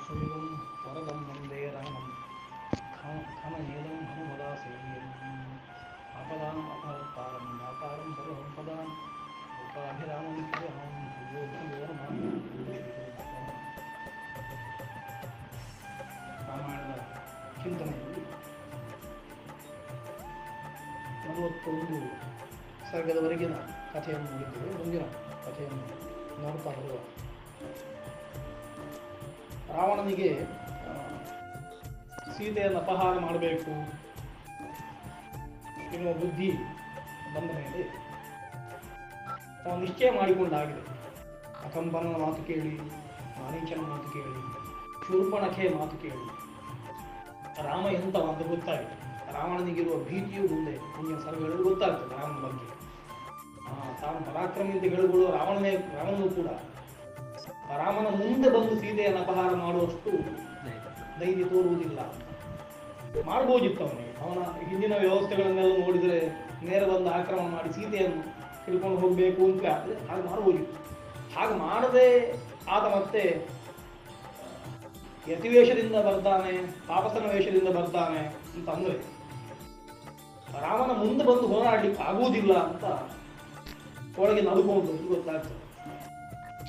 ಸುಮಿಗಂ ವರದಂ ವಂದೇ ರಾಮಂ ಖಮನೀಯಂ ಹನುಮದಾಸೇವ್ಯಂ ಆಪದಾಂ ಅಪಹರ್ತಾರಂ ದಾತಾರಂ ಸರ್ವಸಂಪದಾಂ ಲೋಕಾಭಿರಾಮಂ ಶ್ರೀರಾಮಂ ಭೂಯೋ ಭೂಯೋ ನಮಃ. ರಾಮಾಯಣದ ಚಿಂತನೆಯಲ್ಲಿ 41 ಸರ್ಗದವರೆಗಿನ ಕಥೆಯನ್ನು ನೋಡಿದ್ದೇವೆ. ಮುಂದಿನ ಕಥೆಯನ್ನು ನೋಡ್ತಾ ಹೋಗುವ. ರಾವಣನಿಗೆ ಸೀತೆಯನ್ನು ಅಪಹಾರ ಮಾಡಬೇಕು ಎನ್ನುವ ಬುದ್ಧಿ ಬಂದ ಮೇಲೆ ಅವನು ನಿಶ್ಚಯ ಮಾಡಿಕೊಂಡಾಗಿದೆ. ಅಕಂಪನನ ಮಾತು ಕೇಳಿ, ಮಾರೀಚನ ಮಾತು ಕೇಳಿ, ಶೂರ್ಪಣಖೆಯ ಮಾತು ಕೇಳಿ ರಾಮ ಎಂತವ ಅಂತ ಗೊತ್ತಾಗಿದೆ. ರಾವಣನಿಗಿರುವ ಭೀತಿಯು ಮುಂದಿನ ಸರ್ಗಗಳಲ್ಲಿ ಗೊತ್ತಾಗ್ತದೆ ರಾಮನ ಬಗ್ಗೆ. ತಾನು ಪರಾಕ್ರಮಿ ಅಂತ ಹೇಳಿಕೊಳ್ಳುವ ರಾವಣನು ಕೂಡ ರಾಮನ ಮುಂದೆ ಬಂದು ಸೀತೆಯನ್ನು ಅಪಹಾರ ಮಾಡುವಷ್ಟು ಧೈರ್ಯ ತೋರುವುದಿಲ್ಲ. ಮಾಡ್ಬೋದಿತ್ತು ಅವನಿಗೆ. ಅವನ ಹಿಂದಿನ ವ್ಯವಸ್ಥೆಗಳನ್ನೆಲ್ಲ ನೋಡಿದರೆ ನೇರ ಬಂದು ಆಕ್ರಮಣ ಮಾಡಿ ಸೀತೆಯನ್ನು ಹಿಡ್ಕೊಂಡು ಹೋಗಬೇಕು ಅಂತ ಆದರೆ ಹಾಗೆ ಮಾಡ್ಬೋದಿತ್ತು. ಹಾಗೆ ಮಾಡದೆ ಆತ ಮತ್ತೆ ಯತಿವೇಷದಿಂದ ಬರ್ತಾನೆ, ತಾಪಸನ ವೇಷದಿಂದ ಬರ್ತಾನೆ ಅಂತ ಅಂದ್ರೆ ರಾಮನ ಮುಂದೆ ಬಂದು ಹೋರಾಡ್ಲಿಕ್ಕೆ ಆಗುವುದಿಲ್ಲ ಅಂತ ಒಳಗೆ ನಡುಕೊಂಡು ಗೊತ್ತಾಗ್ತದೆ.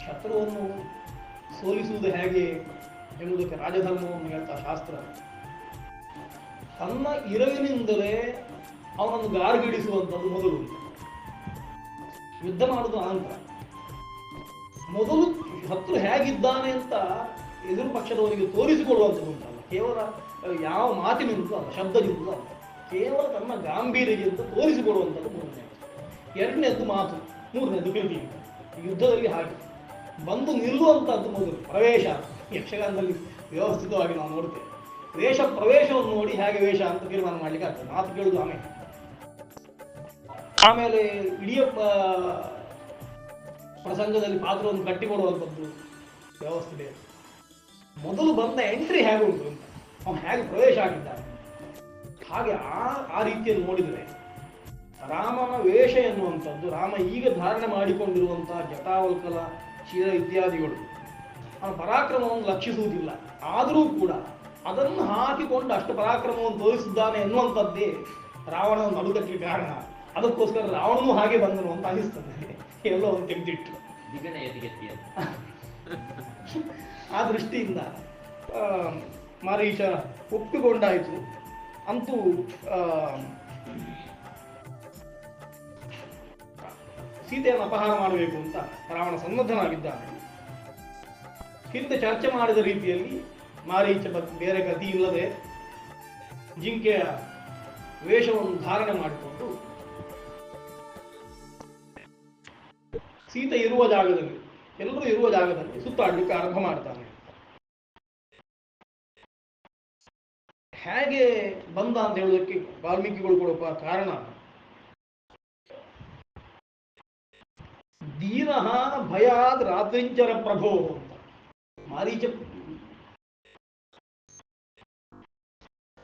ಶತ್ರುವನ್ನು ಸೋಲಿಸುವುದು ಹೇಗೆ ಎನ್ನುವುದಕ್ಕೆ ರಾಜಧರ್ಮವನ್ನು ಹೇಳ್ತಾ ಶಾಸ್ತ್ರ. ತನ್ನ ಇರವಿನಿಂದಲೇ ಅವನನ್ನು ಗಾರ್ಗಿಡಿಸುವಂಥದ್ದು ಮೊದಲು. ಯುದ್ಧ ಮಾಡುವುದು ಅನಂತರ. ಮೊದಲು ಶತ್ರು ಹೇಗಿದ್ದಾನೆ ಅಂತ ಎದುರು ಪಕ್ಷದವರಿಗೆ ತೋರಿಸಿಕೊಡುವಂಥದ್ದು ಉಂಟಲ್ಲ, ಕೇವಲ ಯಾವ ಮಾತಿನಿಂದಲೂ ಅಲ್ಲ, ಶಬ್ದದಿಂದಲೂ ಅಲ್ಲ, ಕೇವಲ ತನ್ನ ಗಾಂಭೀರ್ಯದಿಂದ ತೋರಿಸಿಕೊಡುವಂಥದ್ದು ಮೂರನೇ. ಎರಡನೇದ್ದು ಮಾತು, ಮೂರನೇದು ಕೃತಿ. ಯುದ್ಧದಲ್ಲಿ ಹಾಗೆ ಬಂದು ನಿಲ್ಲುವಂಥದ್ದು ಮೊದಲು ಪ್ರವೇಶ. ಯಕ್ಷಗಾನದಲ್ಲಿ ವ್ಯವಸ್ಥಿತವಾಗಿ ನಾವು ನೋಡ್ತೇವೆ. ವೇಷ ಪ್ರವೇಶವನ್ನು ನೋಡಿ ಹೇಗೆ ವೇಷ ಅಂತ ತೀರ್ಮಾನ ಮಾಡ್ಲಿಕ್ಕೆ ಆಗ್ತದೆ. ಮಾತು ಕೇಳುದು ಆಮೇಲೆ ಇಡೀ ಪ್ರಸಂಗದಲ್ಲಿ ಪಾತ್ರವನ್ನು ಕಟ್ಟಿಕೊಡುವಂಥದ್ದು ವ್ಯವಸ್ಥೆ ಬೇರೆ. ಮೊದಲು ಬಂದ ಎಂಟ್ರಿ ಹೇಗೆ ಉಂಟು ಅಂತ, ಅವನು ಹೇಗೆ ಪ್ರವೇಶ ಆಗಿದ್ದಾನೆ, ಹಾಗೆ ಆ ರೀತಿಯಲ್ಲಿ ನೋಡಿದರೆ ರಾಮನ ವೇಷ ಎನ್ನುವಂಥದ್ದು, ರಾಮ ಈಗ ಧಾರಣೆ ಮಾಡಿಕೊಂಡಿರುವಂತಹ ಜಟಾವಲ್ಕಲ ಶಿರ ಇತ್ಯಾದಿಗಳು ಅವನ ಪರಾಕ್ರಮವನ್ನು ಲಕ್ಷಿಸುವುದಿಲ್ಲ. ಆದರೂ ಕೂಡ ಅದನ್ನು ಹಾಕಿಕೊಂಡು ಅಷ್ಟು ಪರಾಕ್ರಮವನ್ನು ತೋರಿಸಿದ್ದಾನೆ ಎನ್ನುವಂಥದ್ದೇ ರಾವಣನ ನಡುಕಕ್ಕೆ ಕಾರಣ. ಅದಕ್ಕೋಸ್ಕರ ರಾವಣನೂ ಹಾಗೆ ಬಂದನು ಅಂತ ಅನಿಸ್ತದೆ. ಎಲ್ಲೋ ಒಂದು ತೆಗೆದಿಟ್ಟು ಆ ದೃಷ್ಟಿಯಿಂದ ಮಾರೀಚ ಒಪ್ಪಿಕೊಂಡಾಯಿತು. ಅಂತೂ ಸೀತೆಯನ್ನು ಅಪಹಾರ ಮಾಡಬೇಕು ಅಂತ ರಾವಣ ಸನ್ನದ್ಧನಾಗಿದ್ದಾನೆ. ಹಿಂದೆ ಚರ್ಚೆ ಮಾಡಿದ ರೀತಿಯಲ್ಲಿ ಮಾರೀಚ ಬೇರೆ ಗತಿ ಇಲ್ಲದೆ ಜಿಂಕೆಯ ವೇಷವನ್ನು ಧಾರಣೆ ಮಾಡಿಕೊಂಡು ಸೀತೆ ಇರುವ ಜಾಗದಲ್ಲಿ, ಎಲ್ಲರೂ ಇರುವ ಜಾಗದಲ್ಲಿ ಸುತ್ತಾಡಲಿಕ್ಕೆ ಆರಂಭ ಮಾಡ್ತಾನೆ. ಹೇಗೆ ಬಂದ ಅಂತ ಹೇಳುವುದಕ್ಕೆ ವಾಲ್ಮೀಕಿಗಳು ಕೊಡುವ ಕಾರಣ, ದೀನಃ ಭಯಾದ್ ರಾತ್ರಿಂಚರ ಪ್ರಭೋ ಅಂತ. ಮಾರೀಚ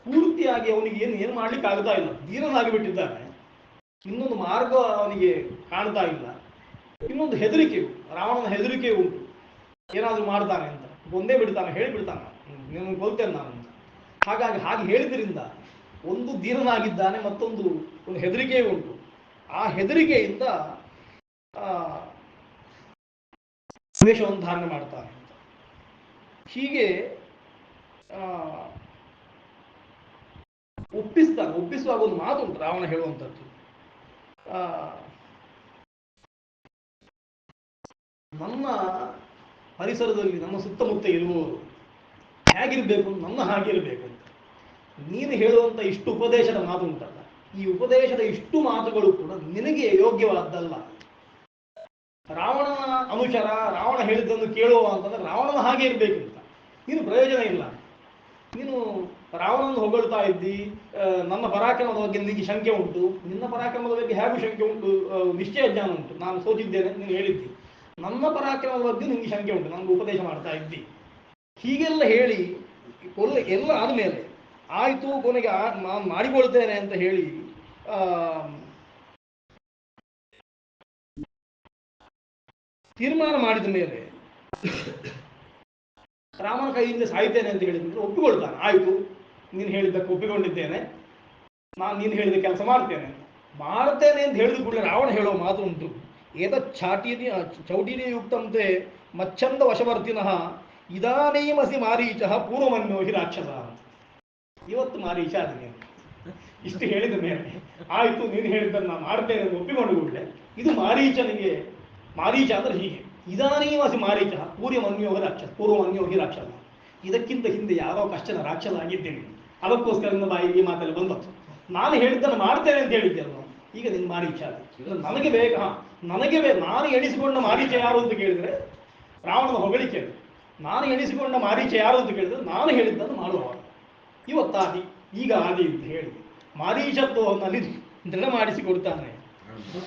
ಪೂರ್ತಿಯಾಗಿ ಅವನಿಗೆ ಏನು ಮಾಡ್ಲಿಕ್ಕೆ ಆಗ್ತಾ ಇಲ್ಲ, ದೀನನಾಗಿ ಬಿಟ್ಟಿದ್ದಾನೆ. ಇನ್ನೊಂದು ಮಾರ್ಗ ಅವನಿಗೆ ಕಾಣ್ತಾ ಇಲ್ಲ. ಇನ್ನೊಂದು ಹೆದರಿಕೆಯು, ರಾವಣನ ಹೆದರಿಕೆ ಉಂಟು, ಏನಾದ್ರೂ ಮಾಡ್ತಾನೆ ಅಂತ. ಒಂದೇ ಬಿಡ್ತಾನೆ, ಹೇಳಿಬಿಡ್ತಾನೆ, ನೀನು ಕೊಲ್ತೇನೆ ನಾನು ಅಂತ. ಹಾಗಾಗಿ ಹಾಗೆ ಹೇಳಿದ್ರಿಂದ ಒಂದು ದೀನನಾಗಿದ್ದಾನೆ, ಮತ್ತೊಂದು ಒಂದು ಹೆದರಿಕೆ ಉಂಟು. ಆ ಹೆದರಿಕೆಯಿಂದ ವೇಷವನ್ನು ಧಾರಣೆ ಮಾಡ್ತಾನೆ. ಹೀಗೆ ಒಪ್ಪಿಸ್ತಾನೆ. ಒಪ್ಪಿಸುವಾಗ ಒಂದು ಮಾತುಂಟು ರಾವಣ ಹೇಳುವಂಥದ್ದು, ನನ್ನ ಪರಿಸರದಲ್ಲಿ ನಮ್ಮ ಸುತ್ತಮುತ್ತ ಇರುವವರು ಹೇಗಿರ್ಬೇಕು, ನನ್ನ ಹಾಗಿರ್ಬೇಕು ಅಂತ. ನೀನು ಹೇಳುವಂಥ ಇಷ್ಟು ಉಪದೇಶದ ಮಾತು ಉಂಟಲ್ಲ, ಈ ಉಪದೇಶದ ಇಷ್ಟು ಮಾತುಗಳು ಕೂಡ ನಿನಗೆ ಯೋಗ್ಯವಾದ್ದಲ್ಲ. ರಾವಣನ ಅನುಚರ, ರಾವಣ ಹೇಳಿದ್ದನ್ನು ಕೇಳುವ ಅಂತಂದ್ರೆ ರಾವಣನ ಹಾಗೆ ಇರಬೇಕು ಅಂತ. ನೀನು ಪ್ರಯೋಜನ ಇಲ್ಲ. ನೀನು ರಾವಣನ ಹೊಗಳ್ತಾ ಇದ್ದಿ, ನನ್ನ ಪರಾಕ್ರಮದ ಬಗ್ಗೆ ನಿನಗೆ ಶಂಕೆ ಉಂಟು, ನಿನ್ನ ಪರಾಕ್ರಮದ ಬಗ್ಗೆ ಹೇಗೂ ಶಂಕೆ ಉಂಟು, ನಿಶ್ಚಯ ಜ್ಞಾನ ಉಂಟು, ನಾನು ಸೋತಿದ್ದೇನೆ ನೀನು ಹೇಳಿದ್ದಿ. ನನ್ನ ಪರಾಕ್ರಮದ ಬಗ್ಗೆ ನಿನಗೆ ಶಂಕೆ ಉಂಟು, ನನಗೆ ಉಪದೇಶ ಮಾಡ್ತಾ ಇದ್ದಿ. ಹೀಗೆಲ್ಲ ಹೇಳಿ ಎಲ್ಲ ಆದಮೇಲೆ ಆಯಿತು, ಕೊನೆಗೆ ನಾನು ಮಾಡಿಕೊಳ್ತೇನೆ ಅಂತ ಹೇಳಿ ತೀರ್ಮಾನ ಮಾಡಿದ ಮೇಲೆ ರಾಮನ ಕೈಯಿಂದ ಸಾಯ್ತೇನೆ ಅಂತ ಹೇಳಿದ್ರೆ ಒಪ್ಪಿಕೊಳ್ತಾನೆ. ಆಯಿತು, ನೀನು ಹೇಳಿದ್ದಕ್ಕೆ ಒಪ್ಪಿಕೊಂಡಿದ್ದೇನೆ, ನಾನು ನೀನು ಹೇಳಿದ ಕೆಲಸ ಮಾಡ್ತೇನೆ ಅಂತ ಹೇಳಿದ ಕೂಡಲೇ ರಾವಣ ಹೇಳೋ ಮಾತು ಉಂಟು. ಏತತ್ ಚೌಟಿನಿ ಯುಕ್ತಂತೆ ಮಚ್ಚಂದ ವಶವರ್ತಿನಃ ಇದಾನೇಮಸಿ ಮಾರೀಚ ಪೂರ್ವಮನ್ಯೋ ಹಿ ರಾಕ್ಷಸ. ಇವತ್ತು ಮಾರೀಚ ಅದನ್ನೇ ಇಷ್ಟು ಹೇಳಿದ ಮೇಲೆ ಆಯಿತು ನೀನು ಹೇಳಿದ್ದನ್ನು ನಾನು ಮಾಡ್ತೇನೆ ಎಂದು ಒಪ್ಪಿಕೊಂಡು ಕೂಡಲೇ ಇದು ಮಾರೀಚನಿಗೆ, ಮಾರೀಚ ಅಂದ್ರೆ ಹೀಗೆ, ಇದಾನೇಮಸಿ ಮಾರೀಚ ಪೂರ್ವಮನ್ಯೋ ಹಿ ರಾಕ್ಷಸ. ಇದಕ್ಕಿಂತ ಹಿಂದೆ ಯಾರೋ ಕಷ್ಟದ ರಾಕ್ಷಸ ಆಗಿದ್ದೇನೆ, ಅದಕ್ಕೋಸ್ಕರ ನನ್ನ ಬಾಯಿಗೆ ಈ ಮಾತಲ್ಲಿ ಬಂದದ್ದು. ನಾನು ಹೇಳಿದ್ದನ್ನು ಮಾಡ್ತೇನೆ ಅಂತ ಹೇಳಿದ್ದೆಲ್ಲ, ಈಗ ನಿನ್ನ ಮಾರೀಚ ನನಗೆ ಬೇಕಾ, ನನಗೆ ಬೇಕು. ನಾನು ಎಣಿಸಿಕೊಂಡ ಮಾರೀಚ ಯಾರು ಅಂತ ಕೇಳಿದರೆ ರಾವಣನ ಹೊಗಳಿಕೆ. ನಾನು ಎಣಿಸಿಕೊಂಡ ಮಾರೀಚ ಯಾರು ಅಂತ ಕೇಳಿದರೆ ನಾನು ಹೇಳಿದ್ದನ್ನು ಮಾಡುವವ. ಇವತ್ತಾದಿ, ಈಗ ಆದಿ ಅಂತ ಹೇಳಿ ಮಾರೀಚತ್ವವನ್ನು ದೃಢ ಮಾಡಿಸಿಕೊಡ್ತಾನೆ.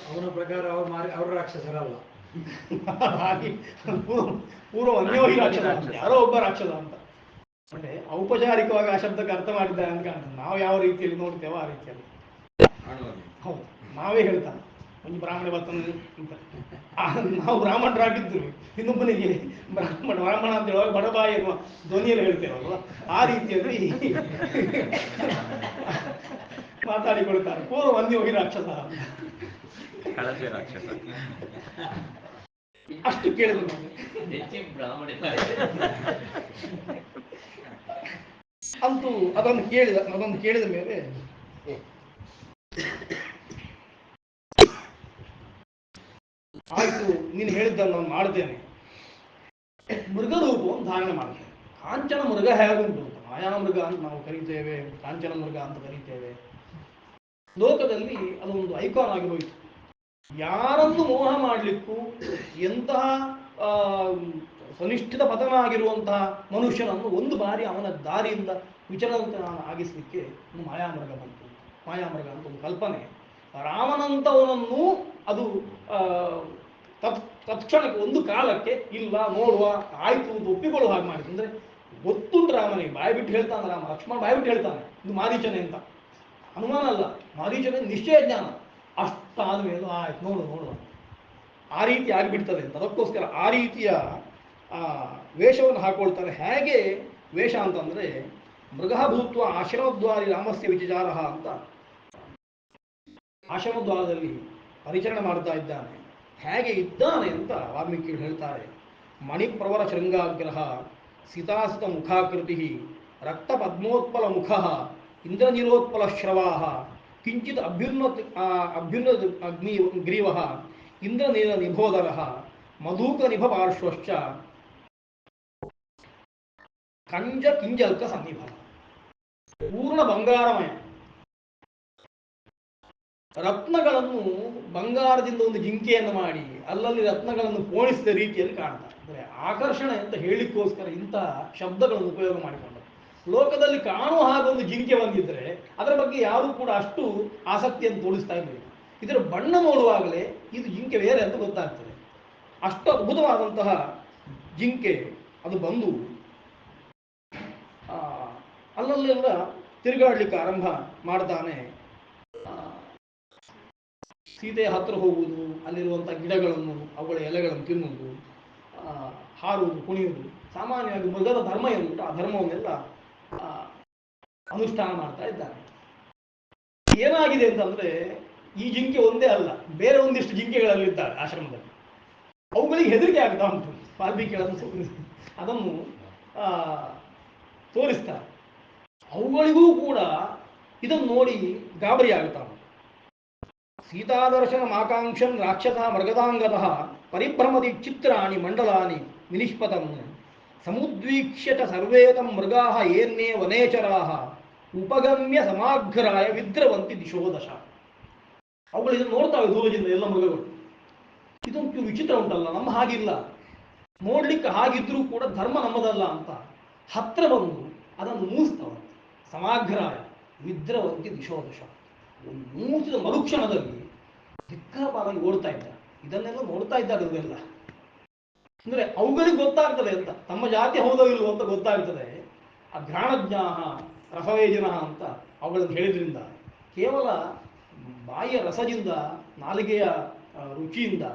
ಅವನ ಪ್ರಕಾರ ಅವರು ರಾಕ್ಷಸರಲ್ಲ, ಹಾಗೆ ಪೂರ್ವ ಅನ್ಯೋಹಿ ರಾಕ್ಷಸ ಅಂತ, ಯಾರೋ ಒಬ್ಬ ರಾಕ್ಷಸ ಅಂತ. ಅಂದ್ರೆ ಔಪಚಾರಿಕವಾಗಿ ಆ ಶಬ್ದಕ್ಕೆ ಅರ್ಥ ಮಾಡಿದ್ದಾರೆ ಅಂತ ಕಾಣ್ತದೆ. ನಾವು ಯಾವ ರೀತಿಯಲ್ಲಿ ನೋಡ್ತೇವೋ ಆ ರೀತಿಯಲ್ಲಿ. ಹೌದು, ನಾವೇ ಹೇಳ್ತಾನೆ ಒಂದು ಬ್ರಾಹ್ಮಣ ಬರ್ತಾನೆ ಅಂತ. ನಾವು ಬ್ರಾಹ್ಮಣರಾಗಿದ್ರು ಇನ್ನೊಬ್ಬನಿಗೆ ಬ್ರಾಹ್ಮಣ ಅಂತ ಹೇಳುವಾಗ ಬಡಬಾಯಿ ಎನ್ನುವ ಧ್ವನಿಯಲ್ಲಿ ಹೇಳ್ತೇವಲ್ವ, ಆ ರೀತಿಯಲ್ಲಿ ಮಾತಾಡಿಕೊಳ್ತಾರೆ. ಪೂರ್ವ ಅನ್ಯೋಹಿ ರಾಕ್ಷಸ ಅಂತ. ಅಷ್ಟು ಕೇಳಿದ್ರು ಅಂತೂ ಅದನ್ನು ಕೇಳಿದ ಮೇಲೆ ಆಯ್ತು ನೀನು ಹೇಳಿದ್ದನ್ನು ನಾನು ಮಾಡ್ತೇನೆ, ಮೃಗರೂಪವನ್ನು ಧಾರಣೆ ಮಾಡ್ತೇನೆ. ಕಾಂಚನ ಮೃಗ ಹೇಗುಂಟು ಅಂತ, ಮಾಯಾಮೃಗ ಅಂತ ನಾವು ಕರೀತೇವೆ, ಕಾಂಚನ ಮೃಗ ಅಂತ ಕರೀತೇವೆ. ಲೋಕದಲ್ಲಿ ಅದೊಂದು ಐಕಾನ್ ಆಗಿ ಹೋಯಿತು. ಯಾರನ್ನು ಮೋಹ ಮಾಡಲಿಕ್ಕೂ ಎಂತಹ ಸನಿಷ್ಠಿತ ಪತನ ಆಗಿರುವಂತಹ ಮನುಷ್ಯನನ್ನು ಒಂದು ಬಾರಿ ಅವನ ದಾರಿಯಿಂದ ವಿಚಲನವಾಗಿಸಲಿಕ್ಕೆ ಒಂದು ಮಾಯಾಮೃಗ ಬಂತು. ಮಾಯಾಮೃಗ ಅಂತ ಒಂದು ಕಲ್ಪನೆ. ರಾಮನಂತವನನ್ನು ಅದು ತತ್ಕ್ಷಣಕ್ಕೆ ಒಂದು ಕಾಲಕ್ಕೆ ಇಲ್ಲ ನೋಡುವ ಆಯ್ತು ಅಂತ ಒಪ್ಪಿಕೊಳ್ಳುವ ಹಾಗೆ ಮಾಡಿತು. ಅಂದರೆ ಗೊತ್ತುಂಟು ರಾಮನಿಗೆ, ಬಾಯಿ ಬಿಟ್ಟು ಹೇಳ್ತಾನೆ ರಾಮ, ಲಕ್ಷ್ಮಣ ಬಾಯಿ ಬಿಟ್ಟು ಹೇಳ್ತಾನೆ ಇದು ಮಾರೀಚನೆ ಅಂತ, ಅನುಮಾನ ಅಲ್ಲ, ಮಾರೀಚನೆ ನಿಶ್ಚಯ ಜ್ಞಾನ. ಅಷ್ಟಾದ ಮೇಲೆ ಆಯ್ತು ನೋಡುವ ಆ ರೀತಿ ಆಗಿಬಿಡ್ತದೆ ಅಂತ. ಅದಕ್ಕೋಸ್ಕರ ಆ ರೀತಿಯ ವೇಷವನ್ನು ಹಾಕೊಳ್ತಾರೆ. ಹೇಗೆ ವೇಷ ಅಂತಂದರೆ ಮೃಗಭೂತ್ವ ಆಶ್ರಮದ್ವಾರಿ ರಾಮಸ್ಯ ವಿಚಾರ ಅಂತ ಆಶ್ರಮದ್ವಾರದಲ್ಲಿ ಪರಿಚರಣೆ ಮಾಡ್ತಾ ಇದ್ದಾನೆ. ಹೇಗೆ ಇದ್ದಾನೆ ಅಂತ ವಾಲ್ಮೀಕಿಗಳು ಹೇಳ್ತಾರೆ. ಮಣಿಪ್ರವರ ಶೃಂಗಾಗ್ರಹ ಸಿತಾಸಿತ ಮುಖಾಕೃತಿ ರಕ್ತ ಪದ್ಮೋತ್ಪಲ ಮುಖ ಇಂದ್ರನೀಲೋತ್ಪಲ ಶ್ರವಾ ಕಿಂಚಿತ್ ಅಭ್ಯುನ್ನ ಗ್ರೀವ ಇಂದ್ರನೀಲ ನಿಭೋದರ ಮಧೂಕ ನಿಭ ಪಾರ್ಶ್ವಶ್ಚ ಕಂಜ ಕಿಂಜಲ್ಕ ಸನ್ನಿಭ. ಪೂರ್ಣ ಬಂಗಾರಮಯ, ರತ್ನಗಳನ್ನು ಬಂಗಾರದಿಂದ ಒಂದು ಜಿಂಕೆಯನ್ನು ಮಾಡಿ ಅಲ್ಲಲ್ಲಿ ರತ್ನಗಳನ್ನು ಪೋಣಿಸಿದ ರೀತಿಯಲ್ಲಿ ಕಾಣ್ತಾರೆ. ಅಂದರೆ ಆಕರ್ಷಣೆ ಅಂತ ಹೇಳಿಕ್ಕೋಸ್ಕರ ಇಂತಹ ಶಬ್ದಗಳನ್ನು ಉಪಯೋಗ ಮಾಡಿಕೊಂಡು ಲೋಕದಲ್ಲಿ ಕಾಣುವ ಹಾಗೊಂದು ಜಿಂಕೆ ಬಂದಿದ್ದರೆ ಅದರ ಬಗ್ಗೆ ಯಾರೂ ಕೂಡ ಅಷ್ಟು ಆಸಕ್ತಿಯನ್ನು ತೋರಿಸ್ತಾ ಇರಲಿಲ್ಲ. ಇದರ ಬಣ್ಣ ನೋಡುವಾಗಲೇ ಇದು ಜಿಂಕೆ ಬೇರೆ ಅಂತ ಗೊತ್ತಾಗ್ತದೆ. ಅಷ್ಟು ಅದ್ಭುತವಾದಂತಹ ಜಿಂಕೆ ಅದು ಬಂದು ಅಲ್ಲಲ್ಲೆಲ್ಲ ತಿರುಗಾಡ್ಲಿಕ್ಕೆ ಆರಂಭ ಮಾಡ್ತಾನೆ. ಸೀತೆಯ ಹತ್ರ ಹೋಗುವುದು, ಅಲ್ಲಿರುವಂಥ ಗಿಡಗಳನ್ನು ಅವುಗಳ ಎಲೆಗಳನ್ನು ತಿನ್ನುವುದು, ಹಾರುವುದು, ಕುಣಿಯುವುದು, ಸಾಮಾನ್ಯವಾಗಿ ಮೃಗದ ಧರ್ಮ ಏನುಂಟು ಆ ಧರ್ಮವನ್ನೆಲ್ಲ ಅನುಷ್ಠಾನ ಮಾಡ್ತಾ ಇದ್ದಾನೆ. ಏನಾಗಿದೆ ಅಂತಂದ್ರೆ ಈ ಜಿಂಕೆ ಒಂದೇ ಅಲ್ಲ, ಬೇರೆ ಒಂದಿಷ್ಟು ಜಿಂಕೆಗಳಲ್ಲಿದ್ದಾರೆ ಆಶ್ರಮದಲ್ಲಿ. ಅವುಗಳಿಗೆ ಹೆದರಿಕೆ ಆಗ್ತಾ ಉಂಟು. ವಾಲ್ಮೀಕಿಗಳನ್ನು ಅದನ್ನು ತೋರಿಸ್ತಾರೆ. ಅವುಗಳಿಗೂ ಕೂಡ ಇದನ್ನು ನೋಡಿ ಗಾಬರಿ ಆಗುತ್ತಾನೆ. ಸೀತಾದರ್ಶನ ಆಕಾಂಕ್ಷನ್ ರಾಕ್ಷಸ ಮೃಗದಾಂಗದ ಪರಿಭ್ರಮದಿ ಚಿತ್ರಾಣಿ ಮಂಡಲಾನಿ ವಿನಿಷ್ಪತಂ ಸಮುದ್ವೀಕ್ಷ್ಯ ಚ ಸರ್ವೇತಂ ಮೃಗಾಃ ಏನ್ನೇ ವನೇಚರಾಃ ಉಪಗಮ್ಯ ಸಮಾಘ್ರಾಯ ವಿದ್ರವಂತಿ ದಿಶೋ ದಶ. ಅವುಗಳು ಇದನ್ನು ನೋಡ್ತಾವೆ ದೂರದಿಂದ ಎಲ್ಲ ಮೃಗಗಳು. ಇದೊಂದು ವಿಚಿತ್ರ ಉಂಟಲ್ಲ, ನಮ್ಮ ಹಾಗಿಲ್ಲ, ನೋಡ್ಲಿಕ್ಕೆ ಹಾಗಿದ್ರೂ ಕೂಡ ಧರ್ಮ ನಮ್ಮದಲ್ಲ ಅಂತ ಹತ್ರ ಬಂದು ಅದನ್ನು ಮೂಸ್ತವೆ. ಸಮಾಘ್ರಾಯ ವಿದ್ರವಂತಿ ದಿಶೋ ದಶ. ಮೂಸಿದ ಮರುಕ್ಷಣದಲ್ಲಿ ದಿಕ್ಕಾಪಾಲಾಗಿ ಓಡ್ತಾ ಇದ್ದಾರೆ. ಇದನ್ನೆಲ್ಲ ನೋಡ್ತಾ ಇದ್ದಾರೆ ಇವರೆಲ್ಲ. ಅಂದ್ರೆ ಅವುಗಳಿಗೆ ಗೊತ್ತಾಗ್ತದೆ ಅಂತ, ತಮ್ಮ ಜಾತಿ ಹೌದೋ ಇಲ್ವೋ ಅಂತ ಗೊತ್ತಾಗ್ತದೆ. ಆ ಘ್ರಾಣಜ್ಞಾಹ ರಸವೇಜನ ಅಂತ ಅವುಗಳನ್ನು ಹೇಳಿದ್ರಿಂದ, ಕೇವಲ ಬಾಯಿಯ ರಸದಿಂದ, ನಾಲಿಗೆಯ ರುಚಿಯಿಂದ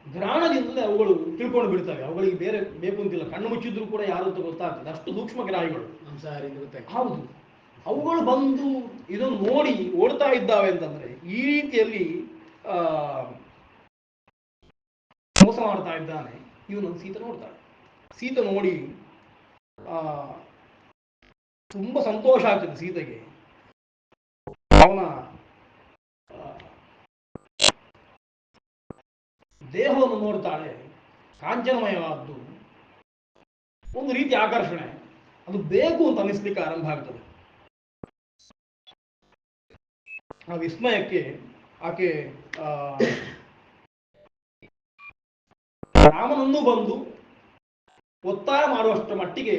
ಗ್ರಾಣದಿಂದಲೇ ಅವುಗಳು ತಿಳ್ಕೊಂಡು ಬಿಡ್ತವೆ. ಅವುಗಳಿಗೆ ಬೇರೆ ಬೇಕು ಅಂತಿಲ್ಲ, ಕಣ್ಣು ಮುಚ್ಚಿದ್ರು ಕೂಡ ಯಾರು ಅಂತ ಗೊತ್ತಾಗ್ತದೆ, ಅಷ್ಟು ಸೂಕ್ಷ್ಮ ಗ್ರಾಹಿಗಳು. ಹೌದು. ಅವುಗಳು ಬಂದು ಇದನ್ನು ನೋಡಿ ಓಡ್ತಾ ಇದ್ದಾವೆ ಅಂತಂದ್ರೆ ಈ ರೀತಿಯಲ್ಲಿ ಆ ಮೋಸ ಮಾಡ್ತಾ ಇದ್ದಾನೆ ಇವನು. ಸೀತೆ ನೋಡ್ತಾಳೆ. ಸೀತೆ ನೋಡಿ ಆ ತುಂಬಾ ಸಂತೋಷ ಆಗ್ತದೆ ಸೀತೆಗೆ. ಅವನ ದೇಹವನ್ನು ನೋಡ್ತಾಳೆ, ಕಾಂಚನಮಯವಾದ್ದು, ಒಂದು ರೀತಿ ಆಕರ್ಷಣೆ, ಅದು ಬೇಕು ಅಂತ ಅನಿಸ್ಲಿಕ್ಕೆ ಆರಂಭ ಆಗ್ತದೆ. ಆ ವಿಸ್ಮಯಕ್ಕೆ ಆಕೆ ರಾಮನನ್ನು ಬಂದು ಒತ್ತಾಯ ಮಾಡುವಷ್ಟರ ಮಟ್ಟಿಗೆ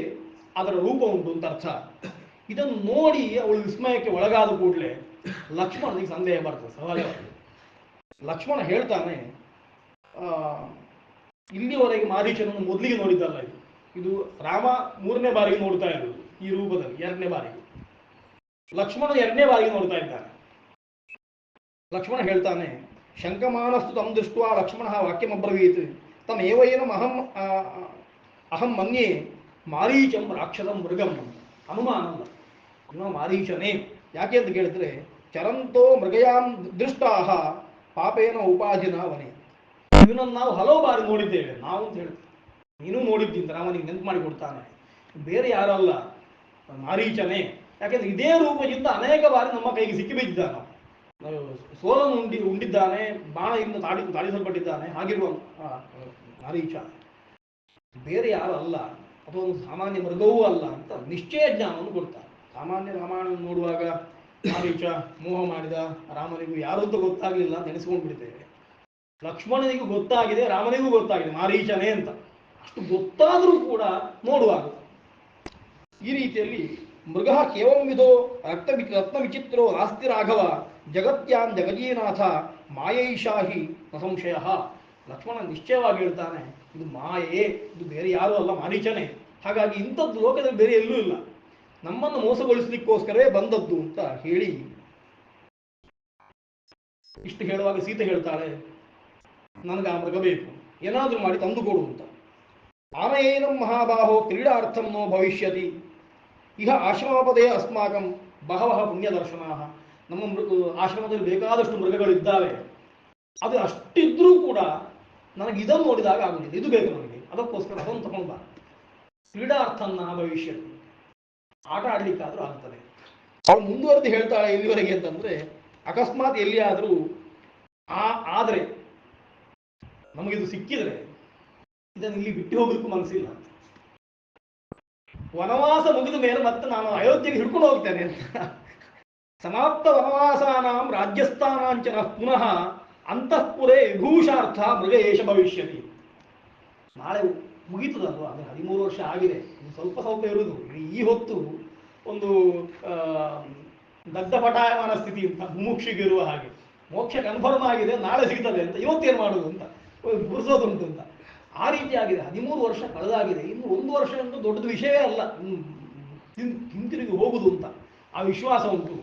ಅದರ ರೂಪ ಉಂಟು ಅಂತ ಅರ್ಥ. ಇದನ್ನು ನೋಡಿ ಅವಳು ವಿಸ್ಮಯಕ್ಕೆ ಒಳಗಾದ ಕೂಡಲೇ ಲಕ್ಷ್ಮಣನಿಗೆ ಸಂದೇಹ ಬರ್ತದೆ ಸಹಜವಾಗಿ. ಲಕ್ಷ್ಮಣ ಹೇಳ್ತಾನೆ, ಇಲ್ಲಿವರೆಗೆ ಮಾರೀಚನನ್ನು ಮೊದಲಿಗೆ ನೋಡಿದ್ದಲ್ಲ ಇದು, ಇದು ರಾಮ 3ನೇ ಬಾರಿಗೆ ನೋಡ್ತಾ ಇರೋದು ಈ ರೂಪದಲ್ಲಿ, 2ನೇ ಬಾರಿಗೆ. ಲಕ್ಷ್ಮಣ 2ನೇ ಬಾರಿಗೆ ನೋಡ್ತಾ ಇದ್ದಾನೆ. ಲಕ್ಷ್ಮಣ ಹೇಳ್ತಾನೆ, ಶಂಕಮಾನಸ್ತು ತಂ ದೃಷ್ಟ ಲಕ್ಷ್ಮಣ ವಾಕ್ಯಮಬ್ರವೀತ್ ತಮೇವೇನ ಅಹಂ ಮನ್ಯೆ ಮಾರೀಚಂ ರಾಕ್ಷಸಂ ಮೃಗಂ. ಅನುಮಾನ ಅಲ್ಲ, ಇವ ಮಾರೀಚನೇ. ಯಾಕೆ ಅಂತ ಕೇಳಿದ್ರೆ, ಚರಂತೋ ಮೃಗಯಾಂ ದೃಷ್ಟಾಹ ಪಾಪೇನ ಉಪಾಧಿನ ವನೆ. ಇವನನ್ನು ನಾವು ಹಲವು ಬಾರಿ ನೋಡಿದ್ದೇವೆ, ನಾವು ಅಂತ ಹೇಳ್ತೀವಿ, ನೀನು ನೋಡಿದ್ದೀನಿ, ರಾಮನಿಗೆ ನೆನಪು ಮಾಡಿ ಕೊಡ್ತಾನೆ. ಬೇರೆ ಯಾರಲ್ಲ, ಮಾರೀಚನೇ. ಯಾಕೆಂದ್ರೆ ಇದೇ ರೂಪದಿಂದ ಅನೇಕ ಬಾರಿ ನಮ್ಮ ಕೈಗೆ ಸಿಕ್ಕಿ ಬಿದ್ದಿದ್ದಾನೆ. ಸೋಲನ್ನು ಉಂಡಿದ್ದಾನೆ, ಬಾಣದಿಂದ ತಾಡಿಸಲ್ಪಟ್ಟಿದ್ದಾನೆ. ಹಾಗಿರುವ ಮಾರೀಚ ಬೇರೆ ಯಾರು ಅಲ್ಲ, ಅಥವಾ ಒಂದು ಸಾಮಾನ್ಯ ಮೃಗವೂ ಅಲ್ಲ ಅಂತ ನಿಶ್ಚಯ ಜ್ಞಾನವನ್ನು ಕೊಡ್ತಾರೆ. ಸಾಮಾನ್ಯ ರಾಮಾಯಣ ನೋಡುವಾಗ ಮಾರೀಚ ಮೋಹ ಮಾಡಿದ, ರಾಮನಿಗೂ ಯಾರು ಅಂತ ಗೊತ್ತಾಗಲಿಲ್ಲ ಅಂತ ಎಣಿಸ್ಕೊಂಡು ಬಿಡ್ತೇವೆ. ಲಕ್ಷ್ಮಣನಿಗೂ ಗೊತ್ತಾಗಿದೆ, ರಾಮನಿಗೂ ಗೊತ್ತಾಗಿದೆ ಮಾರೀಚನೇ ಅಂತ. ಅಷ್ಟು ಗೊತ್ತಾದರೂ ಕೂಡ ನೋಡುವಾಗ ಈ ರೀತಿಯಲ್ಲಿ ಮೃಗ ಕೇವಲ ವಿಧೋ ರತ್ನ ವಿಚಿತ್ರೋ ನಾಸ್ತಿ ರಾಘವ ಜಗತ್ಯಾನ್ ಜಗಜೀನಾಥ ಮಾಯೈಷಾಹಿ ನ ಸಂಶಯ. ಲಕ್ಷ್ಮಣ ನಿಶ್ಚಯವಾಗಿ ಹೇಳ್ತಾನೆ, ಇದು ಮಾಯೆ, ಇದು ಬೇರೆ ಯಾರೂ ಅಲ್ಲ, ಮಾರೀಚನೇ. ಹಾಗಾಗಿ ಇಂಥದ್ದು ಲೋಕದಲ್ಲಿ ಬೇರೆ ಎಲ್ಲೂ ಇಲ್ಲ, ನಮ್ಮನ್ನು ಮೋಸಗೊಳಿಸಲಿಕ್ಕೋಸ್ಕರವೇ ಬಂದದ್ದು ಅಂತ ಹೇಳಿ ಇಷ್ಟು ಹೇಳುವಾಗ ಸೀತೆ ಹೇಳ್ತಾಳೆ, ನನಗೆ ಆ ಮೃಗ ಬೇಕು, ಏನಾದರೂ ಮಾಡಿ ತಂದುಕೊಡು ಅಂತ. ಆನಯೇನಂ ಮಹಾಬಾಹೋ ಕ್ರೀಡಾರ್ಥಂ ನೋ ಭವಿಷ್ಯತಿ ಇಹ ಆಶ್ರಮಪದೇ ಅಸ್ಮಾಕಂ ಬಹವಃ ಪುಣ್ಯದರ್ಶನ. ನಮ್ಮ ಆಶ್ರಮದಲ್ಲಿ ಬೇಕಾದಷ್ಟು ಮೃಗಗಳಿದ್ದಾವೆ, ಅದು ಅಷ್ಟಿದ್ರೂ ಕೂಡ ನನಗೆ ಇದನ್ನು ನೋಡಿದಾಗ ಆಗುದಿಲ್ಲ, ಇದು ಬೇಕು ನನಗೆ, ಅದಕ್ಕೋಸ್ಕರ ಅದನ್ನು ತಗೊಂಡು ಬಾ. ಕ್ರೀಡಾರ್ಥನ್ನ ಭವಿಷ್ಯ, ಆಟ ಆಡ್ಲಿಕ್ಕಾದ್ರೂ ಆಗ್ತದೆ. ಅವಳು ಮುಂದುವರೆದು ಹೇಳ್ತಾಳೆ ಎಲ್ಲಿವರೆಗೆ ಅಂತಂದ್ರೆ, ಅಕಸ್ಮಾತ್ ಎಲ್ಲಿಯಾದರೂ ಆದರೆ ನಮಗಿದು ಸಿಕ್ಕಿದ್ರೆ ಇದನ್ನು ಇಲ್ಲಿ ಬಿಟ್ಟು ಹೋಗ್ಲಿಕ್ಕೂ ಮನಸ್ಸಿಲ್ಲ, ವನವಾಸ ಮುಗಿದ ಮೇಲೆ ಮತ್ತೆ ನಾನು ಅಯೋಧ್ಯೆಗೆ ಹಿಡ್ಕೊಂಡು ಹೋಗ್ತೇನೆ ಅಂತ. ಸಮಾಪ್ತ ವನವಾಸಾನಾಂ ರಾಜ್ಯಸ್ಥಾನಾಂಚನ ಪುನಃ ಅಂತಃಪುರೇ ವಿಭೂಷಾರ್ಥ ಮೃಗ ಏಷ ಭವಿಷ್ಯತಿ. ನಾಳೆ ಮುಗೀತದಲ್ವ, ಅಂದರೆ 13 ವರ್ಷ ಆಗಿದೆ, ಸ್ವಲ್ಪ ಸ್ವಲ್ಪ ಇರುವುದು. ಈ ಹೊತ್ತು ಒಂದು ದಗ್ಧ ಪಟಾಯಮಾನ ಸ್ಥಿತಿ ಅಂತ ಮುಮುಕ್ಷಿಗಿರುವ ಹಾಗೆ, ಮೋಕ್ಷ ಕನ್ಫರ್ಮ್ ಆಗಿದೆ, ನಾಳೆ ಸಿಗ್ತದೆ ಅಂತ, ಇವತ್ತೇನು ಮಾಡೋದು ಅಂತ ಗುರ್ಸೋದುಂಟು ಅಂತ. ಆ ರೀತಿ ಆಗಿದೆ. 13 ವರ್ಷ ಕಳೆದಾಗಿದೆ, ಇನ್ನು 1 ವರ್ಷ ಅಂತ ದೊಡ್ಡದು ವಿಷಯವೇ ಅಲ್ಲ ಹಿಂತಿರುಗಿ ಹೋಗುದು ಅಂತ ಆ ವಿಶ್ವಾಸ ಉಂಟು.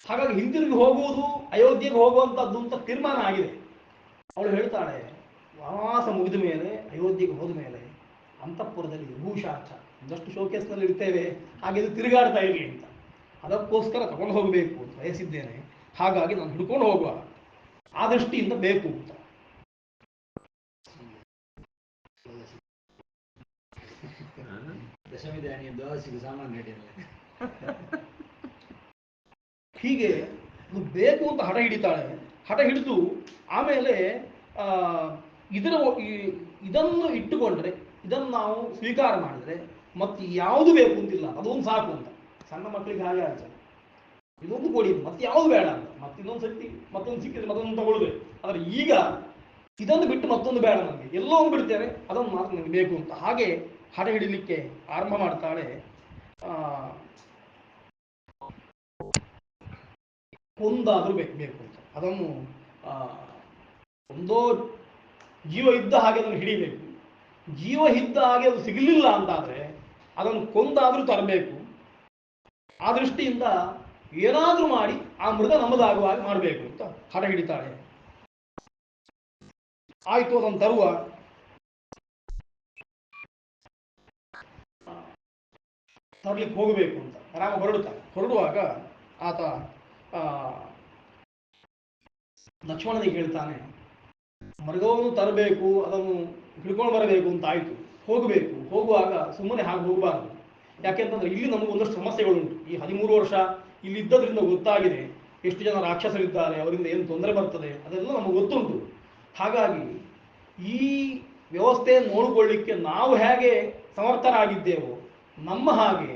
ಹಾಗಾಗಿ ಹಿಂತಿರುಗಿ ಹೋಗುವುದು, ಅಯೋಧ್ಯೆಗೆ ಹೋಗುವಂಥದ್ದು ಅಂತ ತೀರ್ಮಾನ ಆಗಿದೆ. ಅವಳು ಹೇಳ್ತಾಳೆ, ವನವಾಸ ಮುಗಿದ ಮೇಲೆ ಅಯೋಧ್ಯೆಗೆ ಹೋದ ಮೇಲೆ ಅಂತಃಪುರದಲ್ಲಿ ವಿಭೂಷಾರ್ಥ ಒಂದಷ್ಟು ಶೋಕೇಸ್ನಲ್ಲಿ ಇರ್ತೇವೆ, ಹಾಗೆ ಇದು ತಿರುಗಾಡ್ತಾ ಇರಲಿ ಅಂತ, ಅದಕ್ಕೋಸ್ಕರ ತಗೊಂಡು ಹೋಗಬೇಕು ಅಂತ ಬಯಸಿದ್ದೇನೆ. ಹಾಗಾಗಿ ನಾನು ಹಿಡ್ಕೊಂಡು ಹೋಗುವ ಆ ದೃಷ್ಟಿಯಿಂದ ಬೇಕು ಅಂತ. ಹೀಗೆ ಬೇಕು ಅಂತ ಹಠ ಹಿಡಿತಾಳೆ. ಹಠ ಹಿಡಿದು ಆಮೇಲೆ ಇದನ್ನು ಇಟ್ಟುಕೊಂಡ್ರೆ, ಇದನ್ನು ನಾವು ಸ್ವೀಕಾರ ಮಾಡಿದ್ರೆ ಮತ್ತೆ ಯಾವುದು ಬೇಕು ಅಂತಿಲ್ಲ, ಅದೊಂದು ಸಾಕು ಅಂತ. ಸಣ್ಣ ಮಕ್ಕಳಿಗೆ ಹಾಗೆ ಆಯ್ತು, ಇದೊಂದು ಕೊಡಿ, ಮತ್ತೆ ಯಾವುದು ಬೇಡ ಅಂತ. ಮತ್ತೆ ಇನ್ನೊಂದು ಸರ್ತಿ ಮತ್ತೊಂದು ಸಿಕ್ಕಿದ್ರೆ ಮತ್ತೊಂದು ತಗೊಳ್ಬೇಕು. ಆದರೆ ಈಗ ಇದನ್ನು ಬಿಟ್ಟು ಮತ್ತೊಂದು ಬೇಡ, ನನಗೆ ಎಲ್ಲೋ ಒಂದು ಬಿಡ್ತೇನೆ, ಅದನ್ನು ಮಾತ್ರ ನನಗೆ ಬೇಕು ಅಂತ. ಹಾಗೆ ಹಠ ಹಿಡಿಲಿಕ್ಕೆ ಆರಂಭ ಮಾಡ್ತಾಳೆ. ಒಂದಾದರೂ ಬೇಕು ಅಂತ. ಅದನ್ನು ಒಂದೋ ಜೀವ ಇದ್ದ ಹಾಗೆ ಅದನ್ನು ಹಿಡಿಬೇಕು, ಜೀವ ಇದ್ದ ಹಾಗೆ ಅದು ಸಿಗಲಿಲ್ಲ ಅಂತಾದರೆ ಅದನ್ನು ಕೊಂದಾದರೂ ತರಬೇಕು. ಆ ದೃಷ್ಟಿಯಿಂದ ಏನಾದರೂ ಮಾಡಿ ಆ ಮೃಗ ನಮ್ಮದಾಗುವಾಗ ಮಾಡಬೇಕು ಅಂತ ಹಠ ಹಿಡಿತಾಳೆ. ಆಯಿತು ಅದನ್ನು ತರುವ. ತರಲಿಕ್ಕೆ ಹೋಗಬೇಕು ಅಂತ ರಾಮ ಹೊರಡುವಾಗ ಆತ ಆ, ಲಕ್ಷ್ಮಣನಿಗೆ ಹೇಳ್ತಾನೆ, ಮೃಗವನ್ನು ತರಬೇಕು, ಅದನ್ನು ಹಿಡ್ಕೊಂಡು ಬರಬೇಕು ಅಂತ ಆಯಿತು, ಹೋಗಬೇಕು. ಹೋಗುವಾಗ ಸುಮ್ಮನೆ ಹಾಗೆ ಹೋಗಬಾರದು. ಯಾಕೆಂತಂದ್ರೆ ಇಲ್ಲಿ ನಮಗೆ ಒಂದಷ್ಟು ಸಮಸ್ಯೆಗಳುಂಟು. ಈ 13 ವರ್ಷ ಇಲ್ಲಿದ್ದದ್ರಿಂದ ಗೊತ್ತಾಗಿದೆ ಎಷ್ಟು ಜನ ರಾಕ್ಷಸರಿದ್ದಾರೆ, ಅವರಿಂದ ಏನು ತೊಂದರೆ ಬರ್ತದೆ, ಅದೆಲ್ಲ ನಮಗೆ ಗೊತ್ತುಂಟು. ಹಾಗಾಗಿ ಈ ವ್ಯವಸ್ಥೆಯನ್ನು ನೋಡಿಕೊಳ್ಳಿಕ್ಕೆ ನಾವು ಹೇಗೆ ಸಮರ್ಥರಾಗಿದ್ದೇವೋ ನಮ್ಮ ಹಾಗೆ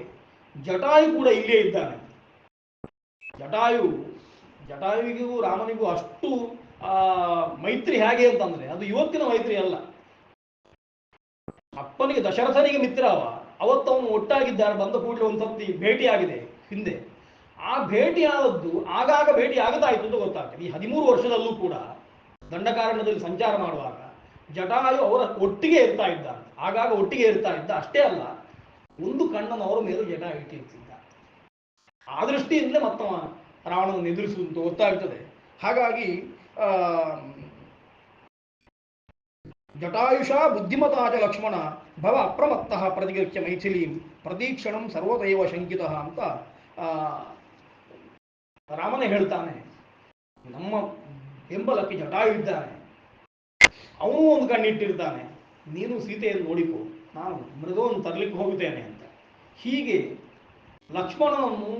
ಜಟಾಯು ಕೂಡ ಇಲ್ಲೇ ಇದ್ದಾನೆ. ಜಟಾಯು ಜಟಾಯುವಿಗೂ ರಾಮನಿಗೂ ಅಷ್ಟು ಮೈತ್ರಿ ಹೇಗೆ ಅಂತಂದ್ರೆ ಅದು ಇವತ್ತಿನ ಮೈತ್ರಿ ಅಲ್ಲ. ಅಪ್ಪನಿಗೆ ದಶರಥನಿಗೆ ಮಿತ್ರ ಅವತ್ತು ಅವನು ಒಟ್ಟಾಗಿದ್ದಾರೆ, ಬಂದ ಕೂಡಲೇ ಒಂದು ಸರ್ತಿ ಭೇಟಿಯಾಗಿದೆ ಹಿಂದೆ. ಆ ಭೇಟಿಯಾದದ್ದು ಆಗಾಗ ಭೇಟಿ ಆಗ್ತಾ ಇತ್ತು ಅಂತ ಗೊತ್ತಾಗ್ತದೆ. ಈ 13 ವರ್ಷದಲ್ಲೂ ಕೂಡ ದಂಡಕಾರಣ್ಯದಲ್ಲಿ ಸಂಚಾರ ಮಾಡುವಾಗ ಜಟಾಯು ಅವರ ಒಟ್ಟಿಗೆ ಇರ್ತಾ ಇದ್ದಾನೆ, ಆಗಾಗ ಒಟ್ಟಿಗೆ ಇರ್ತಾ ಇದ್ದ. ಅಷ್ಟೇ ಅಲ್ಲ, ಒಂದು ಕಣ್ಣನ್ನು ಅವರ ಮೇಲೆ ಜಟಾಯು ಇಟ್ಟಿರ್ತಿದ್ದ. ಆ ದೃಷ್ಟಿಯಿಂದಲೇ ಮತ್ತವ ರಾವಣನನ್ನು ಎದುರಿಸುವಂತ ಗೊತ್ತಾಗ್ತದೆ. ಹಾಗಾಗಿ ಜಟಾಯುಷ ಬುದ್ಧಿಮತಾಚ ಲಕ್ಷ್ಮಣ ಭವ ಅಪ್ರಮತ್ತಃ ಪ್ರತಿಗೃಹ್ಯ ಮೈಥಿಲೀಂ ಪ್ರತೀಕ್ಷಣಂ ಸರ್ವದೈವ ಶಂಕಿತ ಅಂತ ರಾಮನೇ ಹೇಳ್ತಾನೆ. ನಮ್ಮ ಬೆಂಬಲಕ್ಕೆ ಜಟಾಯು ಇದ್ದಾನೆ, ಅವನು ಒಂದು ಕಣ್ಣಿಟ್ಟಿರ್ತಾನೆ, ನೀನು ಸೀತೆಯನ್ನು ನೋಡಿಕೋ, ನಾನು ಮೃಗವನ್ನು ತರಲಿಕ್ಕೆ ಹೋಗುತ್ತೇನೆ ಅಂತ. ಹೀಗೆ ಲಕ್ಷ್ಮಣನನ್ನು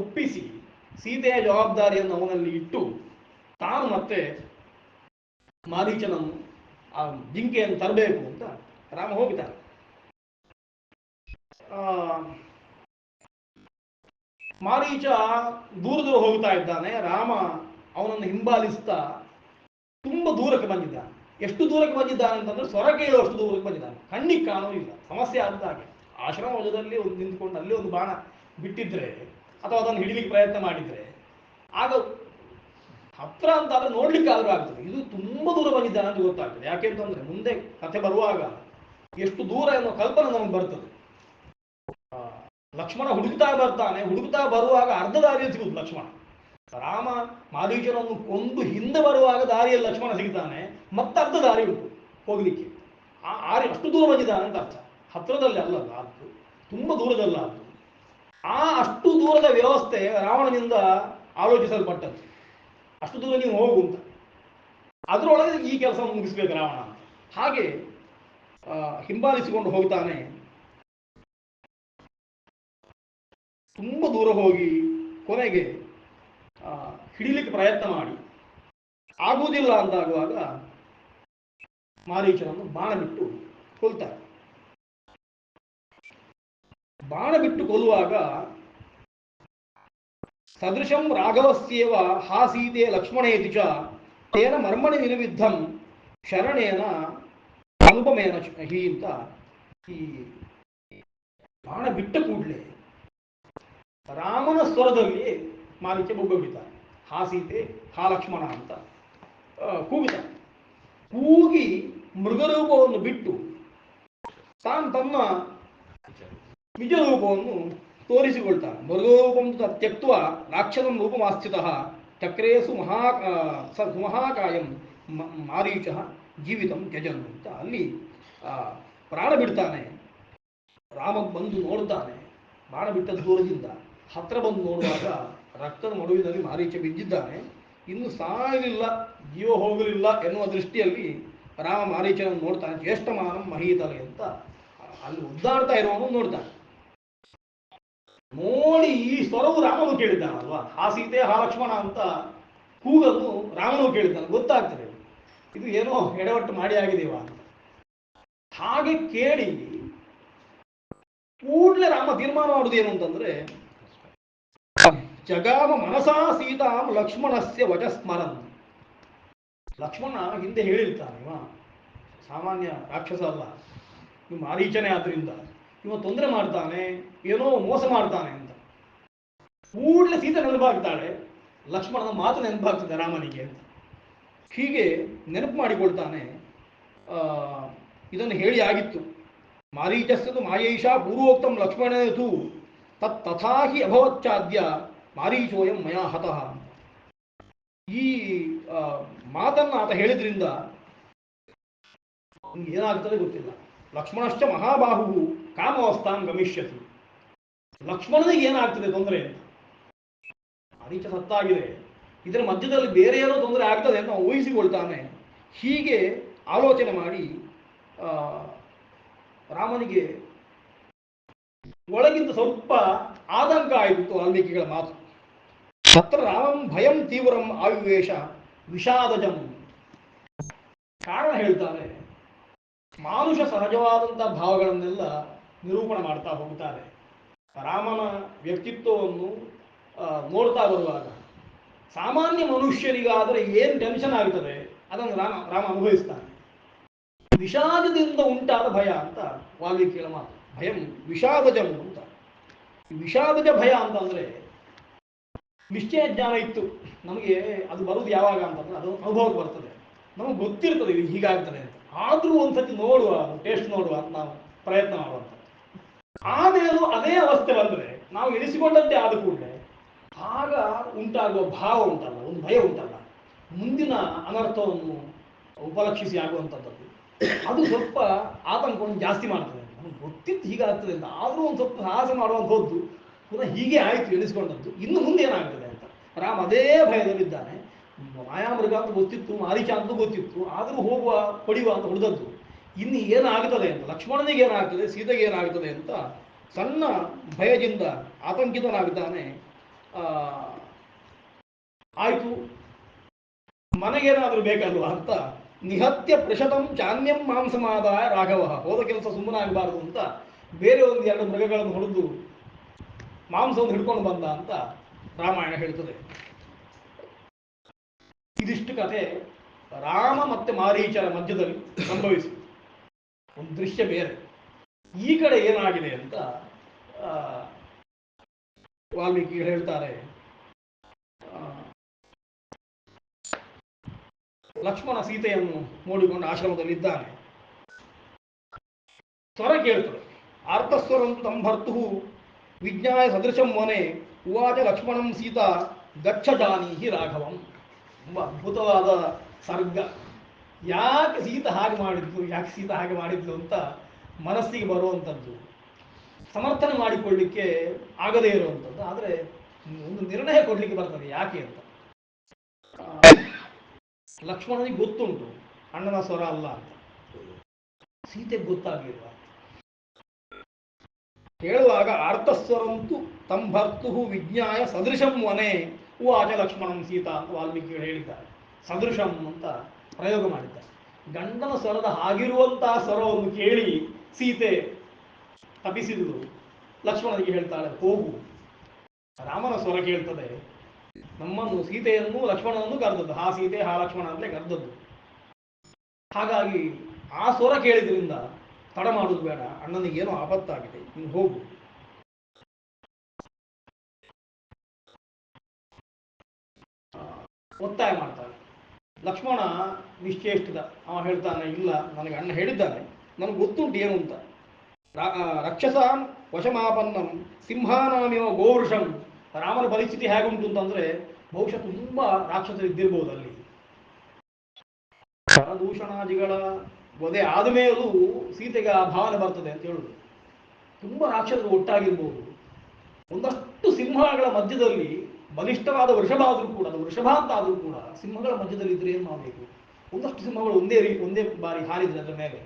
ಒಪ್ಪಿಸಿ ಸೀತೆಯ ಜವಾಬ್ದಾರಿಯನ್ನು ಅವನಲ್ಲಿ ಇಟ್ಟು ತಾನು ಮತ್ತೆ ಮಾರೀಚನನ್ನು ಆ ಜಿಂಕೆಯನ್ನು ತರಬೇಕು ಅಂತ ರಾಮ ಹೋಗ್ತಾನೆ. ಮಾರೀಚ ದೂರ ಹೋಗ್ತಾ ಇದ್ದಾನೆ. ರಾಮ ಅವನನ್ನು ಹಿಂಬಾಲಿಸ್ತಾ ತುಂಬ ದೂರಕ್ಕೆ ಬಂದಿದ್ದಾನೆ. ಎಷ್ಟು ದೂರಕ್ಕೆ ಬಂದಿದ್ದಾನೆ ಅಂತಂದ್ರೆ ಸ್ವರ ಕೇಳುವಷ್ಟು ದೂರಕ್ಕೆ ಬಂದಿದ್ದಾನೆ. ಕಣ್ಣಿಗೆ ಕಾಣೋದಿಲ್ಲ. ಸಮಸ್ಯೆ ಆದ ಹಾಗೆ ಆಶ್ರಮ ವಜದಲ್ಲಿ ಒಂದು ನಿಂತ್ಕೊಂಡು ಅಲ್ಲಿ ಒಂದು ಬಾಣ ಬಿಟ್ಟಿದ್ರೆ ಅಥವಾ ಅದನ್ನು ಹಿಡಿಲಿಕ್ಕೆ ಪ್ರಯತ್ನ ಮಾಡಿದ್ರೆ ಆಗ ಹತ್ರ ಅಂತ ಆದ್ರೆ ನೋಡ್ಲಿಕ್ಕೆ ಆದ್ರೂ ಆಗ್ತದೆ. ಇದು ತುಂಬಾ ದೂರ ಬಂದಿದ್ದಾನೆ ಅಂತ ಗೊತ್ತಾಗ್ತದೆ. ಯಾಕೆಂತಂದ್ರೆ ಮುಂದೆ ಕಥೆ ಬರುವಾಗ ಎಷ್ಟು ದೂರ ಎನ್ನುವ ಕಲ್ಪನೆ ನಮಗೆ ಬರ್ತದೆ. ಲಕ್ಷ್ಮಣ ಹುಡುಕ್ತಾ ಬರ್ತಾನೆ, ಹುಡುಕ್ತಾ ಬರುವಾಗ ಅರ್ಧ ದಾರಿಯಲ್ಲಿ ಸಿಗುದು ಲಕ್ಷ್ಮಣ. ರಾಮ ಮಾರೀಚನನ್ನು ಕೊಂದು ಹಿಂದೆ ಬರುವಾಗ ದಾರಿಯಲ್ಲಿ ಲಕ್ಷ್ಮಣ ಸಿಗ್ತಾನೆ, ಮತ್ತೆ ಅರ್ಧ ದಾರಿ ಉಂಟು ಹೋಗ್ಲಿಕ್ಕೆ. ಆ ಆರಿ ಅಷ್ಟು ದೂರ ಬಂದಿದ್ದಾನೆ ಅಂತ ಅರ್ಥ. ಹತ್ರದಲ್ಲಿ ಅಲ್ಲಲ್ಲ ಅದು, ತುಂಬಾ ದೂರದಲ್ಲ ಅದು. ಆ ಅಷ್ಟು ದೂರದ ವ್ಯವಸ್ಥೆ ರಾವಣನಿಂದ ಆಲೋಚಿಸಲ್ಪಟ್ಟದ್ದು. ಅಷ್ಟು ದೂರ ನೀವು ಹೋಗು ಅಂತ, ಅದರೊಳಗೆ ಈ ಕೆಲಸ ಮುಗಿಸ್ಬೇಕು ರಾವಣ ಅಂತ. ಹಾಗೆ ಹಿಂಬಾಲಿಸಿಕೊಂಡು ಹೋಗ್ತಾನೆ. ತುಂಬ ದೂರ ಹೋಗಿ ಕೊನೆಗೆ ಹಿಡಿಲಿಕ್ಕೆ ಪ್ರಯತ್ನ ಮಾಡಿ ಆಗುವುದಿಲ್ಲ ಅಂತಾಗುವಾಗ ಮಾರೀಚನನ್ನು ಬಾಣ ಬಿಟ್ಟು ಕೊಲ್ತಾರೆ. ಬಾಣ ಬಿಟ್ಟು ಕೊಲ್ಲುವಾಗ ಸದೃಶಂ ರಾಘವಸ್ಯೇವ ಹಾಸೀತೆ ಲಕ್ಷ್ಮಣೇತಿ ಚ ತೇನ ಮರ್ಮಣಿ ನಿರ್ವಿದ್ಧಂ ಶರಣೇನ ಅನುಪಮೇನ ಹಿ ಅಂತ. ಈ ಬಾಣ ಬಿಟ್ಟ ಕೂಡಲೇ ರಾಮನ ಸ್ವರದಲ್ಲಿ ಮಾರೀಚ ಬೊಬ್ಬೆ ಹಾ ಸೀತೆ ಹಾ ಲಕ್ಷ್ಮಣ ಅಂತ ಕೂಗುತ್ತಾನೆ. ಕೂಗಿ ಮೃಗರೂಪವನ್ನು ಬಿಟ್ಟು ತಾನು ತನ್ನ ನಿಜ ರೂಪವನ್ನು ತೋರಿಸಿಕೊಳ್ತಾನೆ. ಮೃಗರೂಪಂ ತ್ಯಕ್ತ್ವ ರಾಕ್ಷಸಂ ರೂಪಮಾಸ್ಥಿತಃ ಚಕ್ರೇಸು ಮಹಾಕಾಯಂ ಮಾರೀಚ ಜೀವಿತಂ ತ್ಯಜನ್ ಅಂತ ಅಲ್ಲಿ ಪ್ರಾಣ ಬಿಡ್ತಾನೆ. ರಾಮ ಬಂದು ನೋಡ್ತಾನೆ, ಬಾಣ ಬಿಟ್ಟ ದೂರದಿಂದ ಹತ್ರ ಬಂದು ನೋಡುವಾಗ ರಕ್ತದ ಮಡುವಿನಲ್ಲಿ ಮಾರೀಚ ಬಿದ್ದಿದ್ದಾನೆ. ಇನ್ನು ಸಾಯಲಿಲ್ಲ, ಜೀವ ಹೋಗಲಿಲ್ಲ ಎನ್ನುವ ದೃಷ್ಟಿಯಲ್ಲಿ ರಾಮ ಮಾರೀಚನನ್ನು ನೋಡ್ತಾನೆ. ಜ್ಯೇಷ್ಠಮಾನಂ ಮಹೀತಲೆ ಅಂತ ಅಲ್ಲಿ ಒದ್ದಾಡ್ತಾ ಇರುವವನು ನೋಡ್ತಾನೆ. ನೋಡಿ ಈ ಸ್ವರವು ರಾಮನು ಕೇಳಿದ್ದಾನಲ್ವಾ, ಆ ಸೀತೆ ಹಾ ಲಕ್ಷ್ಮಣ ಅಂತ ಕೂಗನ್ನು ರಾಮನು ಕೇಳಿದ್ದಾನೆ. ಗೊತ್ತಾಗ್ತದೆ ಇದು ಏನೋ ಎಡವಟ್ಟು ಮಾಡಿ ಆಗಿದೆಯವ ಅಂತ. ಹಾಗೆ ಕೇಳಿ ಕೂಡಲೇ ರಾಮ ತೀರ್ಮಾನ ಮಾಡುವುದೇನು ಅಂತಂದ್ರೆ, ಜಗಾಮ ಮನಸಾ ಸೀತಾಂ ಲಕ್ಷ್ಮಣಸ್ಯ ವಚಸ್ಮರನ್. ಲಕ್ಷ್ಮಣ ಹಿಂದೆ ಹೇಳಿರ್ತಾನೆ, ಇವ ಸಾಮಾನ್ಯ ರಾಕ್ಷಸ ಅಲ್ಲ, ಇವ ಮಾರೀಚನೆ ಆದ್ರಿಂದ ಇವ ತೊಂದರೆ ಮಾಡ್ತಾನೆ, ಏನೋ ಮೋಸ ಮಾಡ್ತಾನೆ ಅಂತ. ಕೂಡಲೇ ಸೀತೆ ನೆನಪಾಗ್ತಾಳೆ, ಲಕ್ಷ್ಮಣನ ಮಾತು ನೆನಪಾಗ್ತದೆ ರಾಮನಿಗೆ ಅಂತ. ಹೀಗೆ ನೆನಪು ಮಾಡಿಕೊಳ್ತಾನೆ. ಇದನ್ನು ಹೇಳಿ ಆಗಿತ್ತು. ಮಾರೀಚಸ್ಸದು ಮಾಯೈಷಾ ಪೂರ್ವೋಕ್ತಂ ಲಕ್ಷ್ಮಣೇತು ತಥಾ ಹಿ ಅಭವಚ್ಚಾದ್ಯ ಮಾರೀಚೋಯಂ ಮಯಾ ಹತಃ. ಈ ಮಾತನ್ನು ಆತ ಹೇಳಿದ್ರಿಂದ ಏನಾಗ್ತದೆ ಗೊತ್ತಿಲ್ಲ. ಲಕ್ಷ್ಮಣಶ್ಚ ಮಹಾಬಾಹು ಕಾಮವಸ್ಥಾಂ ಗಮಿಷ್ಯತಿ. ಲಕ್ಷ್ಮಣನಿಗೆ ಏನಾಗ್ತದೆ ತೊಂದರೆ ಅಂತ. ಮಾರೀಚ ಸತ್ತಾಗಿದೆ, ಇದರ ಮಧ್ಯದಲ್ಲಿ ಬೇರೆ ಏನೋ ತೊಂದರೆ ಆಗ್ತದೆ ಅಂತ ಊಹಿಸಿಕೊಳ್ತಾನೆ. ಹೀಗೆ ಆಲೋಚನೆ ಮಾಡಿ ರಾಮನಿಗೆ ಒಳಗಿಂದ ಸ್ವಲ್ಪ ಆತಂಕ ಆಯಿತು ವಾಲ್ಮೀಕಿಗಳ ಮಾತು. ತತ್ರ ರಾಮಂ ಭಯಂ ತೀವ್ರಂ ಆವಿವೇಶ ವಿಷಾದಜಂ. ಕಾರಣ ಹೇಳ್ತಾರೆ, ಮಾನುಷ ಸಹಜವಾದಂಥ ಭಾವಗಳನ್ನೆಲ್ಲ ನಿರೂಪಣೆ ಮಾಡ್ತಾ ಹೋಗ್ತಾರೆ. ರಾಮನ ವ್ಯಕ್ತಿತ್ವವನ್ನು ನೋಡ್ತಾ ಬರುವಾಗ ಸಾಮಾನ್ಯ ಮನುಷ್ಯರಿಗಾದರೆ ಏನು ಟೆನ್ಷನ್ ಆಗ್ತದೆ ಅದನ್ನು ರಾಮ ಅನುಭವಿಸ್ತಾನೆ. ವಿಷಾದದಿಂದ ಉಂಟಾದ ಭಯ ಅಂತ ವಾಲ್ಮೀಕಿಗಳ ಮಾತು. ಭಯಂ ವಿಷಾದಜಂ ಅಂತ. ವಿಷಾದಜ ಭಯ ಅಂತಂದ್ರೆ ನಿಶ್ಚಯ ಜ್ಞಾನ ಇತ್ತು ನಮಗೆ, ಅದು ಬರುವುದು ಯಾವಾಗ ಅಂತಂದ್ರೆ ಅದು ಅನುಭವಕ್ಕೆ ಬರ್ತದೆ, ನಮಗೆ ಗೊತ್ತಿರ್ತದೆ ಇದು ಹೀಗಾಗ್ತದೆ ಅಂತ. ಆದರೂ ಒಂದ್ಸತಿ ನೋಡುವ, ಟೇಸ್ಟ್ ನೋಡುವ ಅಂತ ನಾವು ಪ್ರಯತ್ನ ಮಾಡುವಂಥ. ಆಮೇಲೂ ಅದೇ ಅವಸ್ಥೆ ಬಂದರೆ ನಾವು ಎನಿಸಿಕೊಂಡಂತೆ ಆದ ಕೂಡಲೇ ಆಗ ಉಂಟಾಗುವ ಭಾವ ಉಂಟಲ್ಲ, ಒಂದು ಭಯ ಉಂಟಲ್ಲ, ಮುಂದಿನ ಅನರ್ಥವನ್ನು ಉಪಲಕ್ಷಿಸಿ ಆಗುವಂಥದ್ದು, ಅದು ಸ್ವಲ್ಪ ಆತಂಕವನ್ನು ಜಾಸ್ತಿ ಮಾಡ್ತದೆ. ನಮಗೆ ಗೊತ್ತಿತ್ತು ಹೀಗಾಗ್ತದೆ ಅಂತ, ಆದರೂ ಒಂದು ಸ್ವಲ್ಪ ಸಾಹಸ ಮಾಡುವಂಥದ್ದು, ಪುನಃ ಹೀಗೆ ಆಯಿತು ಎನಿಸ್ಕೊಂಡದ್ದು, ಇನ್ನು ಮುಂದೆ ಏನಾಗ್ತದೆ ಅಂತ ರಾಮ ಅದೇ ಭಯದಲ್ಲಿದ್ದಾನೆ. ಮಾಯಾಮೃಗ ಅಂತ ಗೊತ್ತಿತ್ತು, ಮಾರೀಚ ಅಂತ ಗೊತ್ತಿತ್ತು, ಆದರೂ ಹೋಗುವ ಹೊಡೆಯುವ ಅಂತ ಹೊಡೆದದ್ದು. ಇನ್ನು ಏನಾಗ್ತದೆ ಅಂತ, ಲಕ್ಷ್ಮಣನಿಗೆ ಏನಾಗ್ತದೆ, ಸೀತೆಗೆ ಏನಾಗ್ತದೆ ಅಂತ ಸಣ್ಣ ಭಯದಿಂದ ಆತಂಕಿತನಾಗಿದ್ದಾನೆ. ಆಯಿತು, ಮನೆಗೇನಾದರೂ ಬೇಕಲ್ವಾ ಅಂತ ನಿಹತ್ಯ ಪ್ರಶತಂ ಚಾನ್ಯಂ ಮಾಂಸಮಾದಾಯ ರಾಘವ. ಹೋದ ಕೆಲಸ ಸುಮ್ಮನೆ ಆಗಬಾರದು ಅಂತ ಬೇರೆ ಒಂದು ಎರಡು ಮೃಗಗಳನ್ನು ಹೊಡೆದು ಮಾಂಸವನ್ನು ಹಿಡ್ಕೊಂಡು ಬಂದ ಅಂತ ರಾಮಾಯಣ ಹೇಳ್ತದೆ. ಇದಿಷ್ಟು ಕಥೆ ರಾಮ ಮತ್ತೆ ಮಾರೀಚರ ಮಧ್ಯದಲ್ಲಿ ಸಂಭವಿಸಿ ಒಂದು ದೃಶ್ಯ ಬೇರೆ. ಈ ಕಡೆ ಏನಾಗಿದೆ ಅಂತ ವಾಲ್ಮೀಕಿ ಹೇಳ್ತಾರೆ. ಲಕ್ಷ್ಮಣ ಸೀತೆಯನ್ನು ನೋಡಿಕೊಂಡು ಆಶ್ರಮದಲ್ಲಿದ್ದಾನೆ. ಸ್ವರ ಕೇಳ್ತದೆ. ಆರ್ತಸ್ವರಂತು ತಂಭರ್ತು ವಿಜ್ಞಾಯ ಸದೃಶಂ ವನೆ ಉವಾಚ ಲಕ್ಷ್ಮಣಂ ಸೀತಾ ಗಚ್ಚ ಜಾನೀಹಿ ರಾಘವಂ. ತುಂಬ ಅದ್ಭುತವಾದ ಸರ್ಗ. ಯಾಕೆ ಸೀತೆ ಹಾಗೆ ಮಾಡಿದ್ಲು ಅಂತ ಮನಸ್ಸಿಗೆ ಬರುವಂಥದ್ದು, ಸಮರ್ಥನೆ ಮಾಡಿಕೊಳ್ಳಿಕ್ಕೆ ಆಗದೇ ಇರುವಂಥದ್ದು. ಆದರೆ ಒಂದು ನಿರ್ಣಯ ಕೊಡಲಿಕ್ಕೆ ಬರ್ತದೆ ಯಾಕೆ ಅಂತ. ಲಕ್ಷ್ಮಣನಿಗೆ ಗೊತ್ತುಂಟು ಅಣ್ಣನ ಸ್ವರ ಅಲ್ಲ ಅಂತ, ಸೀತೆಗೆ ಗೊತ್ತಾಗಲಿಲ್ಲ. ಹೇಳುವಾಗ ಅರ್ಥಸ್ವರಂತು ತಂಭರ್ತು ವಿಜ್ಞಾಯ ಸದೃಶಂ ವನೆ ಉವಾಚ ಲಕ್ಷ್ಮಣಂ ಸೀತಾ ಅಂತ ವಾಲ್ಮೀಕಿಗಳು ಹೇಳಿದ್ದಾರೆ. ಸದೃಶಂ ಅಂತ ಪ್ರಯೋಗ ಮಾಡಿದ್ದಾರೆ. ಗಂಡನ ಸ್ವರದ ಹಾಗಿರುವಂತಹ ಸ್ವರವನ್ನು ಕೇಳಿ ಸೀತೆ ತಪಿಸಿದಳು. ಲಕ್ಷ್ಮಣನಿಗೆ ಹೇಳ್ತಾಳೆ ಹೋಗು. ರಾಮನ ಸ್ವರ ಕೇಳ್ತದೆ. ನಮ್ಮನ್ನು ಸೀತೆಯನ್ನು ಲಕ್ಷ್ಮಣನನ್ನು ಕರೆದದ್ದು, ಹಾ ಸೀತೆ ಹಾ ಲಕ್ಷ್ಮಣ ಅಂತಲೇ ಕರೆದದ್ದು. ಹಾಗಾಗಿ ಆ ಸ್ವರ ಕೇಳಿದ್ರಿಂದ ತಡ ಮಾಡುದು ಬೇಡ, ಅಣ್ಣನಿಗೇನೋ ಆಪತ್ತಾಗಿದೆ, ನೀನು ಹೋಗು. ಒತ್ತಾಯ ಮಾಡ್ತಾನೆ. ಲಕ್ಷ್ಮಣ ನಿಶ್ಚೇಷ್ಟಿತ. ಅವ ಹೇಳ್ತಾನೆ, ಇಲ್ಲ, ನನಗೆ ಅಣ್ಣ ಹೇಳಿದ್ದಾನೆ, ನನಗೆ ಗೊತ್ತುಂಟು ಏನು ಅಂತ. ರಕ್ಷಸಾಂ ವಶಮಾಪನ್ನಂ ಸಿಂಹಾನಾಮಿವ ಗೋವೃಷಂ. ರಾಮನ ಪರಿಸ್ಥಿತಿ ಹೇಗುಂಟು ಅಂತಂದ್ರೆ ಬಹುಶಃ ತುಂಬಾ ರಾಕ್ಷಸರು ಇದ್ದಿರ್ಬೋದು ಅಲ್ಲಿ. ಪರದೂಷಣಾದಿಗಳ ವಧೆ ಆದ ಮೇಲೂ ಸೀತೆಗೆ ಆ ಭಾವನೆ ಬರ್ತದೆ ಅಂತ ಹೇಳುದು. ತುಂಬಾ ರಾಕ್ಷಸರು ಒಟ್ಟಾಗಿರ್ಬೋದು. ಒಂದಷ್ಟು ಸಿಂಹಗಳ ಮಧ್ಯದಲ್ಲಿ ಬಲಿಷ್ಠವಾದ ವೃಷಭ ಆದರೂ ಕೂಡ, ಅದು ವೃಷಭ ಅಂತ ಆದರೂ ಕೂಡ ಸಿಂಹಗಳ ಮಧ್ಯದಲ್ಲಿ ಇದ್ರೆ ಏನು ಮಾಡಬೇಕು? ಒಂದಷ್ಟು ಸಿಂಹಗಳು ಒಂದೇ ಬಾರಿ ಹಾರಿದ್ರೆ ಅದರ ಮೇಲೆ.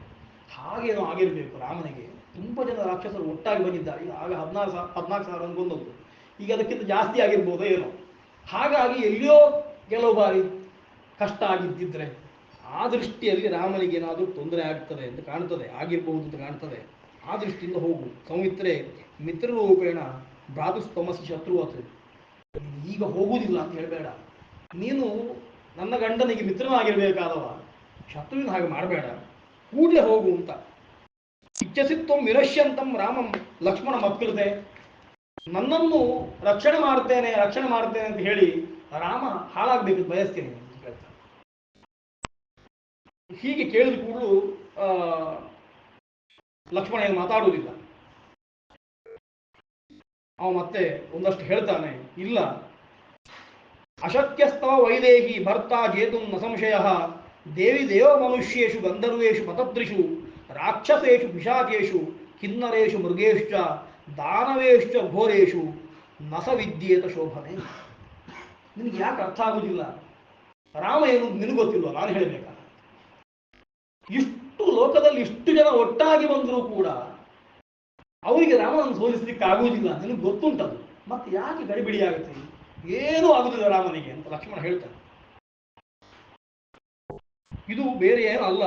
ಹಾಗೇನೋ ಆಗಿರಬೇಕು ರಾಮನಿಗೆ. ತುಂಬ ಜನ ರಾಕ್ಷಸರು ಒಟ್ಟಾಗಿ ಬಂದಿದ್ದಾರೆ. ಈಗ ಆಗ 14,000 ಅನ್ಕೊಂಡದ್ದು, ಈಗ ಅದಕ್ಕಿಂತ ಜಾಸ್ತಿ ಆಗಿರ್ಬೋದೋ ಏನೋ. ಹಾಗಾಗಿ ಎಲ್ಲಿಯೋ ಕೆಲವು ಬಾರಿ ಕಷ್ಟ ಆಗಿದ್ದಿದ್ರೆ ಆ ದೃಷ್ಟಿಯಲ್ಲಿ ರಾಮನಿಗೆ ಏನಾದರೂ ತೊಂದರೆ ಆಗ್ತದೆ ಅಂತ ಕಾಣ್ತದೆ, ಆಗಿರಬಹುದು ಅಂತ ಕಾಣ್ತದೆ. ಆ ದೃಷ್ಟಿಯಿಂದ ಹೋಗು. ಸೌಮಿತ್ರೆ ಮಿತ್ರರೂಪೇಣ ಭ್ರಾತುಸ್ತಮಸಿ ಶತ್ರುವತ್. ಈಗ ಹೋಗುವುದಿಲ್ಲ ಅಂತ ಹೇಳಬೇಡ. ನೀನು ನನ್ನ ಗಂಡನಿಗೆ ಮಿತ್ರನಾಗಿರ್ಬೇಕಾದವ, ಶತ್ರುವಿನ ಹಾಗೆ ಮಾಡಬೇಡ, ಕೂಡಲೇ ಹೋಗು ಅಂತ. ಇಚ್ಛಸಿತ್ವಂ ವಿನಶ್ಯಂತಂ ರಾಮಂ ಲಕ್ಷ್ಮಣ ಮತ್ಕೃತೆ. ನನ್ನನ್ನು ರಕ್ಷಣೆ ಮಾಡ್ತೇನೆ ಅಂತ ಹೇಳಿ ರಾಮ ಹಾಳಾಗಬೇಕು ಬಯಸ್ತೇನೆ ಅಂತ ಹೇಳ್ತಾನೆ. ಹೀಗೆ ಕೇಳಿದ ಕೂಡಲೂ ಲಕ್ಷ್ಮಣ ಏನು ಮಾತಾಡುವುದಿಲ್ಲ. ಅವ ಮತ್ತೆ ಒಂದಷ್ಟು ಹೇಳ್ತಾನೆ, ಇಲ್ಲ, ಅಶಕ್ಯಸ್ತವ ವೈದೇಹಿ ಭರ್ತಾ ಜೇತುಂ ನ ಸಂಶಯ ದೇವಿ ದೇವ ಮನುಷ್ಯೇಷು ಗಂಧರ್ವೇಷು ಪತದ್ರಿಷು ರಾಕ್ಷಸೇಷು ಪಿಶಾಚೇಷು ಕಿನ್ನರೇಷು ಮೃಗೇಶ್ಚ ದಾನವೇಶ್ಚ ಘೋರೇಷು ನಸ ವಿದ್ಯೇತ ಶೋಭನೆ. ನಿನಗೆ ಯಾಕೆ ಅರ್ಥ ಆಗುವುದಿಲ್ಲ? ರಾಮ ಏನು ನಿನಗೆ ಗೊತ್ತಿಲ್ವ? ನಾನು ಹೇಳಬೇಕಾ? ಇಷ್ಟು ಲೋಕದಲ್ಲಿ ಇಷ್ಟು ಜನ ಒಟ್ಟಾಗಿ ಬಂದರೂ ಕೂಡ ಅವರಿಗೆ ರಾಮನನ್ನು ಸೋಲಿಸಲಿಕ್ಕೆ ಆಗುವುದಿಲ್ಲ. ನಿನಗೆ ಗೊತ್ತುಂಟದು, ಮತ್ತೆ ಯಾಕೆ ಗಡಿಬಿಡಿ ಆಗುತ್ತೆ? ಏನೂ ಆಗುದಿಲ್ಲ ರಾಮನಿಗೆ ಅಂತ ಲಕ್ಷ್ಮಣ ಹೇಳ್ತಾನೆ. ಇದು ಬೇರೆ ಏನೂ ಅಲ್ಲ,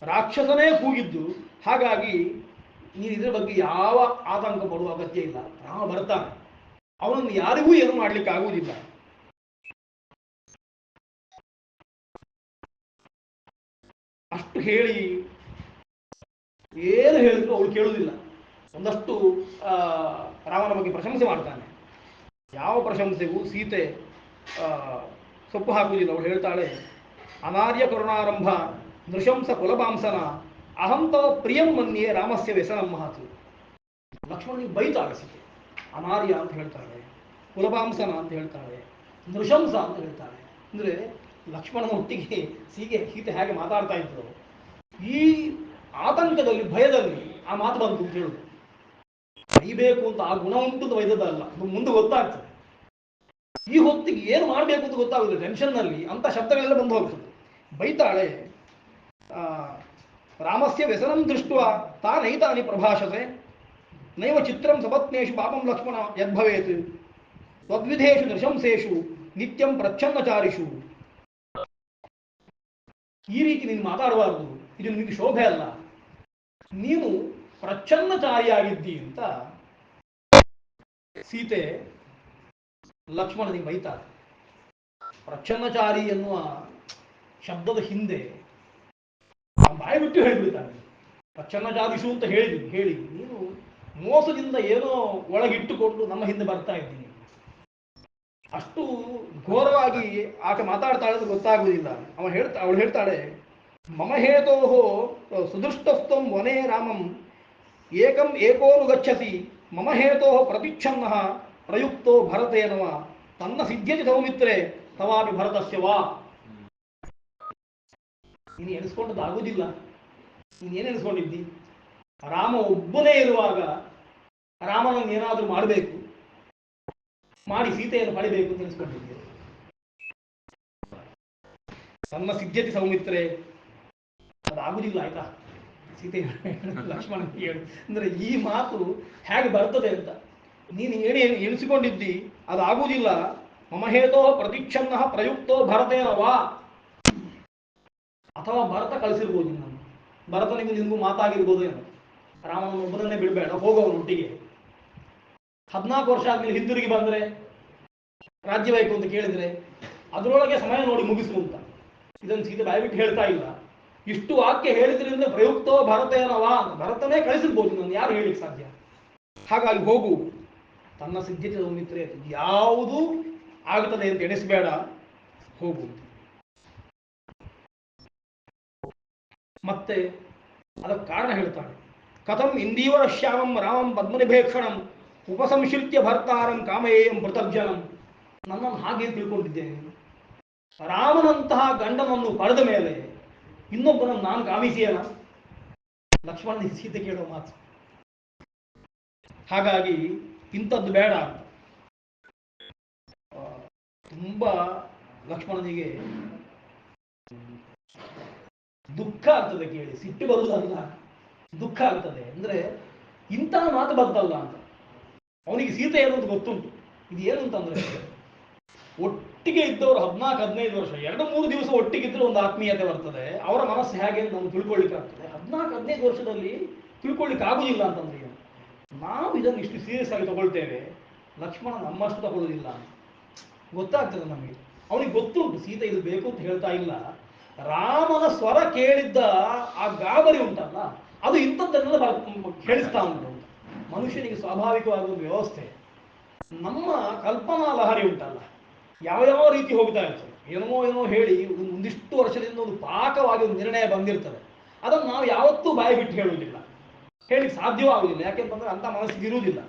ರಾಕ್ಷಸನೇ ಕೂಗಿದ್ದು. ಹಾಗಾಗಿ ನೀನು ಇದರ ಬಗ್ಗೆ ಯಾವ ಆತಂಕ ಪಡುವ ಅಗತ್ಯ ಇಲ್ಲ. ರಾಮ ಬರ್ತಾನೆ, ಅವನನ್ನು ಯಾರಿಗೂ ಏನು ಮಾಡ್ಲಿಕ್ಕೆ ಆಗುವುದಿಲ್ಲ. ಅಷ್ಟು ಹೇಳಿ ಏನು ಹೇಳಿದ್ರು ಅವಳು ಕೇಳುವುದಿಲ್ಲ. ಒಂದಷ್ಟು ರಾಮನ ಬಗ್ಗೆ ಪ್ರಶಂಸೆ ಮಾಡ್ತಾನೆ. ಯಾವ ಪ್ರಶಂಸೆಗೂ ಸೀತೆ ಸೊಪ್ಪು ಹಾಕುವುದಿಲ್ಲ. ಅವಳು ಹೇಳ್ತಾಳೆ, ಅನಾರ್ಯ ಕರುಣಾರಂಭ ನೃಶಂಸ ಕುಲಪಾಂಸನ ಅಹಂತವ ಪ್ರಿಯಂ ಮನ್ಯೆ ರಾಮಸ್ಯ ವ್ಯಸನಂ ಮಹತು. ಲಕ್ಷ್ಮಣನಿಗೆ ಬೈತಾಳೆ ಸೀತೆ. ಅನಾರ್ಯ ಅಂತ ಹೇಳ್ತಾಳೆ, ಕುಲಪಾಂಸನ ಅಂತ ಹೇಳ್ತಾಳೆ, ನೃಶಂಸ ಅಂತ ಹೇಳ್ತಾಳೆ. ಅಂದರೆ ಲಕ್ಷ್ಮಣನ ಒಟ್ಟಿಗೆ ಸೀತೆ ಹೇಗೆ ಮಾತಾಡ್ತಾ ಇದ್ರು, ಈ ಆತಂಕದಲ್ಲಿ ಭಯದಲ್ಲಿ ಆ ಮಾತು ಬಂತು ಅಂತ ಹೇಳುದು. ಬೈಬೇಕು ಅಂತ ಆ ಗುಣ ಉಂಟು ಅಂತ ಬೈದದ್ದಲ್ಲ, ಅದು ಮುಂದೆ ಗೊತ್ತಾಗ್ತದೆ. ಈ ಹೊತ್ತಿಗೆ ಏನು ಮಾಡಬೇಕು ಅಂತ ಗೊತ್ತಾಗುದಿಲ್ಲ, ಟೆನ್ಷನ್ನಲ್ಲಿ ಅಂತ ಶಬ್ದಗಳೆಲ್ಲ ಬಂದು ಹೋಗ್ತದೆ. ಬೈತಾಳೆ, ರಾಮಸ್ಯ ವ್ಯಸನಂ ದೃಷ್ಟ ತಾನೈತಾನಿ ಪ್ರಭಾಷತೆ ನೈವ ಚಿತ್ರಂ ಸಪತ್ನೇಷು ಪಾಪಂ ಲಕ್ಷ್ಮಣ ಯದ್ಭವೇತ್ ತದ್ವಿಧೇಷು ನೃಶಂಸೇಷು ನಿತ್ಯಂ ಪ್ರಚ್ಛನ್ನಚಾರಿಷು. ಈ ರೀತಿ ನೀನು ಮಾತಾಡಬಾರದು, ಇದು ನಿನಗೆ ಶೋಭೆ ಅಲ್ಲ, ನೀನು ಪ್ರಚ್ಛನ್ನಚಾರಿಯಾಗಿದ್ದಿ ಅಂತ ಸೀತೆ ಲಕ್ಷ್ಮಣನಿಗೆ ಬೈತಾರೆ. ಪ್ರಚ್ಛನ್ನಚಾರಿ ಎನ್ನುವ ಶಬ್ದದ ಹಿಂದೆ ಬಾಯಿ ಬಿಟ್ಟು ಹೇಳಿಬಿಡ್ತಾನೆ. ಪ್ರಚ್ಛನ್ನಚಾರಿಸು ಅಂತ ಹೇಳಿ ನೀನು ಮೋಸದಿಂದ ಏನೋ ಒಳಗಿಟ್ಟುಕೊಂಡು ನಮ್ಮ ಹಿಂದೆ ಬರ್ತಾ ಇದ್ದೀನಿ. ಅಷ್ಟು ಘೋರವಾಗಿ ಆಕೆ ಮಾತಾಡ್ತಾಳೆ ಅಂತ ಗೊತ್ತಾಗುವುದಿಲ್ಲ. ಅವಳು ಹೇಳ್ತಾಳೆ, ಮಮ ಹೇತೋ ಸುದೃಷ್ಟಸ್ಥಂ ವನೇ ರಾಮಂ ಏಕಂ ಏಕೋನು ಗಚ್ಚತಿ ಮಮ ಹೇತೋ ಪ್ರತಿಚ್ಛನ್ನ ಪ್ರಯುಕ್ತೋ ಭರತೇನವ ತನ್ನ ಸಿದ್ಧ್ಯತಿ ಸೌಮಿತ್ರೆ ತವಾಪಿ ಭರತಸ್ಯ ವಾ. ನೀನು ಎಣಿಸ್ಕೊಂಡದ್ದು ಆಗುವುದಿಲ್ಲ. ನೀನೇನು ಎಣಿಸ್ಕೊಂಡಿದ್ದಿ? ರಾಮ ಒಬ್ಬನೇ ಇರುವಾಗ ರಾಮನನ್ನು ಏನಾದರೂ ಮಾಡಬೇಕು, ಮಾಡಿ ಸೀತೆಯನ್ನು ಪಡಿಬೇಕು ಅಂತ ಎಣಿಸ್ಕೊಂಡಿದ್ದೆ. ತನ್ನ ಸಿದ್ಧ್ಯತಿ ಸೌಮಿತ್ರೆ ಅದಾಗುದಿಲ್ಲ, ಆಯ್ತಾ? ಸೀತೆ ಲಕ್ಷ್ಮಣ ಹೇಳು ಅಂದ್ರೆ ಈ ಮಾತು ಹೇಗೆ ಬರ್ತದೆ ಅಂತ ನೀನು ಎಣಿಸಿಕೊಂಡಿದ್ದಿ, ಅದಾಗುವುದಿಲ್ಲ. ಮಮಹೇತೋ ಪ್ರತಿಚ್ಛನ್ನ ಪ್ರಯುಕ್ತೋ ಭರತೇನ ವಾ. ಅಥವಾ ಭರತ ಕಳಿಸಿರ್ಬೋದು ನಿನ್ನನ್ನು, ಭರತನಿಗೂ ನಿನಗೂ ಮಾತಾಗಿರ್ಬೋದು ಏನೋ. ರಾಮನ ಒಬ್ಬನನ್ನೇ ಬಿಡಬೇಡ, ಹೋಗೋವನೊಟ್ಟಿಗೆ. 14 ವರ್ಷ ಆದ್ಮೇಲೆ ಹಿಂದಿರುಗಿ ಬಂದರೆ ರಾಜ್ಯ ಬೇಕು ಅಂತ ಕೇಳಿದ್ರೆ ಅದರೊಳಗೆ ಸಮಯ ನೋಡಿ ಮುಗಿಸು ಅಂತ. ಇದನ್ನು ಸೀತೆ ಬಾಯ್ಬಿಟ್ಟು ಹೇಳ್ತಾ ಇಲ್ಲ. ಇಷ್ಟು ವಾಕ್ಯ ಹೇಳಿದ್ರಿಂದ ಪ್ರಯುಕ್ತೋ ಭರತೇನವಾ ಅಂತ ಭರತನೇ ಕಳಿಸಿರ್ಬೋದು, ನಾನು ಯಾರು ಹೇಳಿಕ್ಕೆ ಸಾಧ್ಯ? ಹಾಗಾಗಿ ಹೋಗು, ತನ್ನ ಸಿದ್ಧತೆ ಸೌಮಿತ್ರೆ ಯಾವುದು ಆಗ್ತದೆ ಅಂತ ಎಣಿಸಬೇಡ, ಹೋಗು. ಮತ್ತೆ ಅದಕ್ಕೆ ಕಾರಣ ಹೇಳ್ತಾಳೆ. ಕಥಂ ಇಂದೀವರ ಶ್ಯಾಮಂ ರಾಮಂ ಪದ್ಮನಿಭೇಕ್ಷಣಂ ಉಪಸಂಶ್ರಿತ್ಯ ಭರ್ತಾರಂ ಕಾಮಯೇಯಂ ಪೃಥಗ್ಜನಂ. ನನ್ನನ್ನು ಹಾಗೆ ತಿಳ್ಕೊಂಡಿದ್ದೇನೆ. ರಾಮನಂತಹ ಗಂಡನನ್ನು ಪಡೆದ ಮೇಲೆ ಇನ್ನೊಬ್ಬನನ್ನು ನಾನು ಕಾಮಿಸಿಯೇನ? ಲಕ್ಷ್ಮಣ ಸೀತೆ ಕೇಳೋ ಮಾತು. ಹಾಗಾಗಿ ಇಂಥದ್ದು ಬೇಡ ಅಂತ ತುಂಬಾ ಲಕ್ಷ್ಮಣನಿಗೆ ದುಃಖ ಆಗ್ತದೆ ಕೇಳಿ. ಸಿಟ್ಟು ಬರುವುದಲ್ಲ, ದುಃಖ ಆಗ್ತದೆ. ಅಂದ್ರೆ ಇಂತಹ ಮಾತು ಬಂತಲ್ಲ ಅಂತ. ಅವನಿಗೆ ಸೀತೆ ಏನು ಅಂತ ಗೊತ್ತುಂಟು. ಇದು ಏನು ಅಂತಂದ್ರೆ, ಒಟ್ಟಿಗೆ ಇದ್ದವರು 14-15 ವರ್ಷ 2-3 ದಿವಸ ಒಟ್ಟಿಗಿದ್ರೆ ಒಂದು ಆತ್ಮೀಯತೆ ಬರ್ತದೆ. ಅವರ ಮನಸ್ಸು ಹೇಗೆ ಅಂತ ನಾವು ತಿಳ್ಕೊಳ್ಳಿಕ್ಕೆ ಆಗ್ತದೆ. 14-15 ವರ್ಷದಲ್ಲಿ ತಿಳ್ಕೊಳ್ಳಿಕ್ಕೆ ಆಗುದಿಲ್ಲ ಅಂತಂದ್ರೆ ಏನು? ನಾವು ಇದನ್ನು ಇಷ್ಟು ಸೀರಿಯಸ್ ಆಗಿ ತಗೊಳ್ತೇವೆ, ಲಕ್ಷ್ಮಣ ನಮ್ಮಷ್ಟು ತಗೊಳ್ಳೋದಿಲ್ಲ ಅಂತ ಗೊತ್ತಾಗ್ತದೆ ನಮಗೆ. ಅವನಿಗೆ ಗೊತ್ತುಂಟು ಸೀತೆ ಇದು ಬೇಕು ಅಂತ ಹೇಳ್ತಾ ಇಲ್ಲ. ರಾಮನ ಸ್ವರ ಕೇಳಿದ್ದ ಆ ಗಾಬರಿ ಉಂಟಲ್ಲ, ಅದು ಇಂಥದ್ದನ್ನೆಲ್ಲ ಕೇಳಿಸ್ತಾ ಉಂಟು. ಮನುಷ್ಯನಿಗೆ ಸ್ವಾಭಾವಿಕವಾದ ಒಂದು ವ್ಯವಸ್ಥೆ, ನಮ್ಮ ಕಲ್ಪನಾ ಲಹರಿ ಉಂಟಲ್ಲ, ಯಾವ ರೀತಿ ಹೋಗ್ತಾ ಇರ್ತದೆ. ಏನೋ ಹೇಳಿ ಒಂದಿಷ್ಟು ವರ್ಷದಿಂದ ಒಂದು ಪಾಕವಾಗಿ ಒಂದು ನಿರ್ಣಯ ಬಂದಿರ್ತದೆ. ಅದನ್ನು ನಾವು ಯಾವತ್ತೂ ಬಾಯಿ ಬಿಟ್ಟು ಹೇಳುವುದಿಲ್ಲ, ಹೇಳಿಕ್ಕೆ ಸಾಧ್ಯವೂ ಆಗುದಿಲ್ಲ. ಯಾಕೆಂತಂದ್ರೆ ಅಂತ ಮನಸ್ಸಿಗೆ ಇರುವುದಿಲ್ಲ.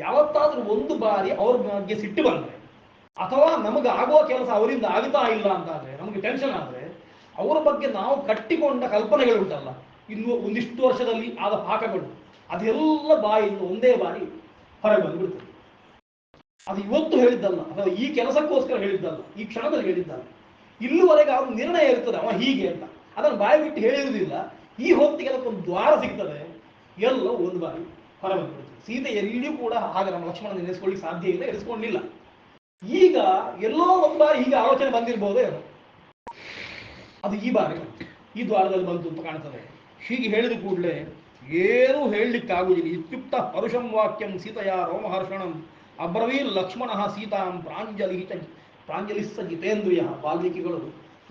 ಯಾವತ್ತಾದ್ರೂ ಒಂದು ಬಾರಿ ಅವ್ರ ಬಗ್ಗೆ ಸಿಟ್ಟು ಬಂದ್ರೆ, ಅಥವಾ ನಮಗೆ ಆಗುವ ಕೆಲಸ ಅವರಿಂದ ಆಗ್ತಾ ಇಲ್ಲ ಅಂತಾದ್ರೆ ನಮಗೆ ಟೆನ್ಷನ್ ಆದರೆ ಅವರ ಬಗ್ಗೆ ನಾವು ಕಟ್ಟಿಕೊಂಡ ಕಲ್ಪನೆಗಳುಂಟಲ್ಲ, ಇನ್ನು ಒಂದಿಷ್ಟು ವರ್ಷದಲ್ಲಿ ಆದ ಪಾಠಗಳು, ಅದೆಲ್ಲ ಬಾಯಿಂದ ಒಂದೇ ಬಾರಿ ಹೊರಗೆ ಬಂದುಬಿಡ್ತದೆ. ಅದು ಇವತ್ತು ಹೇಳಿದ್ದಲ್ಲ, ಅಥವಾ ಈ ಕೆಲಸಕ್ಕೋಸ್ಕರ ಹೇಳಿದ್ದಲ್ಲ, ಈ ಕ್ಷಣದಲ್ಲಿ ಹೇಳಿದ್ದಲ್ಲ. ಇಲ್ಲಿವರೆಗೆ ಅವ್ರ ನಿರ್ಣಯ ಇರ್ತದೆ ಅವ ಹೀಗೆ ಅಂತ, ಅದನ್ನು ಬಾಯಿ ಬಿಟ್ಟು ಹೇಳಿರುವುದಿಲ್ಲ. ಈ ಹೊತ್ತಿಗೆ ಅದಕ್ಕೊಂದು ದ್ವಾರ ಸಿಗ್ತದೆ, ಎಲ್ಲ ಒಂದು ಬಾರಿ ಹೊರ ಬಂದ್ಬಿಡ್ತದೆ. ಸೀತೆ ಎಲ್ಲಿಯೂ ಕೂಡ ಹಾಗೆ ನಮ್ಮ ಲಕ್ಷ್ಮಣ ನೆನೆಸ್ಕೊಳ್ಳಿಕ್ಕೆ ಸಾಧ್ಯ ಇಲ್ಲ, ಎನಿಸ್ಕೊಂಡಿಲ್ಲ. ಈಗ ಎಲ್ಲೋ ಒಂದು ಬಾರಿ ಹೀಗೆ ಆಲೋಚನೆ ಬಂದಿರ್ಬೋದೇ ಏನೋ, ಅದು ಈ ಬಾರಿ ಈ ದ್ವಾರದಲ್ಲಿ ಬಂತು ಅಂತ ಕಾಣ್ತದೆ. ಹೀಗೆ ಹೇಳಿದ ಕೂಡಲೇ ಏನೂ ಹೇಳಲಿಕ್ಕಾಗುವುದಿಲ್ಲ. ಇತ್ಯುಕ್ತ ಪರುಷಂ ವಾಕ್ಯಂ ಸೀತೆಯ ರೋಮಹರ್ಷಣಂ ಅಬ್ರವೀಲ್ ಲಕ್ಷ್ಮಣ ಸೀತಾಂ ಪ್ರಾಂಜಲಿಸ್ಸ ಜಿತೇಂದ್ರಿಯ. ವಾಲ್ಮೀಕಿಗಳು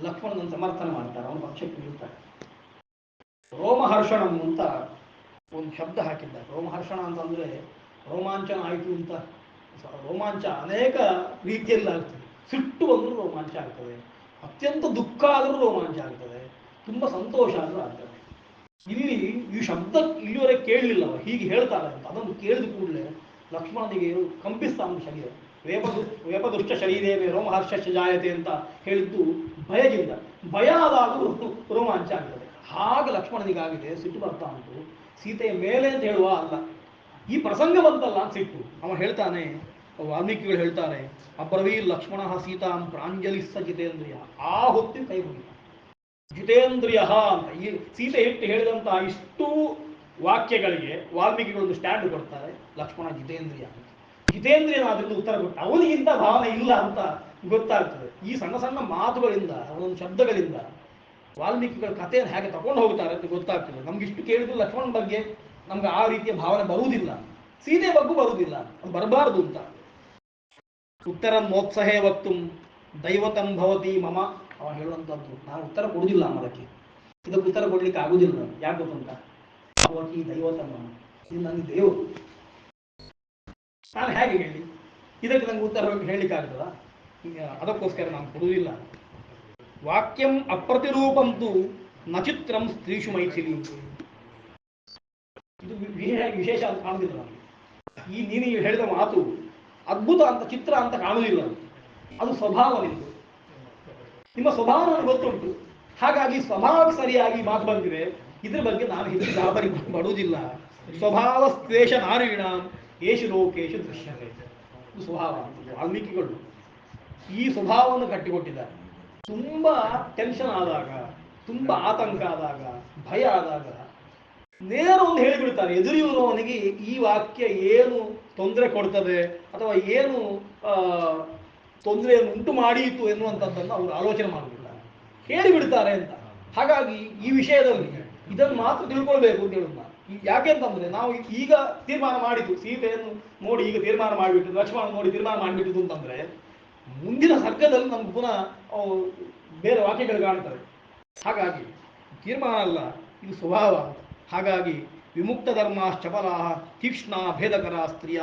ಲಕ್ಷ್ಮಣನನ್ನು ಸಮರ್ಥನೆ ಮಾಡ್ತಾರೆ, ಅವನ ಪಕ್ಷಕ್ಕೆ ನಿಲ್ತಾರೆ. ರೋಮಹರ್ಷಣಂ ಅಂತ ಒಂದು ಶಬ್ದ ಹಾಕಿದ್ದಾರೆ. ರೋಮಹರ್ಷಣ ಅಂತಂದ್ರೆ ರೋಮಾಂಚನ ಆಯಿತು ಅಂತ. ರೋಮಾಂಚ ಅನೇಕ ರೀತಿಯಲ್ಲಿ ಆಗ್ತದೆ. ಸಿಟ್ಟು ಬಂದರೂ ರೋಮಾಂಚ ಆಗ್ತದೆ, ಅತ್ಯಂತ ದುಃಖ ಆದರೂ ರೋಮಾಂಚ ಆಗ್ತದೆ, ತುಂಬ ಸಂತೋಷ ಆದರೂ ಆಗ್ತದೆ. ಇಲ್ಲಿ ಈ ಶಬ್ದ ಇಲ್ಲಿವರೆಗೆ ಕೇಳಲಿಲ್ಲ, ಹೀಗೆ ಹೇಳ್ತಾರೆ ಅಂತ. ಅದನ್ನು ಕೇಳಿದ ಕೂಡಲೇ ಲಕ್ಷ್ಮಣನಿಗೆ ಕಂಪಿಸ್ತಾನ ಶರೀರ. ವೇಪದುಷ್ಟ ಶರೀರೇವೇ ರೋಮಹರ್ಷ ಜಾಯತೆ ಅಂತ ಹೇಳಿದ್ದು ಭಯದಿಂದ. ಭಯ ಆದಾಗೂ ರೋಮಾಂಚ ಆಗ್ತದೆ. ಹಾಗೆ ಲಕ್ಷ್ಮಣನಿಗಾಗಿದೆ, ಸಿಟ್ಟು ಬರ್ತಾ ಉಂಟು. ಸೀತೆಯ ಮೇಲೆ ಅಂತ ಹೇಳುವ ಅಲ್ಲ, ಈ ಪ್ರಸಂಗ ಬಂತಲ್ಲ ಅಂತ ಸಿಟ್ಟು. ಅವ ಹೇಳ್ತಾನೆ, ವಾಲ್ಮೀಕಿಗಳು ಹೇಳ್ತಾರೆ, ಅಬ್ರವೀ ಲಕ್ಷ್ಮಣ ಸೀತಾಂ ಪ್ರಾಂಜಲಿಸ್ಸ ಜಿತೇಂದ್ರಿಯ. ಆ ಹೊತ್ತಿನ ಕೈ ಹೋಗಿಲ್ಲ ಜಿತೇಂದ್ರಿಯ ಅಂತ. ಈ ಸೀತೆ ಇಟ್ಟು ಹೇಳಿದಂತಹ ಇಷ್ಟು ವಾಕ್ಯಗಳಿಗೆ ವಾಲ್ಮೀಕಿಗಳೊಂದು ಸ್ಟ್ಯಾಂಡ್ ಕೊಡ್ತಾರೆ, ಲಕ್ಷ್ಮಣ ಜಿತೇಂದ್ರಿಯ ಅಂತ. ಜಿತೇಂದ್ರಿಯನಾದ್ರಿಂದ ಉತ್ತರ ಕೊಟ್ಟ, ಅವನಿಗಿಂತ ಭಾವನೆ ಇಲ್ಲ ಅಂತ ಗೊತ್ತಾಗ್ತದೆ. ಈ ಸಣ್ಣ ಸಣ್ಣ ಮಾತುಗಳಿಂದ, ಅವನೊಂದು ಶಬ್ದಗಳಿಂದ ವಾಲ್ಮೀಕಿಗಳ ಕಥೆಯನ್ನು ಹೇಗೆ ತಗೊಂಡು ಹೋಗ್ತಾರೆ ಅಂತ ಗೊತ್ತಾಗ್ತದೆ. ನಮ್ಗೆ ಇಷ್ಟು ಕೇಳಿದ್ರು ಲಕ್ಷ್ಮಣನ ಬಗ್ಗೆ ನಮ್ಗೆ ಆ ರೀತಿಯ ಭಾವನೆ ಬರುವುದಿಲ್ಲ, ಸೀತೆ ಬಗ್ಗೆ ಬರುವುದಿಲ್ಲ, ಅದು ಬರಬಾರದು ಅಂತ. ಉತ್ತರ ಮೋತ್ಸಹೇ ವಕ್ತು ದೈವತಂ ಭವತಿ ಮಮ. ಅವ ಹೇಳುವಂಥದ್ದು, ನಾನು ಉತ್ತರ ಕೊಡುವುದಿಲ್ಲ ಅನ್ನೋದಕ್ಕೆ, ಇದಕ್ಕೆ ಉತ್ತರ ಕೊಡ್ಲಿಕ್ಕೆ ಆಗುದಿಲ್ಲ. ಯಾಕೆ ಗೊತ್ತುಂಟ? ಭವತಿ ದೈವತಂ ಮಮ, ಇದು ನನಗೆ ದೇವರು, ನಾನು ಹೇಗೆ ಹೇಳಿ ಇದಕ್ಕೆ ನಂಗೆ ಉತ್ತರ ಹೇಳಲಿಕ್ಕೆ ಆಗ್ತದ? ಅದಕ್ಕೋಸ್ಕರ ನಾನು ಕೊಡುವುದಿಲ್ಲ. ವಾಕ್ಯಂ ಅಪ್ರತಿರೂಪಂತು ನಚಿತ್ರಂ ಸ್ತ್ರೀಷು ಮೈಥಿಲಿ. ಇದು ವಿಶೇಷ ಅಂತ ಕಾಣುವುದಿಲ್ಲ ನಮಗೆ. ಈ ನೀನು ಹೇಳಿದ ಮಾತು ಅದ್ಭುತ ಅಂತ, ಚಿತ್ರ ಅಂತ ಕಾಣುವುದಿಲ್ಲ. ಅದು ಸ್ವಭಾವ ನಿಂದು, ನಿಮ್ಮ ಸ್ವಭಾವ ನನಗೆ ಗೊತ್ತುಂಟು. ಹಾಗಾಗಿ ಸ್ವಭಾವಕ್ಕೆ ಸರಿಯಾಗಿ ಮಾತು ಬಂದಿದೆ, ಇದ್ರ ಬಗ್ಗೆ ನಾನು ಹೆಚ್ಚು ಗಾಬರಿ ಪಡುವುದಿಲ್ಲ. ಸ್ವಭಾವ ಸ್ವೇಷ ನಾರೀಣ ಏಷು ಲೋಕೇಶು ದೃಶ್ಯತೆ. ಇದು ಸ್ವಭಾವ. ವಾಲ್ಮೀಕಿಗಳು ಈ ಸ್ವಭಾವವನ್ನು ಕಟ್ಟಿಕೊಟ್ಟಿದ್ದಾರೆ. ತುಂಬ ಟೆನ್ಷನ್ ಆದಾಗ, ತುಂಬ ಆತಂಕ ಆದಾಗ, ಭಯ ಆದಾಗ ನೇರ ಒಂದು ಹೇಳಿಬಿಡ್ತಾರೆ. ಎದುರಿಯುವವನಿಗೆ ಈ ವಾಕ್ಯ ಏನು ತೊಂದರೆ ಕೊಡ್ತದೆ ಅಥವಾ ಏನು ತೊಂದರೆಯನ್ನು ಉಂಟು ಮಾಡಿಯಿತು ಎನ್ನುವಂಥದ್ದನ್ನು ಅವರು ಆಲೋಚನೆ ಮಾಡಿಬಿಡ್ತಾರೆ, ಹೇಳಿಬಿಡ್ತಾರೆ ಅಂತ. ಹಾಗಾಗಿ ಈ ವಿಷಯದಲ್ಲಿ ಇದನ್ನು ಮಾತ್ರ ತಿಳ್ಕೊಳ್ಬೇಕು ಅಂತ ಹೇಳುದು ನಾನು. ಯಾಕೆ ಅಂತಂದ್ರೆ ನಾವು ಈಗ ತೀರ್ಮಾನ ಮಾಡಿದ್ದು, ಸೀತೆಯನ್ನು ನೋಡಿ ಈಗ ತೀರ್ಮಾನ ಮಾಡಿಬಿಟ್ಟು, ಲಕ್ಷ್ಮಣ ನೋಡಿ ತೀರ್ಮಾನ ಮಾಡಿಬಿಟ್ಟಿದ್ದು ಅಂತಂದ್ರೆ ಮುಂದಿನ ಸರ್ಗದಲ್ಲಿ ನಮ್ಗೆ ಪುನಃ ಬೇರೆ ವಾಕ್ಯಗಳು ಕಾಣ್ತವೆ. ಹಾಗಾಗಿ ತೀರ್ಮಾನ ಅಲ್ಲ, ಇದು ಸ್ವಭಾವ ಅಂತ. ಹಾಗಾಗಿ ವಿಮುಕ್ತ ಧರ್ಮಾಶ್ಚಪಲಾ ತೀಕ್ಷ್ಣ ಭೇದಕರ ಸ್ತ್ರೀಯ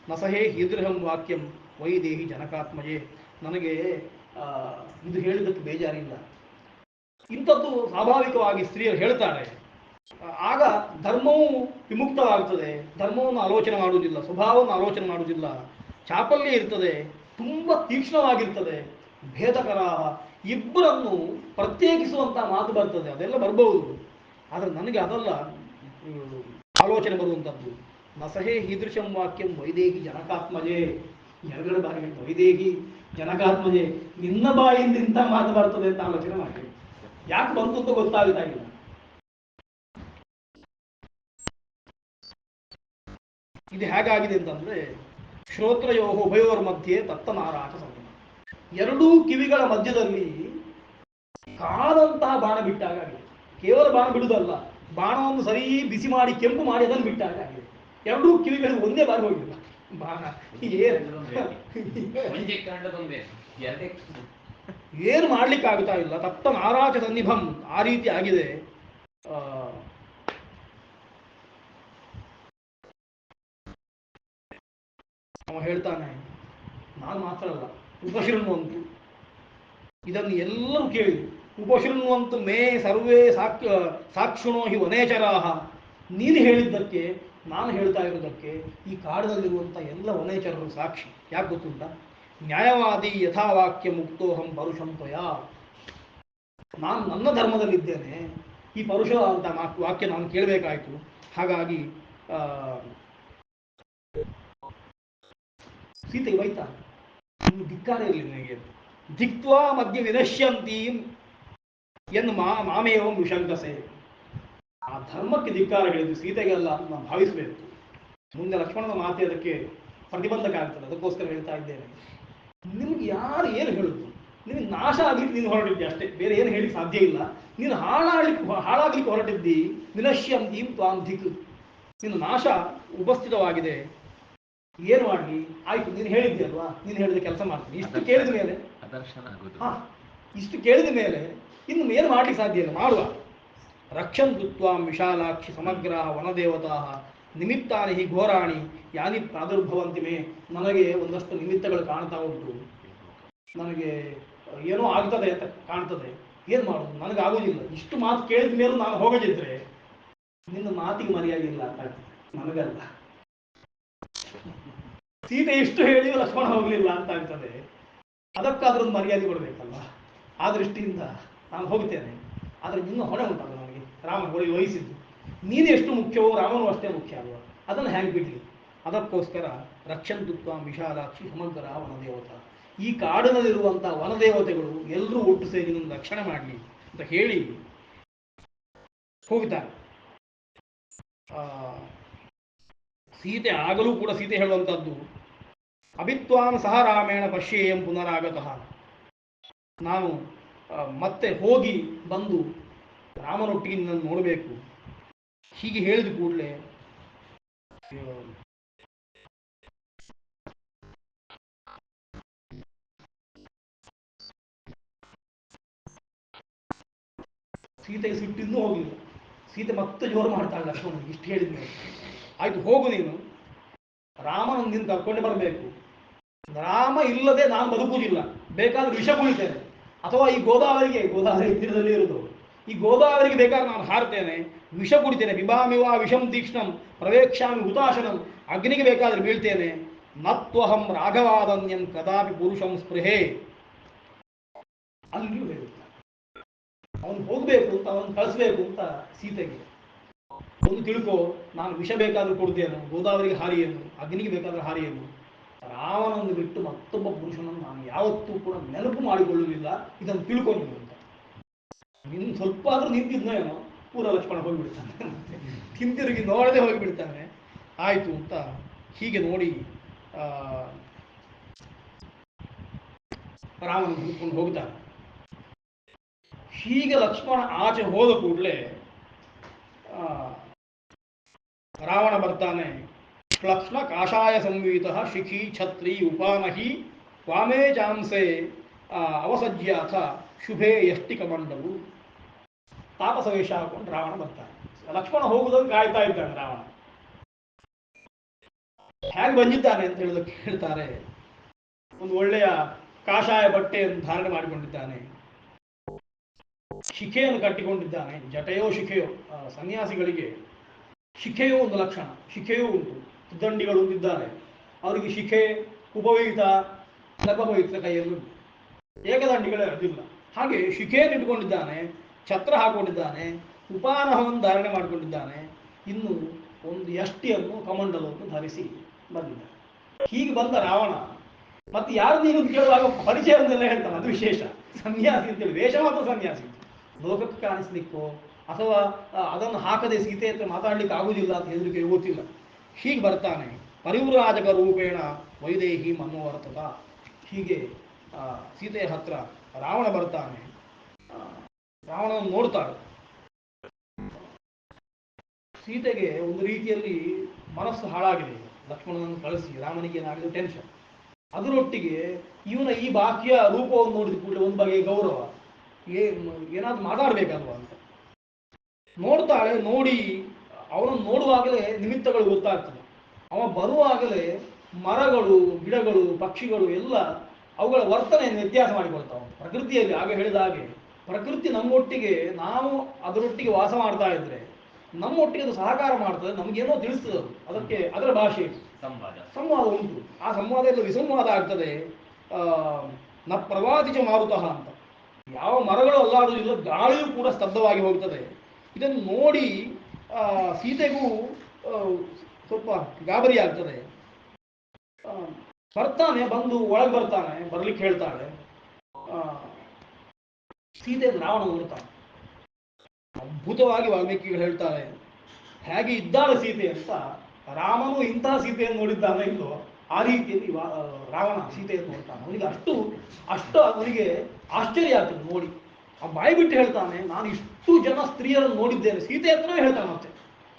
ನಸಹೇ ಹೀದೃಹಂ ವಾಕ್ಯಂ ವೈದೇಹಿ ಜನಕಾತ್ಮಜೆ. ನನಗೆ ಇದು ಹೇಳಿದ್ದಕ್ಕೆ ಬೇಜಾರಿಲ್ಲ. ಇಂಥದ್ದು ಸ್ವಾಭಾವಿಕವಾಗಿ ಸ್ತ್ರೀಯರು ಹೇಳ್ತಾರೆ. ಆಗ ಧರ್ಮವು ವಿಮುಕ್ತವಾಗ್ತದೆ. ಧರ್ಮವನ್ನು ಆಲೋಚನೆ ಮಾಡುವುದಿಲ್ಲ, ಸ್ವಭಾವವನ್ನು ಆಲೋಚನೆ ಮಾಡುವುದಿಲ್ಲ, ಚಾಪಲ್ಯ ಇರ್ತದೆ, ತುಂಬ ತೀಕ್ಷ್ಣವಾಗಿರ್ತದೆ. ಭೇದಕರ, ಇಬ್ಬರನ್ನು ಪ್ರತ್ಯೇಕಿಸುವಂಥ ಮಾತು ಬರ್ತದೆ, ಅದೆಲ್ಲ ಬರ್ಬೋದು. ಆದರೆ ನನಗೆ ಅದಲ್ಲ ಆಲೋಚನೆ ಬರುವಂಥದ್ದು. ನಸಹೇ ಹೀದೃಶಂ ವಾಕ್ಯಂ ವೈದೇಹಿ ಜನಕಾತ್ಮಜೆ. ಎರಡು ಬಾರಿ ಹೇಳ್ತಾರೆ, ವೈದೇಹಿ ಜನಕಾತ್ಮಜೆ, ನಿನ್ನ ಬಾಯಿಂದ ಇಂಥ ಮಾತು ಬರ್ತದೆ ಅಂತ ಆಲೋಚನೆ ಮಾಡಿ. ಯಾಕೆ ಬಂತು ಅಂತ ಗೊತ್ತಾಗಿಲ್ಲ. ಇದು ಹೇಗಾಗಿದೆ ಅಂತಂದ್ರೆ, ಶ್ರೋತ್ರಯೋ ಉಭಯೋರ ಮಧ್ಯೆ ತತ್ತನಾರಾಟ ಸಂಗಮ. ಎರಡೂ ಕಿವಿಗಳ ಮಧ್ಯದಲ್ಲಿ ಕಾದಂತಹ ಬಾಣ ಬಿಟ್ಟಾಗ ಆಗಿದೆ. ಕೇವಲ ಬಾಣ ಬಿಡುವುದಲ್ಲ, ಬಾಣವನ್ನು ಸರಿ ಬಿಸಿ ಮಾಡಿ ಕೆಂಪು ಮಾಡಿ ಅದನ್ನು ಬಿಟ್ಟಾಗ ಆಗಿದೆ. ಎರಡೂ ಕಿವಿಗಳಿಗೆ ಒಂದೇ ಬಾರಿ ಹೋಗಿಲ್ಲ ಬಾಣ. ಏನು ಮಾಡ್ಲಿಕ್ಕೆ ಆಗ್ತಾ ಇಲ್ಲ. ತಪ್ತ ನಾರಾಚ ಸನ್ನಿಭಂ, ಆ ರೀತಿ ಆಗಿದೆ. ಅವ ಹೇಳ್ತಾನೆ, ನಾನು ಮಾತ್ರ ಅಲ್ಲ, ಉಪಶೃಣ್ವಂತು, ಇದನ್ನು ಎಲ್ಲರೂ ಕೇಳಿ. ಉಪಶೃಣ್ವಂತು ಮೇ ಸರ್ವೇ ಸಾಕ್ಷುಣೋ ಹಿ ವನೇಚರಾಹ. ನೀನು ಹೇಳಿದ್ದಕ್ಕೆ, ನಾನು ಹೇಳ್ತಾ ಇರೋದಕ್ಕೆ ಈ ಕಾಡಿನಲ್ಲಿರುವಂಥ ಎಲ್ಲ ವನೇಚರರು ಸಾಕ್ಷಿ. ಯಾಕೆ ಗೊತ್ತುಂಟ? ನ್ಯಾಯವಾದಿ ಯಥಾವಾಕ್ಯ ಮುಕ್ತೋಹಂ ಪರುಷಂ ತ್ವಯ. ನಾನು ನನ್ನ ಧರ್ಮದಲ್ಲಿದ್ದೇನೆ, ಈ ಪರುಷ ಅಂತ ವಾಕ್ಯ ನಾನು ಕೇಳಬೇಕಾಯಿತು. ಹಾಗಾಗಿ ಸೀತೆಗೆ ಬೈತಾ, ಇನ್ನು ಧಿಕ್ಕಾರ ಇರಲಿ ನನಗೆ. ಧಿಕ್ವಾ ಮಧ್ಯ ವಿನಶ್ಯಂತಿ ಎಂದು ಮಾಮೇವಂ ವಿಶಂಕಸೆ. ಆ ಧರ್ಮಕ್ಕೆ ಧಿಕ್ಕಾರ ಹೇಳಿದ್ದು ಸೀತೆಗೆಲ್ಲ ಅಂತ ನಾನು ಭಾವಿಸಬೇಕು. ಮುಂದೆ ಲಕ್ಷ್ಮಣನ ಮಾತೆ ಅದಕ್ಕೆ ಪ್ರತಿಬಂಧಕ ಆಗ್ತದೆ. ಅದಕ್ಕೋಸ್ಕರ ಹೇಳ್ತಾ ಇದ್ದೇನೆ, ನಿಮ್ಗೆ ಯಾರು ಏನು ಹೇಳುದು, ನಿನಗೆ ನಾಶ ಆಗ್ಲಿಕ್ಕೆ ನೀನು ಹೊರಟಿದ್ದೆ ಅಷ್ಟೇ, ಬೇರೆ ಏನು ಹೇಳಿಕ್ಕೆ ಸಾಧ್ಯ ಇಲ್ಲ. ನೀನು ಹಾಳಾಗ್ಲಿಕ್ಕೆ ಹೊರಟಿದ್ದಿ. ವಿನಶ್ಯಂತೀಂ ತ್ವಾಂ ಧಿಕ್, ನಿನ್ನ ನಾಶ ಉಪಸ್ಥಿತವಾಗಿದೆ. ಏನು ಮಾಡಲಿ, ಆಯ್ತು ನೀನು ಹೇಳಿದ್ದೆ ಅಲ್ವಾ, ನೀನು ಹೇಳಿದ ಕೆಲಸ ಮಾಡ್ತೀನಿ. ಇಷ್ಟು ಕೇಳಿದ ಮೇಲೆ ಇಷ್ಟು ಕೇಳಿದ ಮೇಲೆ ಇನ್ನು ಏನು ಮಾಡ್ಲಿಕ್ಕೆ ಸಾಧ್ಯ ಇಲ್ಲ, ಮಾಡುವ. ರಕ್ಷಂತು ತ್ವಾಂ ವಿಶಾಲಾಕ್ಷಿ ಸಮಗ್ರ ವನದೇವತಾ ನಿಮಿತ್ತಾನಿ ಹಿ ಘೋರಾಣಿ ಯಾನಿ ಪ್ರಾದುರ್ಭವಂತಿ ಮೇ. ನನಗೆ ಒಂದಷ್ಟು ನಿಮಿತ್ತಗಳು ಕಾಣ್ತಾ ಉಂಟು, ನನಗೆ ಏನೋ ಆಗ್ತದೆ ಅಂತ ಕಾಣ್ತದೆ. ಏನು ಮಾಡೋದು, ನನಗಾಗೋದಿಲ್ಲ. ಇಷ್ಟು ಮಾತು ಕೇಳಿದ ಮೇಲೂ ನಾನು ಹೋಗದಿದ್ರೆ ನಿನ್ನ ಮಾತಿಗೆ ಮರ್ಯಾದೆ ಇಲ್ಲ ಅಂತ ನನಗಲ್ಲ. ಸೀತೆ ಇಷ್ಟು ಹೇಳಿಯೂ ಲಕ್ಷ್ಮಣ ಹೋಗಲಿಲ್ಲ ಅಂತ ಆಗ್ತದೆ. ಅದಕ್ಕಾದ್ರೂ ಒಂದು ಮರ್ಯಾದೆ ಕೊಡಬೇಕಲ್ಲ. ಆ ದೃಷ್ಟಿಯಿಂದ ನಾನು ಹೋಗ್ತೇನೆ. ಆದರೆ ನಿನ್ನ ಹೊಣೆ ಉಂಟಲ್ಲ ನನಗೆ, ರಾಮ ವಹಿಸಿದ್ದು. ನೀನು ಎಷ್ಟು ಮುಖ್ಯವೋ ರಾಮನು ಅಷ್ಟೇ ಮುಖ್ಯ ಅಲ್ವ, ಅದನ್ನು ಹೇಗೆ ಬಿಡಲಿ. ಅದಕ್ಕೋಸ್ಕರ ರಕ್ಷಂತು ತ್ವಾಂ ವಿಶಾಲಾಕ್ಷಿ ಸಮಗ್ರ ವನದೇವತ, ಈ ಕಾಡಿನಲ್ಲಿರುವಂಥ ವನದೇವತೆಗಳು ಎಲ್ಲರೂ ಒಟ್ಟು ಸೇರಿ ನಿನ್ನ ರಕ್ಷಣೆ ಮಾಡಲಿ ಅಂತ ಹೇಳಿ ಹೋಗ್ತಾರೆ. ಸೀತೆ ಆಗಲೂ ಕೂಡ ಸೀತೆ ಹೇಳುವಂಥದ್ದು, ಅಭಿತ್ವಾಂ ಸಹ ರಾಮೇಣ ಪಶ್ಯೇಯಂ ಪುನರಾಗತಃ. ನಾನು ಮತ್ತೆ ಹೋಗಿ ಬಂದು ರಾಮನೊಟ್ಟಿಗೆ ನಿನ್ನನ್ನು ನೋಡಬೇಕು. ಹೀಗೆ ಹೇಳಿದ ಕೂಡಲೇ ಸೀತೆಗೆ ಸಿಟ್ಟಿನ್ನೂ ಹೋಗಲಿಲ್ಲ. ಸೀತೆ ಮತ್ತೆ ಜೋರು ಮಾಡ್ತಾಳೆ ಲಕ್ಷ್ಮಣನಿಗೆ ಇಷ್ಟು ಹೇಳಿದ ಮೇಲೆ. ಆಯ್ತು ಹೋಗು, ನೀನು ರಾಮನ ನೀನು ಕರ್ಕೊಂಡು ಬರಬೇಕು. ರಾಮ ಇಲ್ಲದೆ ನಾನು ಬದುಕುವುದಿಲ್ಲ, ಬೇಕಾದ್ರೆ ವಿಷ ಕುಡಿತೇನೆ. ಅಥವಾ ಈ ಗೋದಾವರಿ ತೀರದಲ್ಲಿ ಇರುವುದು, ಈ ಗೋದಾವರಿಗೆ ಬೇಕಾದ್ರೆ ನಾನು ಹಾರ್ತೇನೆ, ವಿಷ ಕುಡಿತೇನೆ. ಬಿಂಬಾಮಿವ ವಿಷಂ ತೀಕ್ಷ್ಣಂ ಪ್ರವೇಕ್ಷಾಮಿ ಹುತಾಶನಂ, ಅಗ್ನಿಗೆ ಬೇಕಾದ್ರೆ ಬೀಳ್ತೇನೆ. ನತ್ವಹಂ ರಾಘವಾದನ್ಯಂ ಕದಾಪಿ ಪುರುಷಂ ಸ್ಪೃಹೆ. ಅಲ್ಲಿಯೂ ಹೇಳುತ್ತಾರೆ ಅವನು ಹೋಗಬೇಕು ಅಂತ, ಅವನು ಕಳಿಸ್ಬೇಕು ಅಂತ ಸೀತೆಗೆ. ಒಂದು ತಿಳ್ಕೋ, ನಾನು ವಿಷ ಬೇಕಾದ್ರೂ ಕೊಡ್ತೇನು, ಗೋದಾವರಿಗೆ ಹಾರಿಯೇನು, ಅಗ್ನಿಗೆ ಬೇಕಾದ್ರೆ ಹಾರಿಯೇನು. ರಾಮನನ್ನು ಬಿಟ್ಟು ಮತ್ತೊಬ್ಬ ಪುರುಷನನ್ನು ನಾನು ಯಾವತ್ತೂ ಕೂಡ ನೆನಪು ಮಾಡಿಕೊಳ್ಳುವುದಿಲ್ಲ, ಇದನ್ನು ತಿಳ್ಕೊಂಡು ಅಂತ. ಇನ್ನು ಸ್ವಲ್ಪ ಆದ್ರೂ ನಿಂತಿದ್ನೋ ಏನೋ, ಪೂರ ಲಕ್ಷ್ಮಣ ಹೋಗಿಬಿಡ್ತಾನೆ, ಹಿಂತಿರುಗಿ ನೋಡದೆ ಹೋಗಿಬಿಡ್ತಾನೆ. ಆಯಿತು ಅಂತ ಹೀಗೆ ನೋಡಿ ರಾಮನ ಹುಡ್ಕೊಂಡು ಹೋಗ್ತಾನೆ. ಹೀಗೆ ಲಕ್ಷ್ಮಣ ಆಚೆ ಹೋದ ಕೂಡಲೇ ರಾವಣ ಬರ್ತಾನೆ. ಕ್ಲಕ್ಷ್ಣ ಕಾಷಾಯ ಸಂವೀತ ಶಿಖಿ ಛತ್ರಿ ಉಪಾನಹಿ ವಾಮೇ ಜಾಂಸೆ ಅವಸಜ್ಯಾಥ ಶುಭೇ ಯಷ್ಟಿ ಕಮಂಡಲು. ತಾಪಸ ವೇಷ ಹಾಕೊಂಡು ರಾವಣ ಬರ್ತಾನೆ. ಲಕ್ಷ್ಮಣ ಹೋಗುವುದನ್ನು ಕಾಯ್ತಾ ಇದ್ದಾನೆ ರಾವಣ. ಹೇಗೆ ಬಂದಿದ್ದಾನೆ ಅಂತ ಹೇಳೋದಕ್ಕೆ ಹೇಳ್ತಾರೆ, ಒಂದು ಒಳ್ಳೆಯ ಕಾಷಾಯ ಬಟ್ಟೆಯನ್ನು ಧಾರಣೆ ಮಾಡಿಕೊಂಡಿದ್ದಾನೆ, ಶಿಖೆಯನ್ನು ಕಟ್ಟಿಕೊಂಡಿದ್ದಾನೆ. ಜಟೆಯೋ ಶಿಖೆಯೋ, ಸನ್ಯಾಸಿಗಳಿಗೆ ಶಿಖೆಯೂ ಒಂದು ಲಕ್ಷಣ, ಶಿಖೆಯೂ ಉಂಟು. ದಂಡಿಗಳು ಹೊಂದಿದ್ದಾರೆ, ಅವರಿಗೆ ಶಿಖೆ ಉಪಯುಕ್ತ ಸರ್ವಪಯುಕ್ತ ಕೈಯಲ್ಲಿ ಉಂಟು, ಏಕದಂಡಿಗಳೇ ಅದಿಲ್ಲ. ಹಾಗೆ ಶಿಖೆಯನ್ನು ಇಟ್ಟುಕೊಂಡಿದ್ದಾನೆ, ಛತ್ರ ಹಾಕೊಂಡಿದ್ದಾನೆ, ಉಪಾನಹವನ್ನು ಧಾರಣೆ ಮಾಡಿಕೊಂಡಿದ್ದಾನೆ. ಇನ್ನು ಒಂದು ಯಷ್ಟಿಯನ್ನು ಕಮಂಡಲವನ್ನು ಧರಿಸಿ ಬಂದಿದ್ದಾನೆ. ಹೀಗೆ ಬಂದ ರಾವಣ ಮತ್ತೆ ಯಾರು ನೀನು ಕೇಳುವಾಗ ಪರಿಚಯವನ್ನೆಲ್ಲ ಹೇಳ್ತಾನೆ. ಅದು ವಿಶೇಷ. ಸನ್ಯಾಸಿ ಅಂತೇಳಿ ವೇಷ ಮಾತ್ರ ಸನ್ಯಾಸಿ, ಲೋಕಕ್ಕೆ ಕಾಣಿಸ್ಲಿಕ್ಕೋ ಅಥವಾ ಅದನ್ನು ಹಾಕದೆ ಸೀತೆ ಹತ್ರ ಮಾತಾಡ್ಲಿಕ್ಕೆ ಆಗುವುದಿಲ್ಲ ಅಂತ ಹೆದರಿಕೆ ಗೊತ್ತಿಲ್ಲ. ಹೀಗೆ ಬರ್ತಾನೆ. ಪರಿವ್ರಾಜಕ ರೂಪೇಣ ವೈದೇಹಿ ಮನೋವರ್ತಕ. ಹೀಗೆ ಸೀತೆಯ ಹತ್ರ ರಾವಣ ಬರ್ತಾನೆ. ರಾವಣನನ್ನು ನೋಡ್ತಾಳೆ. ಸೀತೆಗೆ ಒಂದು ರೀತಿಯಲ್ಲಿ ಮನಸ್ಸು ಹಾಳಾಗಿದೆ. ಲಕ್ಷ್ಮಣನನ್ನು ಕಳಿಸಿ ರಾಮನಿಗೆ ಏನಾಗಿದೆ ಟೆನ್ಷನ್. ಅದರೊಟ್ಟಿಗೆ ಇವನ ಈ ಬಾಕಿಯ ರೂಪವನ್ನು ನೋಡಿದ ಕೂಡಲೇ ಒಂದು ಬಗೆಯ ಗೌರವ, ಏನಾದ್ರು ಮಾತಾಡ್ಬೇಕಲ್ವ ಅಂತ ನೋಡ್ತಾಳೆ. ನೋಡಿ ಅವನನ್ನು ನೋಡುವಾಗಲೇ ನಿಮಿತ್ತಗಳು ಗೊತ್ತಾಗ್ತದೆ. ಅವ ಬರುವಾಗಲೇ ಮರಗಳು, ಗಿಡಗಳು, ಪಕ್ಷಿಗಳು ಎಲ್ಲ ಅವುಗಳ ವರ್ತನೆಯನ್ನು ವ್ಯತ್ಯಾಸ ಮಾಡಿಕೊಳ್ತಾವೆ. ಪ್ರಕೃತಿಯಲ್ಲಿ ಆಗ ಹೇಳಿದ ಹಾಗೆ ಪ್ರಕೃತಿ ನಮ್ಮೊಟ್ಟಿಗೆ, ನಾವು ಅದರೊಟ್ಟಿಗೆ ವಾಸ ಮಾಡ್ತಾ ಇದ್ರೆ ನಮ್ಮೊಟ್ಟಿಗೆ ಅದು ಸಹಕಾರ ಮಾಡ್ತದೆ, ನಮಗೇನೋ ತಿಳಿಸ್ತದೆ. ಅದಕ್ಕೆ ಅದರ ಭಾಷೆ ಸಂವಾದ ಉಂಟು. ಆ ಸಂವಾದ ಎಲ್ಲ ವಿಸಂವಾದ ಆಗ್ತದೆ. ಆ, ನ ಪ್ರವಾದಿಚ ಮಾರುತಃ ಅಂತ. ಯಾವ ಮರಗಳು ಅಲ್ಲಾಡುವುದಿಲ್ಲ, ಗಾಳಿಯೂ ಕೂಡ ಸ್ತಬ್ಧವಾಗಿ ಹೋಗ್ತದೆ. ಇದನ್ನು ನೋಡಿ ಸೀತೆಗೂ ಆ, ಸ್ವಲ್ಪ ಗಾಬರಿ ಆಗ್ತದೆ. ಆ, ಬರ್ತಾನೆ, ಬಂದು ಒಳಗೆ ಬರ್ತಾನೆ, ಬರ್ಲಿಕ್ಕೆ ಹೇಳ್ತಾಳೆ. ಆ, ಸೀತೆ ರಾವಣ ನೋಡ್ತಾನೆ. ಅದ್ಭುತವಾಗಿ ವಾಲ್ಮೀಕಿಗಳು ಹೇಳ್ತಾರೆ, ಹೇಗೆ ಇದ್ದಾಳೆ ಸೀತೆ ಅಂತ. ರಾಮನು ಇಂತಹ ಸೀತೆಯನ್ನು ನೋಡಿದ್ದಾನೆ ಇಲ್ಲೋ ಆ ರೀತಿಯಲ್ಲಿ ರಾವಣ ಸೀತೆಯನ್ನು ನೋಡ್ತಾನೆ. ಅವನಿಗೆ ಅಷ್ಟು ಅಷ್ಟು ಅವನಿಗೆ ಆಶ್ಚರ್ಯ ಆಗ್ತದೆ ನೋಡಿ. ಆ ಬಾಯಿ ಬಿಟ್ಟು ಹೇಳ್ತಾನೆ, ನಾನು ಇಷ್ಟು ಜನ ಸ್ತ್ರೀಯರನ್ನು ನೋಡಿದ್ದೇನೆ. ಸೀತೆ ಹತ್ರವೇ ಹೇಳ್ತಾನೆ ಮತ್ತೆ,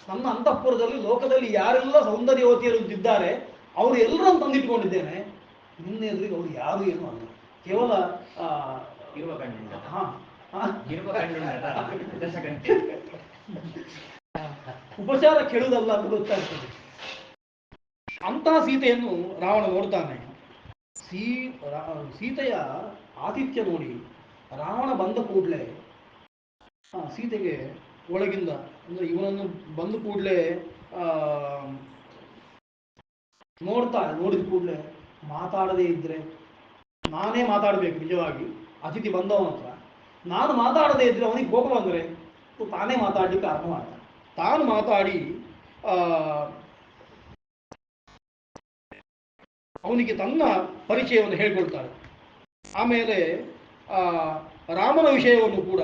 ನನ್ನ ಅಂತಃಪುರದಲ್ಲಿ ಲೋಕದಲ್ಲಿ ಯಾರೆಲ್ಲ ಸೌಂದರ್ಯವತಿಯರು ಇದ್ದಾರೆ ಅವರು ಎಲ್ಲರನ್ನು ತಂದಿಟ್ಕೊಂಡಿದ್ದೇನೆ. ನಿನ್ನೆ ಎದುರಿಗೆ ಅವರು ಯಾರು ಏನೂ ಅಲ್ಲ, ಕೇವಲ ಇರುವ ಕಣ್ಣಿಂದ ಹಾ ಇರುವ ಕಣ್ಣಿಂದ ಉಪಚಾರ ಕೇಳುವುದಲ್ಲ ಅಂತ ಗೊತ್ತಾಗ್ತದೆ. ಅಂತಹ ಸೀತೆಯನ್ನು ರಾವಣ ನೋಡ್ತಾನೆ. ಸೀತೆಯ ಆತಿಥ್ಯ ನೋಡಿ ರಾವಣ ಬಂದ ಕೂಡಲೇ ಸೀತೆಗೆ ಒಳಗಿಂದ, ಅಂದ್ರೆ ಇವನನ್ನು ಬಂದ ಕೂಡಲೇ ನೋಡ್ತಾಳೆ. ನೋಡಿದ ಕೂಡಲೇ ಮಾತಾಡದೇ ಇದ್ರೆ, ನಾನೇ ಮಾತಾಡಬೇಕು ನಿಜವಾಗಿ ಅತಿಥಿ ಬಂದವನ ಹತ್ರ. ನಾನು ಮಾತಾಡದೇ ಇದ್ರೆ ಅವನಿಗೆ ಕೋಪ ಬಂದರೆ ತಾನೇ ಮಾತಾಡ್ಲಿಕ್ಕೆ ಆರಂಭ ಮಾಡ್ತಾನೆ. ತಾನು ಮಾತಾಡಿ ಅವನಿಗೆ ತನ್ನ ಪರಿಚಯವನ್ನು ಹೇಳ್ಕೊಳ್ತಾಳೆ. ಆಮೇಲೆ ರಾಮನ ವಿಷಯವನ್ನು ಕೂಡ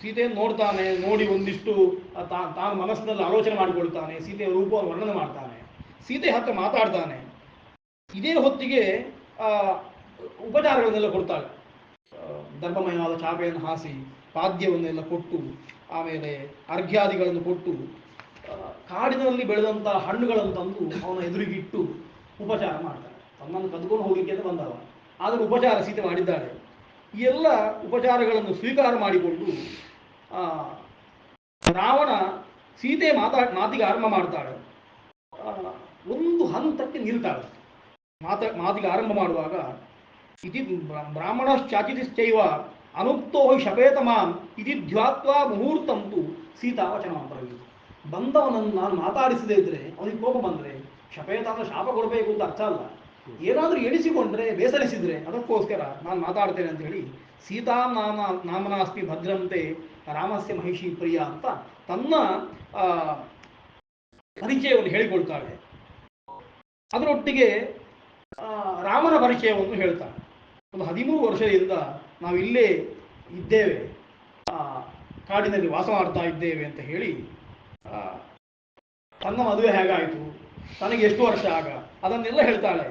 ಸೀತೆಯನ್ನು ನೋಡ್ತಾನೆ. ನೋಡಿ ಒಂದಿಷ್ಟು ತಾನು ಮನಸ್ಸಿನಲ್ಲಿ ಆಲೋಚನೆ ಮಾಡಿಕೊಳ್ತಾನೆ. ಸೀತೆಯ ರೂಪವನ್ನು ವರ್ಣನೆ ಮಾಡ್ತಾನೆ. ಸೀತೆ ಹತ್ರ ಮಾತಾಡ್ತಾನೆ. ಇದೇ ಹೊತ್ತಿಗೆ ಉಪಚಾರಗಳನ್ನೆಲ್ಲ ಕೊಡ್ತಾಳೆ. ದರ್ಭಮಯವಾದ ಚಾಪೆಯನ್ನು ಹಾಸಿ ಪಾದ್ಯವನ್ನೆಲ್ಲ ಕೊಟ್ಟು, ಆಮೇಲೆ ಅರ್ಘ್ಯಾದಿಗಳನ್ನು ಕೊಟ್ಟು, ಕಾಡಿನಲ್ಲಿ ಬೆಳೆದಂಥ ಹಣ್ಣುಗಳನ್ನು ತಂದು ಅವನ ಎದುರಿಗಿಟ್ಟು ಉಪಚಾರ ಮಾಡ್ತಾನೆ. ತನ್ನನ್ನು ಕದ್ಕೊಂಡು ಹೋಗಲಿಕ್ಕೆ ಅಂತ ಬಂದವ, ಆದರೆ ಉಪಚಾರ ಸೀತೆ ಮಾಡಿದ್ದಾಳೆ. ಈ ಎಲ್ಲ ಉಪಚಾರಗಳನ್ನು ಸ್ವೀಕಾರ ಮಾಡಿಕೊಂಡು ರಾವಣ ಸೀತೆ ಮಾತಿಗೆ ಆರಂಭ ಮಾಡ್ತಾಳೆ. ಒಂದು ಹಂತಕ್ಕೆ ನಿಲ್ತಾಳೆ. ಮಾತಿಗೆ ಆರಂಭ ಮಾಡುವಾಗ ಇತಿ ಬ್ರಾಹ್ಮಣಶ್ಚಾಚಿತಿಶ್ಚೈವ ಅನುಕ್ತೋ ಶಪೇತ ಮಾಂ ಇತಿ ಧ್ಯಾತ್ವಾ ಮುಹೂರ್ತಂತು ಸೀತಾವಚನ ಬರಬೇಕು. ಬಂದವನನ್ನು ನಾನು ಮಾತಾಡಿಸದೇ ಇದ್ರೆ ಅವನಿಗೆ ಕೋಪ ಬಂದರೆ, ಶಪೇತ ಅಂದ್ರೆ ಶಾಪ ಕೊಡಬೇಕು ಅಂತ ಅರ್ಥ ಅಲ್ಲ. ಏನಾದರೂ ಎಣಿಸಿಕೊಂಡ್ರೆ, ಬೇಸರಿಸಿದ್ರೆ ಅದಕ್ಕೋಸ್ಕರ ನಾನು ಮಾತಾಡ್ತೇನೆ ಅಂತ ಹೇಳಿ, ಸೀತಾ ನಾಮನಾಸ್ತಿ ಭದ್ರಂತೆ ರಾಮಸ್ಯ ಮಹಿಷಿ ಪ್ರಿಯ ಅಂತ ತನ್ನ ಪರಿಚಯವನ್ನು ಹೇಳಿಕೊಳ್ತಾಳೆ. ಅದರೊಟ್ಟಿಗೆ ರಾಮನ ಪರಿಚಯವನ್ನು ಹೇಳ್ತಾಳೆ. ಒಂದು 13 ವರ್ಷದಿಂದ ನಾವಿಲ್ಲೇ ಇದ್ದೇವೆ, ಕಾಡಿನಲ್ಲಿ ವಾಸ ಮಾಡ್ತಾ ಇದ್ದೇವೆ ಅಂತ ಹೇಳಿ, ತನ್ನ ಮದುವೆ ಹೇಗಾಯಿತು, ತನಗೆ ಎಷ್ಟು ವರ್ಷ ಆಗ, ಅದನ್ನೆಲ್ಲ ಹೇಳ್ತಾಳೆ.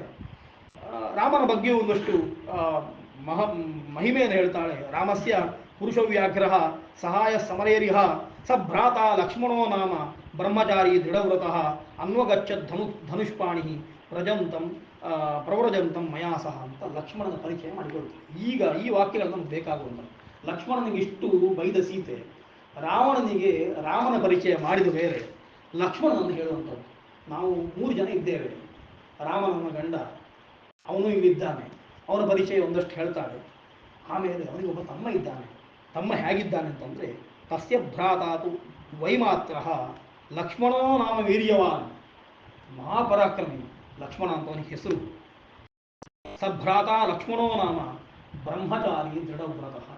ರಾಮನ ಬಗ್ಗೆ ಒಂದಷ್ಟು ಮಹಿಮೆಯನ್ನು ಹೇಳ್ತಾಳೆ. ರಾಮಸ್ಯ ಪುರುಷ ವ್ಯಾಘ್ರಃ ಸಹಾಯ ಸಮರೇರಿಹ ಸ ಭ್ರಾತ ಲಕ್ಷ್ಮಣೋ ನಾಮ ಬ್ರಹ್ಮಚಾರಿ ದೃಢವ್ರತಃ ಅನ್ವಗಚ್ಚತ್ ಧನುಷ್ಪಾಣಿ ಪ್ರವ್ರಜಂತಂ ಮಯಾಸಹ ಅಂತ ಲಕ್ಷ್ಮಣನ ಪರಿಚಯ ಮಾಡಿಕೊಳ್ತಾರೆ. ಈಗ ಈ ವಾಕ್ಯಗಳು ನಮ್ಗೆ ಬೇಕಾಗುವಂಥ, ಲಕ್ಷ್ಮಣನಿಗೆ ಇಷ್ಟು ಬೈದ ಸೀತೆ ರಾವಣನಿಗೆ ರಾಮನ ಪರಿಚಯ ಮಾಡಿದ ಬೇರೆ, ಲಕ್ಷ್ಮಣನನ್ನು ಹೇಳುವಂಥದ್ದು. ನಾವು 3 ಜನ ಇದ್ದೇವೆ, ರಾಮನನ್ನ ಗಂಡ, ಅವನು ಇಲ್ಲಿದ್ದಾನೆ, ಅವನ ಪರಿಚಯ ಒಂದಷ್ಟು ಹೇಳ್ತಾಳೆ. ಆಮೇಲೆ ಅವನಿಗೊಬ್ಬ ತಮ್ಮ ಇದ್ದಾನೆ. ತಮ್ಮ ಹೇಗಿದ್ದಾನೆ ಅಂತಂದರೆ, ತಸ್ಯ ಭ್ರಾತಾತು ವೈಮಾತ್ರ ಲಕ್ಷ್ಮಣೋ ನಾಮ ವೀರ್ಯವಾನ್, ಮಹಾಪರಾಕ್ರಮಿ ಲಕ್ಷ್ಮಣ ಅಂತ ಅವನಿಗೆ ಹೆಸರು. ಸಭ್ರಾತ ಲಕ್ಷ್ಮಣೋ ನಾಮ ಬ್ರಹ್ಮಚಾರಿ ದೃಢವ್ರತಃ.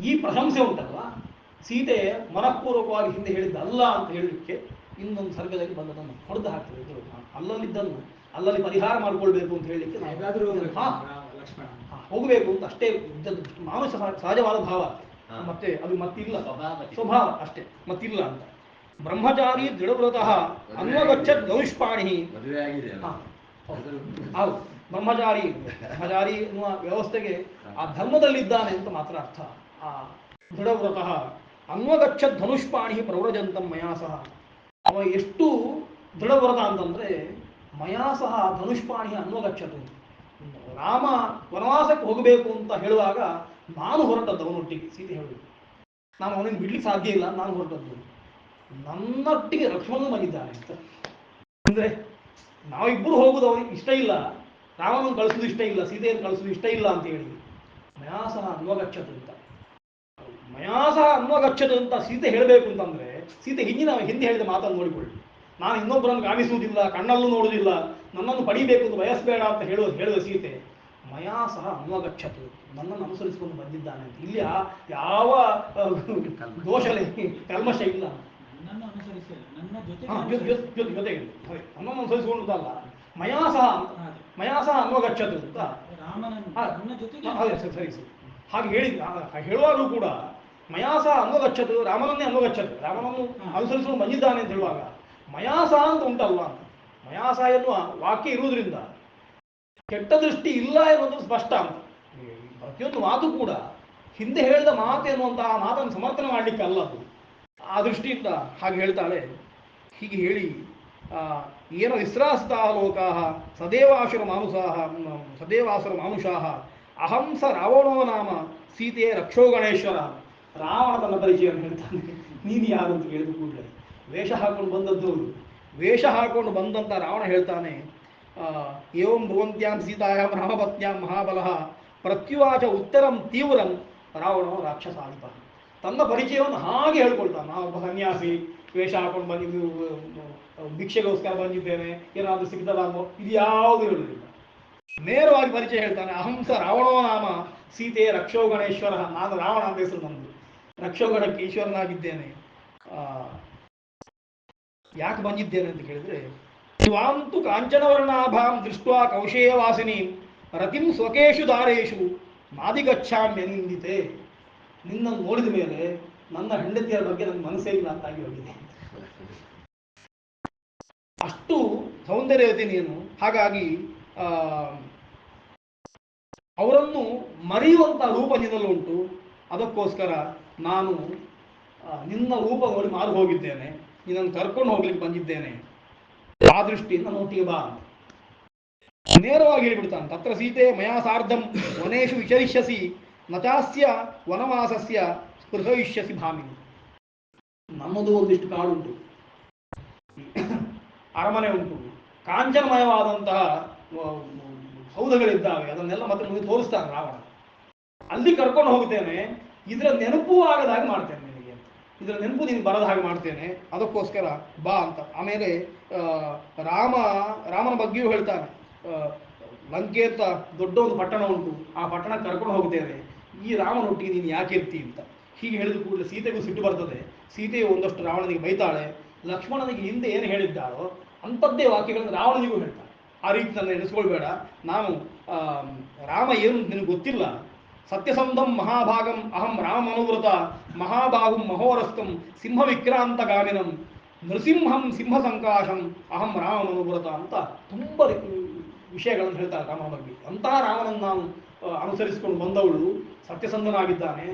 ಈ ಪ್ರಶಂಸೆ ಉಂಟಲ್ವ, ಸೀತೆ ಮನಃಪೂರ್ವಕವಾಗಿ ಹಿಂದೆ ಹೇಳಿದ್ದಲ್ಲ ಅಂತ ಹೇಳಲಿಕ್ಕೆ ಇನ್ನೊಂದು ಸರ್ಗದಲ್ಲಿ ಬಂದದನ್ನು ಹೊಡೆದು ಹಾಕ್ತದೆ. ಅಲ್ಲಲ್ಲಿದ್ದನ್ನು ಅಲ್ಲಲ್ಲಿ ಪರಿಹಾರ ಮಾಡಿಕೊಳ್ಬೇಕು ಅಂತ ಹೇಳಲಿಕ್ಕೆ ಹೋಗಬೇಕು ಅಂತ ಅಷ್ಟೇ ಇದ್ದದ್ದು. ಮಾನಸ ಸಹಜವಾದ ಭಾವ, ಮತ್ತೆ ಅದು ಮತ್ತಿಲ್ಲ, ಸ್ವಭಾವ ಅಷ್ಟೇ, ಮತ್ತಿಲ್ಲ ಅಂತ. ಬ್ರಹ್ಮಚಾರಿ ದೃಢವ್ರತಃ ಅನ್ವಗಚ್ಚತ್ ಗೌಷ್ಪಾಣಿ. ಹೌದು, ಬ್ರಹ್ಮಚಾರಿ ಎನ್ನುವ ವ್ಯವಸ್ಥೆಗೆ ಆ ಧರ್ಮದಲ್ಲಿದ್ದಾನೆ ಅಂತ ಮಾತ್ರ ಅರ್ಥ. ಆ ದೃಢವ್ರತಃ ಅನ್ವಗಚ್ಚತ್ ಧನುಷ್ಪಾಣಿ ಪ್ರವ್ರಜಂತಂ ಮಯಾಸಹ. ಅವ ಎಷ್ಟು ದೃಢವ್ರತ ಅಂತಂದ್ರೆ, ಮಯಾಸಹ ಧನುಷ್ಪಾಣಿ ಅನ್ವಗಚ್ಚತು. ರಾಮ ವನವಾಸಕ್ಕೆ ಹೋಗಬೇಕು ಅಂತ ಹೇಳುವಾಗ ನಾನು ಹೊರಟದ್ದು ಅವನೊಟ್ಟಿಗೆ. ಸೀತೆ ಹೇಳಬೇಕು, ನಾನು ಅವನಿಗೆ ಬಿಡ್ಲಿಕ್ಕೆ ಸಾಧ್ಯ ಇಲ್ಲ, ನಾನು ಹೊರಟದ್ದು. ನನ್ನೊಟ್ಟಿಗೆ ಲಕ್ಷ್ಮಣನು ಬಂದಿದ್ದಾನೆ ಅಂತ ಅಂದ್ರೆ, ನಾವಿಬ್ಬರು ಹೋಗುದು ಅವನಿಗೆ ಇಷ್ಟ ಇಲ್ಲ, ರಾಮನನ್ನು ಕಳಿಸೋದು ಇಷ್ಟ ಇಲ್ಲ, ಸೀತೆಯನ್ನು ಕಳಿಸೋದು ಇಷ್ಟ ಇಲ್ಲ ಅಂತ ಹೇಳಿ ಮಯಾಸಹ ಅನ್ವಗಚ್ಚತು ಅಂತ. ಮಯಾಸಹ ಅನ್ವಗಚ್ಚತು ಅಂತ ಸೀತೆ ಹೇಳಬೇಕು ಅಂತಂದ್ರೆ, ಸೀತೆ ಹಿಂದೆ ಹೇಳಿದ ಮಾತನ್ನು ನೋಡಿಕೊಳ್ಳಿ. ನಾನು ಇನ್ನೊಬ್ಬರನ್ನು ಕಾಣಿಸುವುದಿಲ್ಲ, ಕಣ್ಣಲ್ಲೂ ನೋಡುವುದಿಲ್ಲ, ನನ್ನನ್ನು ಪಡಿಬೇಕು ಅಂತ ಬಯಸಬೇಡ ಅಂತ ಹೇಳುವ ಸೀತೆ ಮಯಾ ಸಹ ಅನ್ವಗಚ್ಚತು, ನನ್ನನ್ನು ಅನುಸರಿಸಿಕೊಂಡು ಬಂದಿದ್ದಾನೆ ಅಂತ. ಇಲ್ಲಿ ಯಾವ ದೋಷಲೇ ಕಲ್ಮಶ ಇಲ್ಲ. ನನ್ನನ್ನು ಅನುಸರಿಸಿಲ್ಲ, ನನ್ನ ಜೊತೆಗೆ ನನ್ನನ್ನು ಅನುಸರಿಸಿಕೊಂಡಲ್ಲ, ಮಯಾ ಸಹ ಅನ್ವಗಚ್ಚತು ಅಂತ ರಾಮನ ಜೊತೆಗೆ ಸರಿ. ಹಾಗೆ ಹೇಳುವಾಗಲೂ ಕೂಡ ಮಯಾಸ ಅನ್ವಗಚ್ಚದು, ರಾಮನನ್ನೇ ಅನ್ವಗಚ್ಚದು, ರಾಮನನ್ನು ಅನುಸರಿಸಿಕೊಂಡು ಬಂದಿದ್ದಾನೆ ಅಂತ ಹೇಳುವಾಗ ಮಯಾಸ ಅಂತ ಉಂಟಲ್ವ ಅಂತ. ಮಯಾಸ ಎನ್ನುವ ವಾಕ್ಯ ಇರುವುದರಿಂದ ಕೆಟ್ಟ ದೃಷ್ಟಿ ಇಲ್ಲ ಎನ್ನುವುದು ಸ್ಪಷ್ಟ ಅಂತ. ಪ್ರತಿಯೊಂದು ಮಾತು ಕೂಡ ಹಿಂದೆ ಹೇಳಿದ ಮಾತು ಎನ್ನುವಂತಹ ಮಾತನ್ನು ಸಮರ್ಥನೆ ಮಾಡಲಿಕ್ಕೆ ಅಲ್ಲ ಅದು. ಆ ದೃಷ್ಟಿಯಿಂದ ಹಾಗೆ ಹೇಳ್ತಾಳೆ. ಹೀಗೆ ಹೇಳಿ ಏನ ವಿಶ್ರಾಸಿತಾ ಲೋಕಾಃ ಸದೇವಾಸುರ ಮಾನುಷಾಃ ಅಹಂ ಸ ರಾವಣೋ ನಾಮ ಸೀತೆಯ ರಕ್ಷೋ ಗಣೇಶ್ವರ. ರಾವಣ ತನ್ನ ಪರಿಚಯವನ್ನು ಹೇಳ್ತಾನೆ. ನೀನು ಯಾರು ಅಂತ ಹೇಳಿದ ಕೂಡಲೇ ವೇಷ ಹಾಕೊಂಡು ಬಂದಂತ ರಾವಣ ಹೇಳ್ತಾನೆ, ಏವಂ ಭುವಂತ್ಯಾಂ ಸೀತಾಯಾಂ ರಾಮಪತ್ನ್ಯಾಂ ಮಹಾಬಲಃ ಪ್ರತ್ಯುವಾಚ ಉತ್ತರಂ ತೀವ್ರಂ ರಾವಣೋ ರಾಕ್ಷಸಾಧಿಪ. ತನ್ನ ಪರಿಚಯವನ್ನು ಹಾಗೆ ಹೇಳ್ಕೊಳ್ತಾನೆ. ನಾವು ಒಬ್ಬ ಸನ್ಯಾಸಿ, ವೇಷ ಹಾಕೊಂಡು ಬಂದಿದ್ದು, ಭಿಕ್ಷೆಗೋಸ್ಕರ ಬಂದಿದ್ದೇನೆ, ಏನಾದರೂ ಸಿಗ್ತದಾಗೋ, ಇದು ಯಾವುದು ಹೇಳುವುದಿಲ್ಲ. ನೇರವಾಗಿ ಪರಿಚಯ ಹೇಳ್ತಾನೆ. ಅಹಂಸ ರಾವಣೋ ನಾಮ ಸೀತೆಯ ರಕ್ಷೋ ಗಣೇಶ್ವರ. ನಾನು ರಾವಣ ಅಂತ ಹೆಸರು ನಂದು, ರಕ್ಷೋಗಣಕ್ಕೆ ಈಶ್ವರನಾಗಿದ್ದೇನೆ. ಯಾಕೆ ಬಂದಿದ್ದೇನೆ ಅಂತ ಕೇಳಿದ್ರೆ, ತ್ವಾಂತು ಕಾಂಚನವರ್ಣಾಭಾಂ ದೃಷ್ಟ್ವಾ ಕೌಶೇಯವಾಸಿನಿ ರತಿಂ ಸ್ವಕೇಶು ದಾರೇಶು ಮಾದಿಗಚ್ಛಾಮ್ಯನಿಂದಿತೆ. ನಿನ್ನನ್ನು ನೋಡಿದ ಮೇಲೆ ನನ್ನ ಹೆಂಡತಿಯರ ಬಗ್ಗೆ ನನ್ನ ಮನಸ್ಸೇ ಇಲ್ಲ ಅಂತಾಗಿ ಹೋಗಿದೆ. ಅಷ್ಟು ಸೌಂದರ್ಯವತಿ ನೀನು. ಹಾಗಾಗಿ ಅವರನ್ನು ಮರೆಯುವಂಥ ರೂಪ ನಿನ್ನಲ್ಲಿ ಉಂಟು. ಅದಕ್ಕೋಸ್ಕರ ನಾನು ನಿನ್ನ ರೂಪ ನೋಡಿ ಮಾರು ಹೋಗಿದ್ದೇನೆ, ನಿನ್ನನ್ನು ಕರ್ಕೊಂಡು ಹೋಗ್ಲಿಕ್ಕೆ ಬಂದಿದ್ದೇನೆ. ಆ ದೃಷ್ಟಿಯಿಂದ ನೋಟಿಗೆ ಬಾ ಅಂತ ನೇರವಾಗಿ ಹೇಳಿಬಿಡ್ತಾನೆ. ತತ್ರ ಸೀತೆ ಮಯಾ ಸಾರ್ಧಂ ವನೇಶು ವಿಚರಿಷ್ಯಸಿ ನಚಾಸ್ಯ ವನವಾಸಸ್ಯ ಸ್ಪೃಹಯಿಷ್ಯಸಿ ಭಾಮಿನಿ. ನಮ್ಮದು ಒಂದಿಷ್ಟು ಕಾಡುಂಟು, ಅರಮನೆ ಉಂಟು, ಕಾಂಚನಮಯವಾದಂತಹ ಸೌಧಗಳಿದ್ದಾವೆ. ಅದನ್ನೆಲ್ಲ ಮತ್ತೆ ಮುಂದೆ ತೋರಿಸ್ತಾನೆ ರಾವಣ. ಅಲ್ಲಿ ಕರ್ಕೊಂಡು ಹೋಗ್ತೇನೆ, ಇದರ ನೆನಪು ಆಗದ ಹಾಗೆ ಮಾಡ್ತೇನೆ ನಿನಗೆ, ಇದರ ನೆನಪು ನಿನಗೆ ಬರದ ಹಾಗೆ ಮಾಡ್ತೇನೆ, ಅದಕ್ಕೋಸ್ಕರ ಬಾ ಅಂತ. ಆಮೇಲೆ ರಾಮನ ಬಗ್ಗೆಯೂ ಹೇಳ್ತಾನೆ. ಲಂಕೆ ಅಂತ ದೊಡ್ಡ ಒಂದು ಪಟ್ಟಣ ಉಂಟು, ಆ ಪಟ್ಟಣಕ್ಕೆ ಕರ್ಕೊಂಡು ಹೋಗ್ತೇನೆ, ಈ ರಾಮನೊಟ್ಟಿಗೆ ನೀನು ಯಾಕೆ ಇರ್ತಿ ಅಂತ. ಹೀಗೆ ಹೇಳಿದ ಕೂಡಲೇ ಸೀತೆಗೂ ಸಿಟ್ಟು ಬರ್ತದೆ. ಸೀತೆಯು ಒಂದಷ್ಟು ರಾವಣನಿಗೆ ಬೈತಾಳೆ. ಲಕ್ಷ್ಮಣನಿಗೆ ಹಿಂದೆ ಏನು ಹೇಳಿದ್ದಾರೋ ಅಂಥದ್ದೇ ವಾಕ್ಯಗಳನ್ನು ರಾವಣನಿಗೂ ಹೇಳ್ತಾಳೆ. ಆ ರೀತಿ ನನ್ನ ಎಣಿಸ್ಕೊಳ್ಬೇಡ, ನಾನು ರಾಮ ಏನು ನಿನಗೆ ಗೊತ್ತಿಲ್ಲ. ಸತ್ಯಸಂಧಂ ಮಹಾಭಾಗಂ ಅಹಂ ರಾಮಮನುವ್ರತ ಮಹಾಬಾಹುಂ ಮಹೋರಸ್ತಂ ಸಿಂಹ ವಿಕ್ರಾಂತಗಾಮಿನಂ ನೃಸಿಂಹಂ ಸಿಂಹ ಸಂಕಾಶಂ ಅಹಂ ರಾಮಮನುವ್ರತ ಅಂತ ತುಂಬ ವಿಷಯಗಳನ್ನು ಹೇಳ್ತಾರೆ ರಾಮನ ಬಗ್ಗೆ. ಅಂತಹ ರಾಮನನ್ನು ನಾನು ಅನುಸರಿಸಿಕೊಂಡು ಬಂದವಳು, ಸತ್ಯಸಂಧನಾಗಿದ್ದಾನೆ,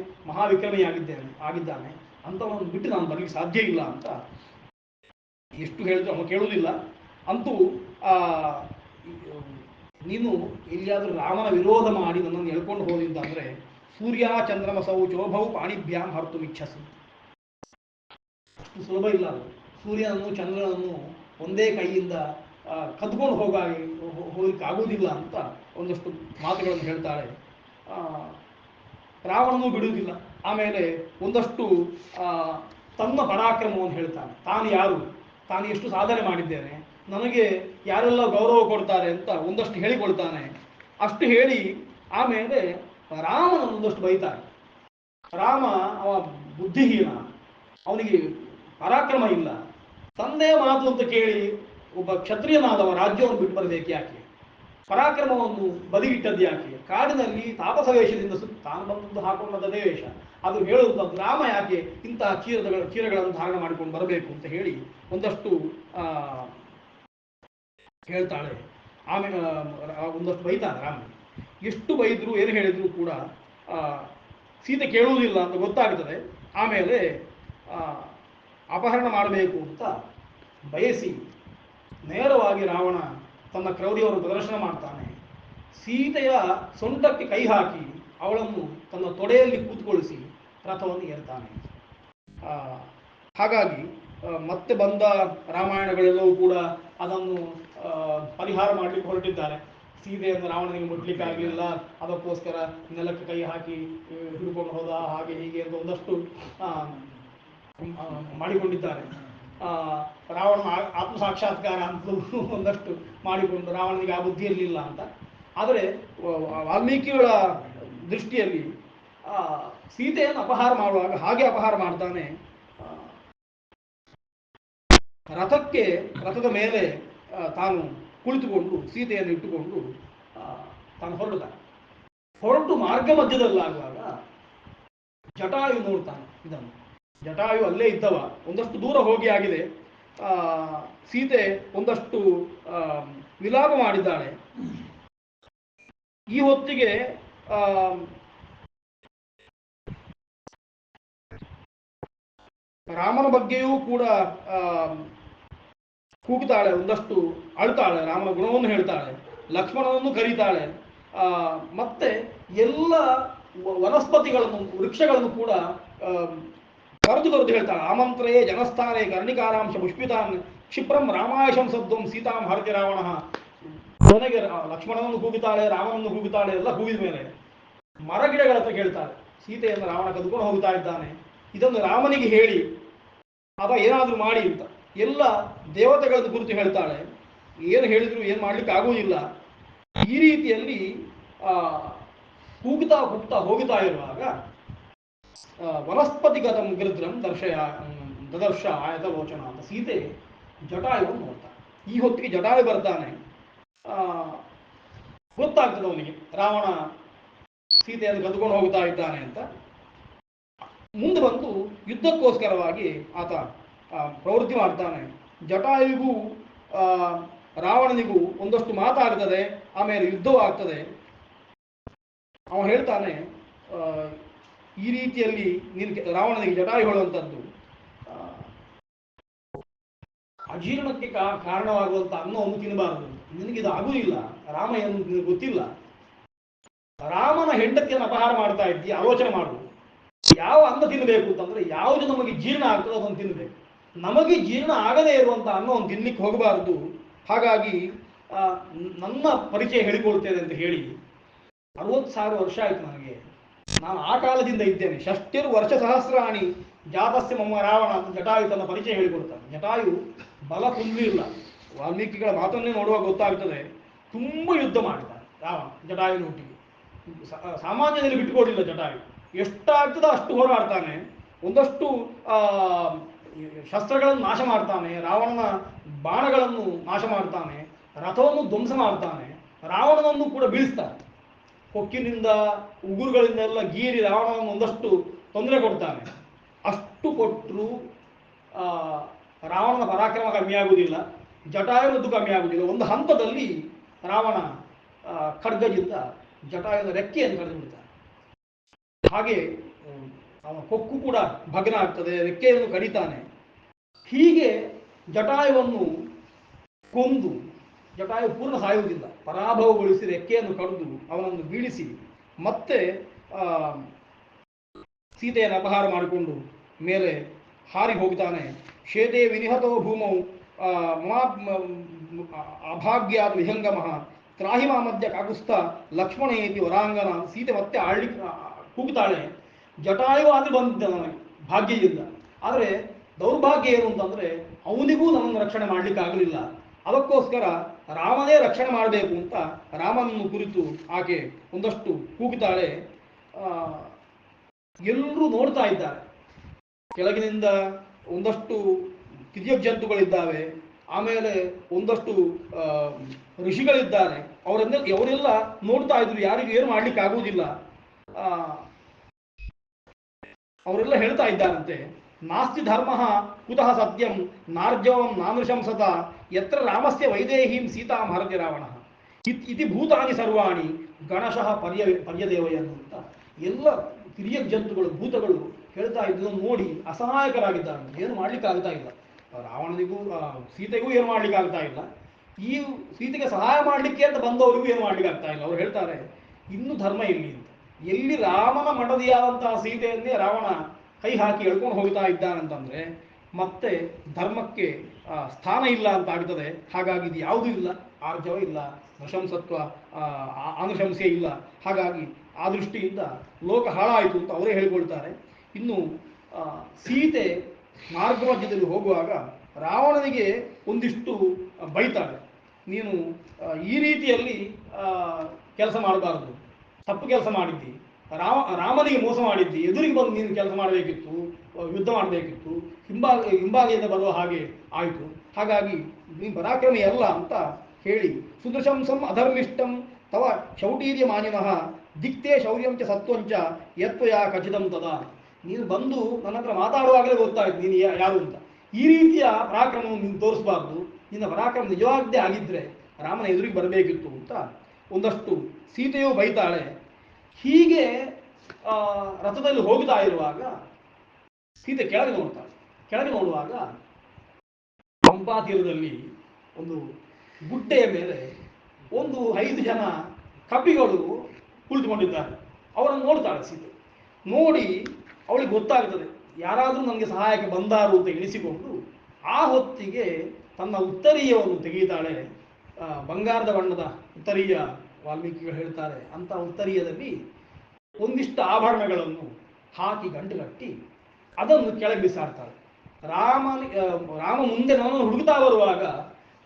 ಆಗಿದ್ದಾನೆ ಅಂಥವನನ್ನು ಬಿಟ್ಟು ನಾನು ಬರಲಿಕ್ಕೆ ಸಾಧ್ಯ ಇಲ್ಲ ಅಂತ ಎಷ್ಟು ಹೇಳಿದ್ರು ಅವನು ಕೇಳುವುದಿಲ್ಲ. ಅಂತೂ ನೀನು ಎಲ್ಲಿಯಾದರೂ ರಾಮನ ವಿರೋಧ ಮಾಡಿ ನನ್ನನ್ನು ಎಳ್ಕೊಂಡು ಹೋಗಿದ್ದ ಅಂದರೆ ಸೂರ್ಯ ಚಂದ್ರಮಸೌ ಚೋಭೌ ಪಾಣಿಭ್ಯಾಂ ಹರ್ತುಮಿಚ್ಛಸಿ. ಅಷ್ಟು ಸುಲಭ ಇಲ್ಲ ಅದು. ಸೂರ್ಯನನ್ನು ಚಂದ್ರನನ್ನು ಒಂದೇ ಕೈಯಿಂದ ಕದ್ಕೊಂಡು ಹೋಗಲಿಕ್ಕೆ ಆಗುವುದಿಲ್ಲ ಅಂತ ಒಂದಷ್ಟು ಮಾತುಗಳನ್ನು ಹೇಳ್ತಾಳೆ. ರಾವಣನೂ ಬಿಡುವುದಿಲ್ಲ. ಆಮೇಲೆ ಒಂದಷ್ಟು ತನ್ನ ಪರಾಕ್ರಮವನ್ನು ಹೇಳ್ತಾನೆ. ತಾನು ಯಾರು, ತಾನು ಎಷ್ಟು ಸಾಧನೆ ಮಾಡಿದ್ದೇನೆ, ನನಗೆ ಯಾರೆಲ್ಲ ಗೌರವ ಕೊಡ್ತಾರೆ ಅಂತ ಒಂದಷ್ಟು ಹೇಳಿಕೊಳ್ತಾನೆ. ಅಷ್ಟು ಹೇಳಿ ಆಮೇಲೆ ರಾಮನನ್ನು ಒಂದಷ್ಟು ಬೈತಾನೆ. ರಾಮ ಅವ ಬುದ್ಧಿಹೀನ, ಅವನಿಗೆ ಪರಾಕ್ರಮ ಇಲ್ಲ, ತಂದೆಯ ಮಾತು ಅಂತ ಕೇಳಿ ಒಬ್ಬ ಕ್ಷತ್ರಿಯನಾದವ ರಾಜ್ಯವನ್ನು ಬಿಟ್ಟು ಬರಬೇಕು ಯಾಕೆ, ಪರಾಕ್ರಮವನ್ನು ಬದಿಗಿಟ್ಟದ್ದು ಯಾಕೆ, ಕಾಡಿನಲ್ಲಿ ತಾಪಸ ವೇಷದಿಂದ ತಾನು ಬಂದದ್ದು ಹಾಕೊಂಡದೇ ವೇಷ, ಅದು ಹೇಳುವಂಥದ್ದು ರಾಮ ಯಾಕೆ ಇಂತಹ ಚೀರಗಳನ್ನು ಧಾರಣ ಮಾಡಿಕೊಂಡು ಬರಬೇಕು ಅಂತ ಹೇಳಿ ಒಂದಷ್ಟು ಹೇಳ್ತಾಳೆ. ಆಮೇಲೆ ಒಂದಷ್ಟು ಬೈತಾನೆ ರಾಮ. ಎಷ್ಟು ಬೈದ್ರು ಏನು ಹೇಳಿದ್ರು ಕೂಡ ಸೀತೆ ಕೇಳುವುದಿಲ್ಲ ಅಂತ ಗೊತ್ತಾಗ್ತದೆ. ಆಮೇಲೆ ಅಪಹರಣ ಮಾಡಬೇಕು ಅಂತ ಬಯಸಿ ನೇರವಾಗಿ ರಾವಣ ತನ್ನ ಕ್ರೌರ್ಯವನ್ನು ಪ್ರದರ್ಶನ ಮಾಡ್ತಾನೆ. ಸೀತೆಯ ಸೊಂಟಕ್ಕೆ ಕೈ ಹಾಕಿ ಅವಳನ್ನು ತನ್ನ ತೊಡೆಯಲ್ಲಿ ಕೂತ್ಕೊಳಿಸಿ ರಥವನ್ನು ಏರ್ತಾನೆ. ಹಾಗಾಗಿ ಮತ್ತೆ ಬಂದ ರಾಮಾಯಣಗಳೆಲ್ಲವೂ ಕೂಡ ಅದನ್ನು ಪರಿಹಾರ ಮಾಡಲಿಕ್ಕೆ ಹೊರಟಿದ್ದಾರೆ. ಸೀತೆಯನ್ನು ರಾವಣನಿಗೆ ಮುಟ್ಲಿಕ್ಕಾಗಲಿಲ್ಲ, ಅದಕ್ಕೋಸ್ಕರ ನೆಲಕ್ಕೆ ಕೈ ಹಾಕಿ ಹಿಡ್ಕೊಂಡು ಹೋದ, ಹಾಗೆ ಹೀಗೆ ಅಂತ ಒಂದಷ್ಟು ಮಾಡಿಕೊಂಡಿದ್ದಾರೆ. ರಾವಣನ ಆತ್ಮಸಾಕ್ಷಾತ್ಕಾರ ಅಂತಲೂ ಒಂದಷ್ಟು ಮಾಡಿಕೊಂಡು ರಾವಣನಿಗೆ ಆ ಬುದ್ಧಿ ಇರಲಿಲ್ಲ ಅಂತ. ಆದರೆ ವಾಲ್ಮೀಕಿಗಳ ದೃಷ್ಟಿಯಲ್ಲಿ ಸೀತೆಯನ್ನು ಅಪಹಾರ ಮಾಡುವಾಗ ಹಾಗೆ ಅಪಹಾರ ಮಾಡ್ತಾನೆ. ರಥದ ಮೇಲೆ ತಾನು ಕುಳಿತುಕೊಂಡು ಸೀತೆಯನ್ನು ಇಟ್ಟುಕೊಂಡು ತಾನು ಹೊರಟು ಮಾರ್ಗ ಮಧ್ಯದಲ್ಲಾಗುವಾಗ ಜಟಾಯು ನೋಡ್ತಾನೆ ಇದನ್ನು. ಜಟಾಯು ಅಲ್ಲೇ ಇದ್ದವ, ಒಂದಷ್ಟು ದೂರ ಹೋಗಿ ಆಗಿದೆ. ಸೀತೆ ಒಂದಷ್ಟು ವಿಲಾಪ ಮಾಡಿದ್ದಾಳೆ. ಈ ಹೊತ್ತಿಗೆ ರಾಮನ ಬಗ್ಗೆಯೂ ಕೂಡ ಕೂಗುತ್ತಾಳೆ, ಒಂದಷ್ಟು ಅಳ್ತಾಳೆ, ರಾಮನ ಗುಣವನ್ನು ಹೇಳ್ತಾಳೆ, ಲಕ್ಷ್ಮಣನನ್ನು ಕರೀತಾಳೆ. ಮತ್ತೆ ಎಲ್ಲ ವನಸ್ಪತಿಗಳನ್ನು, ವೃಕ್ಷಗಳನ್ನು ಕೂಡ ಕರೆದು ಹೇಳ್ತಾಳೆ. ಆಮಂತ್ರಯೇ ಜನಸ್ಥಾನೇ ಕರ್ಣಿಕಾರಾಂಶ ಪುಷ್ಪಿತಾನ್ ಕ್ಷಿಪ್ರಂ ರಾಮಾಯಶಂ ಸದ್ವಂ ಸೀತಾಂ ಹರತಿ ರಾವಣ. ಕೊನೆಗೆ ಲಕ್ಷ್ಮಣನನ್ನು ಕೂಗುತ್ತಾಳೆ, ರಾಮನನ್ನು ಕೂಗುತ್ತಾಳೆ. ಎಲ್ಲ ಕೂಗಿದ ಮೇಲೆ ಮರಗಿಡಗಳ ಹತ್ರ ಕೇಳ್ತಾಳೆ, ಸೀತೆಯನ್ನು ರಾವಣ ಕದ್ಕೊಂಡು ಹೋಗ್ತಾ ಇದ್ದಾನೆ, ಇದನ್ನು ರಾಮನಿಗೆ ಹೇಳಿ ಅಥವಾ ಏನಾದರೂ ಮಾಡಿ ಅಂತ. ಎಲ್ಲ ದೇವತೆಗಳನ್ನು ಕುರಿತು ಹೇಳ್ತಾಳೆ. ಏನು ಹೇಳಿದ್ರು ಏನು ಮಾಡ್ಲಿಕ್ಕೆ ಆಗುವುದಿಲ್ಲ. ಈ ರೀತಿಯಲ್ಲಿ ಕೂಗ್ತಾ ಹೋಗುತ್ತಾ ಇರುವಾಗ ವನಸ್ಪತಿಗತಂ ಗೃದ್ರಂ ದದರ್ಶ ಆಯತಲೋಚನ ಅಂತ ಸೀತೆ ಜಟಾಯುವನ್ನು ನೋಡ್ತಾನೆ. ಈ ಹೊತ್ತಿಗೆ ಜಟಾಯು ಬರ್ತಾನೆ. ಗೊತ್ತಾಗ್ತದೆ ಅವನಿಗೆ ರಾವಣ ಸೀತೆಯನ್ನು ಕದ್ಕೊಂಡು ಹೋಗ್ತಾ ಇದ್ದಾನೆ ಅಂತ. ಮುಂದೆ ಬಂದು ಯುದ್ಧಕ್ಕೋಸ್ಕರವಾಗಿ ಆತ ಪ್ರವೃತ್ತಿ ಮಾಡ್ತಾನೆ. ಜಟಾಯುಗೂ ರಾವಣನಿಗೂ ಒಂದಷ್ಟು ಮಾತಾಗ್ತದೆ, ಆಮೇಲೆ ಯುದ್ಧವೂ ಆಗ್ತದೆ. ಅವನು ಹೇಳ್ತಾನೆ, ಈ ರೀತಿಯಲ್ಲಿ ರಾವಣನಿಗೆ ಜಟಾಯು ಹೇಳುವಂಥದ್ದು, ಅಜೀರ್ಣಕ್ಕೆ ಕಾರಣವಾಗುವಂಥ ಅನ್ನವನ್ನು ತಿನ್ನಬಾರದು, ನಿನಗಿದು ಆಗುವುದಿಲ್ಲ, ರಾಮ ಏನು ನಿನಗೆ ಗೊತ್ತಿಲ್ಲ, ರಾಮನ ಹೆಂಡತಿಯನ್ನು ಅಪಹಾರ ಮಾಡ್ತಾ ಇದ್ದಿ, ಆಲೋಚನೆ ಮಾಡು. ಯಾವ ಅನ್ನ ತಿನ್ನಬೇಕು ಅಂತಂದ್ರೆ ಯಾವುದು ನಮಗೆ ಜೀರ್ಣ ಆಗ್ತದೆ ಅದನ್ನು ತಿನ್ನಬೇಕು. ನಮಗೆ ಜೀರ್ಣ ಆಗದೇ ಇರುವಂಥ ಅನ್ನವನ್ನು ತಿನ್ನಲಿಕ್ಕೆ ಹೋಗಬಾರದು. ಹಾಗಾಗಿ ನನ್ನ ಪರಿಚಯ ಹೇಳಿಕೊಳ್ತೇನೆ ಅಂತ ಹೇಳಿ 60,000 ವರ್ಷ ಆಯಿತು ನನಗೆ, ನಾನು ಆ ಕಾಲದಿಂದ ಇದ್ದೇನೆ. ಷಷ್ಟಿರು ವರ್ಷ ಸಹಸ್ರಾಣಿ ಜಾತಸ್ಯ ಮಮ್ಮ ರಾವಣ ಅಂತ ಜಟಾಯು ತನ್ನ ಪರಿಚಯ ಹೇಳಿಕೊಡ್ತಾನೆ. ಜಟಾಯು ಬಲ ಇಲ್ಲ. ವಾಲ್ಮೀಕಿಗಳ ಮಾತನ್ನೇ ನೋಡುವಾಗ ಗೊತ್ತಾಗ್ತದೆ, ತುಂಬ ಯುದ್ಧ ಮಾಡಿದ್ದಾನೆ ರಾವಣ ಜಟಾಯುನೊಟ್ಟಿಗೆ. ಸಾಮಾನ್ಯದಲ್ಲಿ ಬಿಟ್ಟುಕೊಡಲಿಲ್ಲ ಜಟಾಯು. ಎಷ್ಟಾಗ್ತದೋ ಅಷ್ಟು ಹೋರಾಡ್ತಾನೆ. ಒಂದಷ್ಟು ಶಸ್ತ್ರಗಳನ್ನು ನಾಶ ಮಾಡ್ತಾನೆ, ರಾವಣನ ಬಾಣಗಳನ್ನು ನಾಶ ಮಾಡ್ತಾನೆ, ರಥವನ್ನು ಧ್ವಂಸ ಮಾಡ್ತಾನೆ, ರಾವಣನನ್ನು ಕೂಡ ಬೀಳಿಸ್ತಾನೆ. ಕೊಕ್ಕಿನಿಂದ ಉಗುರುಗಳಿಂದೆಲ್ಲ ಗೀರಿ ರಾವಣನನ್ನು ಒಂದಷ್ಟು ತೊಂದರೆ ಕೊಡ್ತಾನೆ. ಅಷ್ಟು ಕೊಟ್ಟರು ರಾವಣನ ಪರಾಕ್ರಮ ಕಮ್ಮಿ ಆಗುವುದಿಲ್ಲ, ಜಟಾಯುನದ್ದು ಕಮ್ಮಿ ಆಗುವುದಿಲ್ಲ. ಒಂದು ಹಂತದಲ್ಲಿ ರಾವಣ ಖಡ್ಗದಿಂದ ಜಟಾಯುನ ರೆಕ್ಕೆಯನ್ನು ಕಡಿದು ಬಿಡ್ತಾನೆ. ಹಾಗೆ ಅವನ ಕೊಕ್ಕು ಕೂಡ ಭಗ್ನ ಆಗ್ತದೆ, ರೆಕ್ಕೆಯನ್ನು ಕಡಿತಾನೆ. ಹೀಗೆ ಜಟಾಯುವನ್ನು ಕೊಂದು, ಜಟಾಯು ಪೂರ್ಣ ಸಾಯುವುದಿಲ್ಲ, ಪರಾಭವಗೊಳಿಸಿ ರೆಕ್ಕೆಯನ್ನು ಕಡಿದು ಅವನನ್ನು ಬೀಳಿಸಿ ಮತ್ತೆ ಸೀತೆಯನ್ನು ಅಪಹಾರ ಮಾಡಿಕೊಂಡು ಮೇಲೆ ಹಾರಿ ಹೋಗ್ತಾನೆ. ಶೇತೆ ವಿನಿಹತೋ ಭೂಮೌ ಅಭಾಗ್ಯಾದ ವಿಹಂಗಮಃ ತ್ರಾಹಿಮಾ ಮಧ್ಯ ಕಾಕುಸ್ಥ ಲಕ್ಷ್ಮಣೇತಿ ವರಾಂಗನ. ಸೀತೆ ಮತ್ತೆ ಕೂಗ್ತಾಳೆ. ಜಟಾಯು ಆದ್ರೆ ಬಂದಿದ್ದ ನನಗೆ ಭಾಗ್ಯದಿಂದ. ಆದರೆ ದೌರ್ಭಾಗ್ಯ ಏನು ಅಂತಂದ್ರೆ ಅವನಿಗೂ ನನ್ನನ್ನು ರಕ್ಷಣೆ ಮಾಡ್ಲಿಕ್ಕೆ ಆಗಲಿಲ್ಲ. ಅದಕ್ಕೋಸ್ಕರ ರಾಮನೇ ರಕ್ಷಣೆ ಮಾಡಬೇಕು ಅಂತ ರಾಮನನ್ನು ಕುರಿತು ಆಕೆ ಒಂದಷ್ಟು ಕೂಗುತ್ತಾಳೆ. ಎಲ್ಲರೂ ನೋಡ್ತಾ ಇದ್ದಾರೆ. ಕೆಳಗಿನಿಂದ ಒಂದಷ್ಟು ತಿರ್ಯಕ್ ಆಮೇಲೆ ಒಂದಷ್ಟು ಋಷಿಗಳಿದ್ದಾರೆ. ಅವರೆಲ್ಲ ನೋಡ್ತಾ ಇದ್ರು, ಯಾರಿಗೂ ಏನು ಮಾಡ್ಲಿಕ್ಕೆ ಆಗುವುದಿಲ್ಲ. ಅವರೆಲ್ಲ ಹೇಳ್ತಾ ಇದ್ದಾರಂತೆ, ನಾಸ್ತಿ ಧರ್ಮ ಕುತಃ ಸತ್ಯಂ ನಾರ್ಜವಂ ನಾನೃಶಂಸತ ಯತ್ರ ರಾಮಸ್ಯ ವೈದೇಹೀಂ ಸೀತಾಂ ಹರತಿ ರಾವಣ ಇತಿ ಭೂತಾನಿ ಸರ್ವಾಣಿ ಗಣಶಃ ಪರ್ಯದೇವಯನ್ ಅಂತ ಎಲ್ಲ ತಿರ್ಯಕ್ ಜಂತುಗಳು, ಭೂತಗಳು ಹೇಳ್ತಾ ಇದ್ದನ್ನು ನೋಡಿ ಅಸಹಾಯಕರಾಗಿದ್ದಾರೆ. ಏನು ಮಾಡ್ಲಿಕ್ಕೆ ಆಗ್ತಾ ಇಲ್ಲ. ರಾವಣನಿಗೂ ಸೀತೆಗೂ ಏನು ಮಾಡ್ಲಿಕ್ಕೆ ಆಗ್ತಾ ಇಲ್ಲ. ಈ ಸೀತೆಗೆ ಸಹಾಯ ಮಾಡಲಿಕ್ಕೆ ಅಂತ ಬಂದವರಿಗೂ ಏನು ಮಾಡ್ಲಿಕ್ಕೆ ಆಗ್ತಾ ಇಲ್ಲ. ಅವ್ರು ಹೇಳ್ತಾರೆ, ಇನ್ನು ಧರ್ಮ ಇಲ್ಲಿ ಅಂತ. ಎಲ್ಲಿ ರಾಮನ ಮಡದಿಯಾದಂತಹ ಸೀತೆಯನ್ನೇ ರಾವಣ ಕೈ ಹಾಕಿ ಎಳ್ಕೊಂಡು ಹೋಗ್ತಾ ಇದ್ದಾನಂತಂದ್ರೆ ಮತ್ತೆ ಧರ್ಮಕ್ಕೆ ಸ್ಥಾನ ಇಲ್ಲ ಅಂತ ಆಗ್ತದೆ. ಹಾಗಾಗಿ ಇದು ಯಾವುದೂ ಇಲ್ಲ, ಆರ್ಜವ ಇಲ್ಲ, ನೃಶಂಸತ್ವ ಅನುಶಂಸೆ ಇಲ್ಲ. ಹಾಗಾಗಿ ಆ ದೃಷ್ಟಿಯಿಂದ ಲೋಕ ಹಾಳಾಯಿತು ಅಂತ ಅವರೇ ಹೇಳಿಕೊಳ್ತಾರೆ. ಇನ್ನು ಸೀತೆ ಮಾರ್ಗ ಮಧ್ಯದಲ್ಲಿ ಹೋಗುವಾಗ ರಾವಣನಿಗೆ ಒಂದಿಷ್ಟು ಬೈತಾಳೆ. ನೀನು ಈ ರೀತಿಯಲ್ಲಿ ಕೆಲಸ ಮಾಡಬಾರದು, ತಪ್ಪು ಕೆಲಸ ಮಾಡಿದ್ದಿ, ರಾಮನಿಗೆ ಮೋಸ ಮಾಡಿದ್ದಿ, ಎದುರಿಗೆ ಬಂದು ನೀನು ಕೆಲಸ ಮಾಡಬೇಕಿತ್ತು, ಯುದ್ಧ ಮಾಡಬೇಕಿತ್ತು, ಹಿಂಬಾಲಿಯಿಂದ ಬರುವ ಹಾಗೆ ಆಯಿತು, ಹಾಗಾಗಿ ನೀನು ಪರಾಕ್ರಮಿ ಅಲ್ಲ ಅಂತ ಹೇಳಿ, ಸುದೃಶಂಸಂ ಅಧರ್ಮಿಷ್ಟಂ ತವ ಶೌಟೀರ್ಯ ಮಾನಿನಃ ದಿಕ್ತೇ ಶೌರ್ಯಂಚ ಸತ್ವಂಚ ಯತ್ವಯ ಖಚಿತಂ ತದಾ. ನೀನು ಬಂದು ನನ್ನ ಹತ್ರ ಮಾತಾಡುವಾಗಲೇ ಗೊತ್ತಾಯ್ತು ನೀನು ಯಾರು ಅಂತ. ಈ ರೀತಿಯ ಪರಾಕ್ರಮವನ್ನು ನೀನು ತೋರಿಸಬಾರ್ದು, ನಿನ್ನ ಪರಾಕ್ರಮ ನಿಜವಾಗದೇ ಆಗಿದ್ದರೆ ರಾಮನ ಎದುರಿಗೆ ಬರಬೇಕಿತ್ತು ಅಂತ ಒಂದಷ್ಟು ಸೀತೆಯು ಬೈತಾಳೆ. ಹೀಗೆ ರಥದಲ್ಲಿ ಹೋಗ್ತಾ ಇರುವಾಗ ಸೀತೆ ಕೆಳಗೆ ನೋಡ್ತಾಳೆ. ಕೆಳಗೆ ನೋಡುವಾಗ ಪಂಪಾ ತೀರದಲ್ಲಿ ಒಂದು ಗುಡ್ಡೆಯ ಮೇಲೆ ಒಂದು 5 ಜನ ಕಪಿಗಳು ಕುಳಿತುಕೊಂಡಿದ್ದಾರೆ. ಅವರನ್ನು ನೋಡ್ತಾಳೆ ಸೀತೆ. ನೋಡಿ ಅವಳಿಗೆ ಗೊತ್ತಾಗ್ತದೆ ಯಾರಾದರೂ ನನಗೆ ಸಹಾಯಕ್ಕೆ ಬಂದಾರು ಅಂತ ಎಣಿಸಿಕೊಂಡು ಆ ಹೊತ್ತಿಗೆ ತನ್ನ ಉತ್ತರೀಯವನ್ನು ತೆಗೀತಾಳೆ. ಬಂಗಾರದ ಬಣ್ಣದ ಉತ್ತರೀಯ, ವಾಲ್ಮೀಕಿಗಳು ಹೇಳ್ತಾರೆ ಅಂತ ಉತ್ತರೀಯದಲ್ಲಿ ಒಂದಿಷ್ಟು ಆಭರಣಗಳನ್ನು ಹಾಕಿ ಗಂಟು ಕಟ್ಟಿ ಅದನ್ನು ಕೆಳಗೆ ಬಿಸಾಡ್ತಾಳೆ. ರಾಮ ಮುಂದೆ ನನ್ನನ್ನು ಹುಡುಕ್ತಾ ಬರುವಾಗ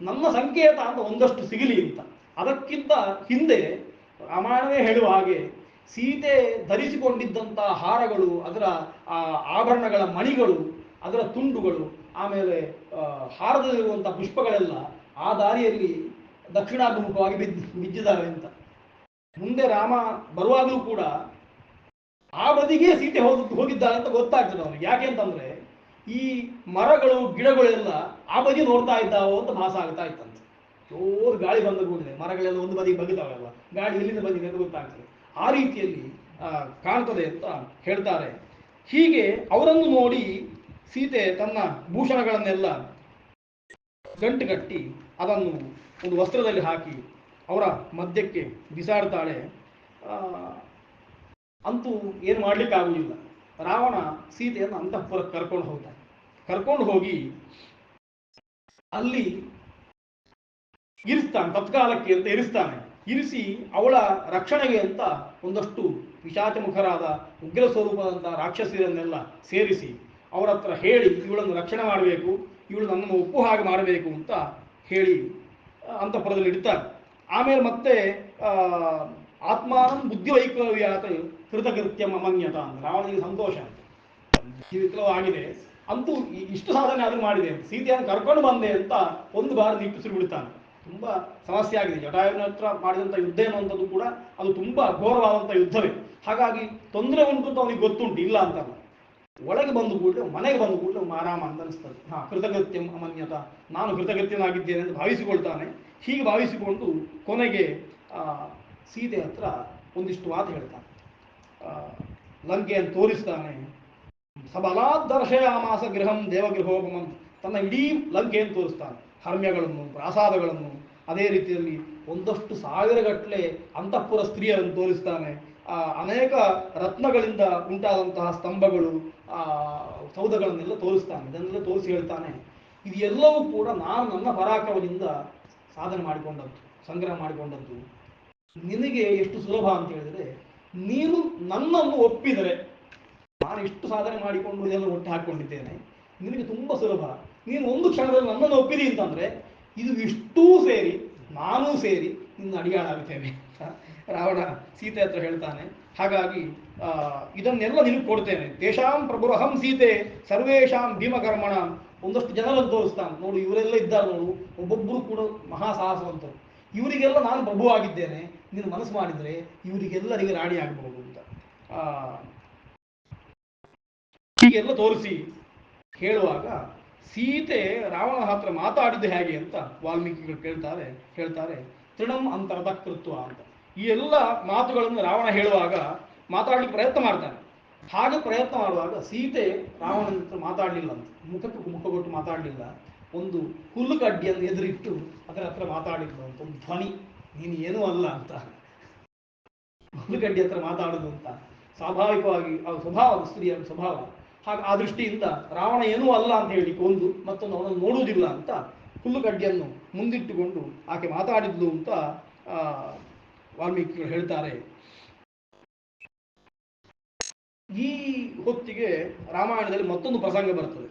ನನ್ನ ಸಂಕೇತ ಅಂತ ಒಂದಷ್ಟು ಸಿಗಲಿ ಅಂತ. ಅದಕ್ಕಿಂತ ಹಿಂದೆ ರಾಮಾಯಣವೇ ಹೇಳುವ ಹಾಗೆ ಸೀತೆ ಧರಿಸಿಕೊಂಡಿದ್ದಂತಹ ಹಾರಗಳು, ಅದರ ಆಭರಣಗಳ ಮಣಿಗಳು, ಅದರ ತುಂಡುಗಳು, ಆಮೇಲೆ ಹಾರದಲ್ಲಿರುವಂಥ ಪುಷ್ಪಗಳೆಲ್ಲ ಆ ದಾರಿಯಲ್ಲಿ ದಕ್ಷಿಣಾಭಿಮುಖವಾಗಿ ಬಿದ್ದಿದ್ದಾವೆ ಅಂತ. ಮುಂದೆ ರಾಮ ಬರುವಾಗಲೂ ಕೂಡ ಆ ಬದಿಗೆ ಸೀತೆ ಹೋಗಿದ್ದಾಳೆ ಅಂತ ಗೊತ್ತಾಗ್ತದೆ ಅವನಿಗೆ. ಯಾಕೆ ಅಂತಂದ್ರೆ ಈ ಮರಗಳು ಗಿಡಗಳೆಲ್ಲ ಆ ಬದಿ ನೋಡ್ತಾ ಇದ್ದಾವೋ ಅಂತ ಭಾಸ ಆಗ್ತಾ ಇತ್ತಂತೆ. ಜೋರು ಗಾಳಿ ಬಂದ ಕೂಡಲೇ ಮರಗಳೆಲ್ಲ ಒಂದು ಬದಿಗೆ ಬಗ್ತಾವಲ್ಲ, ಗಾಳಿ ಎಲ್ಲಿಂದ ಬಂದಿದೆ ಅಂತ ಗೊತ್ತಾಗ್ತದೆ. ಆ ರೀತಿಯಲ್ಲಿ ಕಾಣ್ತದೆ ಅಂತ ಹೇಳ್ತಾರೆ. ಹೀಗೆ ಅವರನ್ನು ನೋಡಿ ಸೀತೆ ತನ್ನ ಭೂಷಣಗಳನ್ನೆಲ್ಲ ಗಂಟು ಕಟ್ಟಿ ಅದನ್ನು ಒಂದು ವಸ್ತ್ರದಲ್ಲಿ ಹಾಕಿ ಅವರ ಮಧ್ಯಕ್ಕೆ ಬಿಸಾಡ್ತಾಳೆ. ಅಂತೂ ಏನು ಮಾಡಲಿಕ್ಕಾಗುವುದಿಲ್ಲ. ರಾವಣ ಸೀತೆಯನ್ನು ಅಂತಃಪುರಕ್ಕೆ ಕರ್ಕೊಂಡು ಹೋಗಿ ಅಲ್ಲಿ ಇರಿಸ್ತಾನೆ, ತತ್ಕಾಲಕ್ಕೆ ಅಂತ ಇರಿಸ್ತಾನೆ. ಇರಿಸಿ ಅವಳ ರಕ್ಷಣೆಗೆ ಅಂತ ಒಂದಷ್ಟು ಪಿಶಾಚಮುಖರಾದ ಉಗ್ರ ಸ್ವರೂಪದಂತಹ ರಾಕ್ಷಸಿಯರನ್ನೆಲ್ಲ ಸೇರಿಸಿ ಅವರ ಹತ್ರ ಹೇಳಿ ಇವಳನ್ನು ರಕ್ಷಣೆ ಮಾಡಬೇಕು, ಇವಳು ನನ್ನನ್ನು ಒಪ್ಪು ಹಾಗೆ ಮಾಡಬೇಕು ಅಂತ ಹೇಳಿ ಅಂತಃಪುರದಲ್ಲಿ ಇಡ್ತಾರೆ. ಆಮೇಲೆ ಮತ್ತೆ ಆತ್ಮಾನಂ ಬುದ್ಧಿವೈಕ್ಲವ್ಯಾತ ಕೃತಕೃತ್ಯಂ ಅಮನ್ಯತ ಅಂತ ರಾವಣನಿಗೆ ಸಂತೋಷ ಅಂತ, ವಿಕ್ಲವ ಆಗಿದೆ ಅಂತೂ ಇಷ್ಟು ಸಾಧನೆ ಆದರೂ ಮಾಡಿದೆ ಅಂತ, ಸೀತೆಯನ್ನು ಕರ್ಕೊಂಡು ಬಂದೆ ಅಂತ ಒಂದು ಬಾರಿ ನಿಟ್ಟುಸಿರು ಬಿಡ್ತಾನೆ. ತುಂಬಾ ಸಮಸ್ಯೆ ಆಗಿದೆ. ಜಟಾಯುವಿನ ಹತ್ರ ಮಾಡಿದಂಥ ಯುದ್ಧ ಎನ್ನುವಂಥದ್ದು ಕೂಡ ಅದು ತುಂಬಾ ಘೋರವಾದಂಥ ಯುದ್ಧವೇ. ಹಾಗಾಗಿ ತೊಂದರೆ ಉಂಟು ಅಂತ ಅವನಿಗೆ ಗೊತ್ತುಂಟು, ಇಲ್ಲ ಅಂತಲ್ಲ. ಒಳಗೆ ಬಂದು ಕೂಡಲೇ, ಮನೆಗೆ ಬಂದು ಕೂಡಲೇ ಆರಾಮ ಅಂತ ಅನಿಸ್ತದೆ. ಕೃತಕೃತ್ಯಂ ಅಮನ್ಯತ, ನಾನು ಕೃತಕೃತ್ಯನಾಗಿದ್ದೇನೆ ಅಂತ ಭಾವಿಸಿಕೊಳ್ತಾನೆ. ಹೀಗೆ ಭಾವಿಸಿಕೊಂಡು ಕೊನೆಗೆ ಸೀತೆ ಹತ್ರ ಒಂದಿಷ್ಟು ಮಾತು ಹೇಳ್ತಾನೆ. ಲಂಕೆಯನ್ನು ತೋರಿಸ್ತಾನೆ. ಸಬಲಾದರ್ಶಯಾಮಾಸ ಗೃಹಂ ದೇವಗೃಹೋಪಮಂ, ತನ್ನ ಇಡೀ ಲಂಕೆಯನ್ನು ತೋರಿಸ್ತಾನೆ. ಹರ್ಮ್ಯಗಳನ್ನು, ಪ್ರಾಸಾದಗಳನ್ನು, ಅದೇ ರೀತಿಯಲ್ಲಿ ಒಂದಷ್ಟು ಸಾವಿರಗಟ್ಟಲೆ ಅಂತಃಪುರ ಸ್ತ್ರೀಯರನ್ನು ತೋರಿಸ್ತಾನೆ. ಅನೇಕ ರತ್ನಗಳಿಂದ ಉಂಟಾದಂತಹ ಸ್ತಂಭಗಳು, ಸೌಧಗಳನ್ನೆಲ್ಲ ತೋರಿಸ್ತಾನೆ. ಇದನ್ನೆಲ್ಲ ತೋರಿಸಿ ಹೇಳ್ತಾನೆ, ಇದು ಎಲ್ಲವೂ ಕೂಡ ನಾನು ನನ್ನ ಪರಾಕ್ರಮದಿಂದ ಸಾಧನೆ ಮಾಡಿಕೊಂಡದ್ದು, ಸಂಗ್ರಹ ಮಾಡಿಕೊಂಡದ್ದು. ನಿನಗೆ ಎಷ್ಟು ಸುಲಭ ಅಂತ ಹೇಳಿದರೆ, ನೀನು ನನ್ನನ್ನು ಒಪ್ಪಿದರೆ, ನಾನು ಇಷ್ಟು ಸಾಧನೆ ಮಾಡಿಕೊಂಡು ಇದನ್ನು ಒಟ್ಟು ಹಾಕಿಕೊಂಡಿದ್ದೇನೆ, ನಿನಗೆ ತುಂಬ ಸುಲಭ. ನೀನು ಒಂದು ಕ್ಷಣದಲ್ಲಿ ನನ್ನನ್ನು ಒಪ್ಪಿದಿ ಅಂತಂದ್ರೆ ಇದು ಇಷ್ಟೂ ಸೇರಿ ನಾನೂ ಸೇರಿ ನಿನ್ನ ಅಡಿಯಾಳಾಗುತ್ತೇನೆ ರಾವಣ ಸೀತೆ ಹತ್ರ ಹೇಳ್ತಾನೆ. ಹಾಗಾಗಿ ಇದನ್ನೆಲ್ಲ ನಿನಗೆ ಕೊಡ್ತೇನೆ. ತೇಷಾಂ ಪ್ರಭುರಹಂ ಸೀತೆ ಸರ್ವೇಷಾಂ ಭೀಮಕರ್ಮಣ, ಒಂದಷ್ಟು ಜನರನ್ನು ತೋರಿಸ್ತಾನೆ. ನೋಡು ಇವರೆಲ್ಲ ಇದ್ದಾರೆ, ನೋಡು ಒಬ್ಬೊಬ್ಬರು ಕೂಡ ಮಹಾಸಾಹಸವಂತರು, ಇವರಿಗೆಲ್ಲ ನಾನು ಪ್ರಭು ಆಗಿದ್ದೇನೆ, ನೀನು ಮನಸ್ಸು ಮಾಡಿದರೆ ಇವರಿಗೆಲ್ಲರಿಗೆ ರಾಣಿ ಆಗಬಹುದು ಅಂತ ಹೀಗೆಲ್ಲ ತೋರಿಸಿ ಹೇಳುವಾಗ ಸೀತೆ ರಾವಣ ಹತ್ರ ಮಾತಾಡಿದ್ದು ಹೇಗೆ ಅಂತ ವಾಲ್ಮೀಕಿಗಳು ಹೇಳ್ತಾರೆ ತೃಣಂ ಅಂತರದ ಕೃತ್ವ ಅಂತ. ಈ ಎಲ್ಲ ಮಾತುಗಳನ್ನು ರಾವಣ ಹೇಳುವಾಗ ಮಾತಾಡ್ಲಿಕ್ಕೆ ಪ್ರಯತ್ನ ಮಾಡ್ತಾನೆ. ಹಾಗೆ ಪ್ರಯತ್ನ ಮಾಡುವಾಗ ಸೀತೆ ರಾವಣನ ಹತ್ರ ಮಾತಾಡಲಿಲ್ಲ ಅಂತ, ಮುಖಕ್ಕೆ ಮುಖ ಕೊಟ್ಟು ಮಾತಾಡಲಿಲ್ಲ. ಒಂದು ಹುಲ್ಲು ಕಡ್ಡಿಯನ್ನು ಎದುರಿಟ್ಟು ಅದರ ಹತ್ರ ಮಾತಾಡಿದ್ಲು ಅಂತ ಒಂದು ಧ್ವನಿ, ನೀನು ಏನೂ ಅಲ್ಲ ಅಂತ, ಹುಲ್ಲು ಕಡ್ಡಿ ಹತ್ರ ಮಾತಾಡೋದು ಅಂತ ಸ್ವಾಭಾವಿಕವಾಗಿ ಅದು ಸ್ವಭಾವ, ಸ್ತ್ರೀಯ ಸ್ವಭಾವ. ಹಾಗೆ ಆ ದೃಷ್ಟಿಯಿಂದ ರಾವಣ ಏನೂ ಅಲ್ಲ ಅಂತ ಹೇಳಿ ಒಂದು ಮತ್ತೊಂದು ಅವನನ್ನು ನೋಡುವುದಿಲ್ಲ ಅಂತ ಹುಲ್ಲು ಕಡ್ಡಿಯನ್ನು ಮುಂದಿಟ್ಟುಕೊಂಡು ಆಕೆ ಮಾತಾಡಿದ್ಲು ಅಂತ ವಾಲ್ಮೀಕಿಗಳು ಹೇಳ್ತಾರೆ. ಈ ಹೊತ್ತಿಗೆ ರಾಮಾಯಣದಲ್ಲಿ ಮತ್ತೊಂದು ಪ್ರಸಂಗ ಬರ್ತದೆ.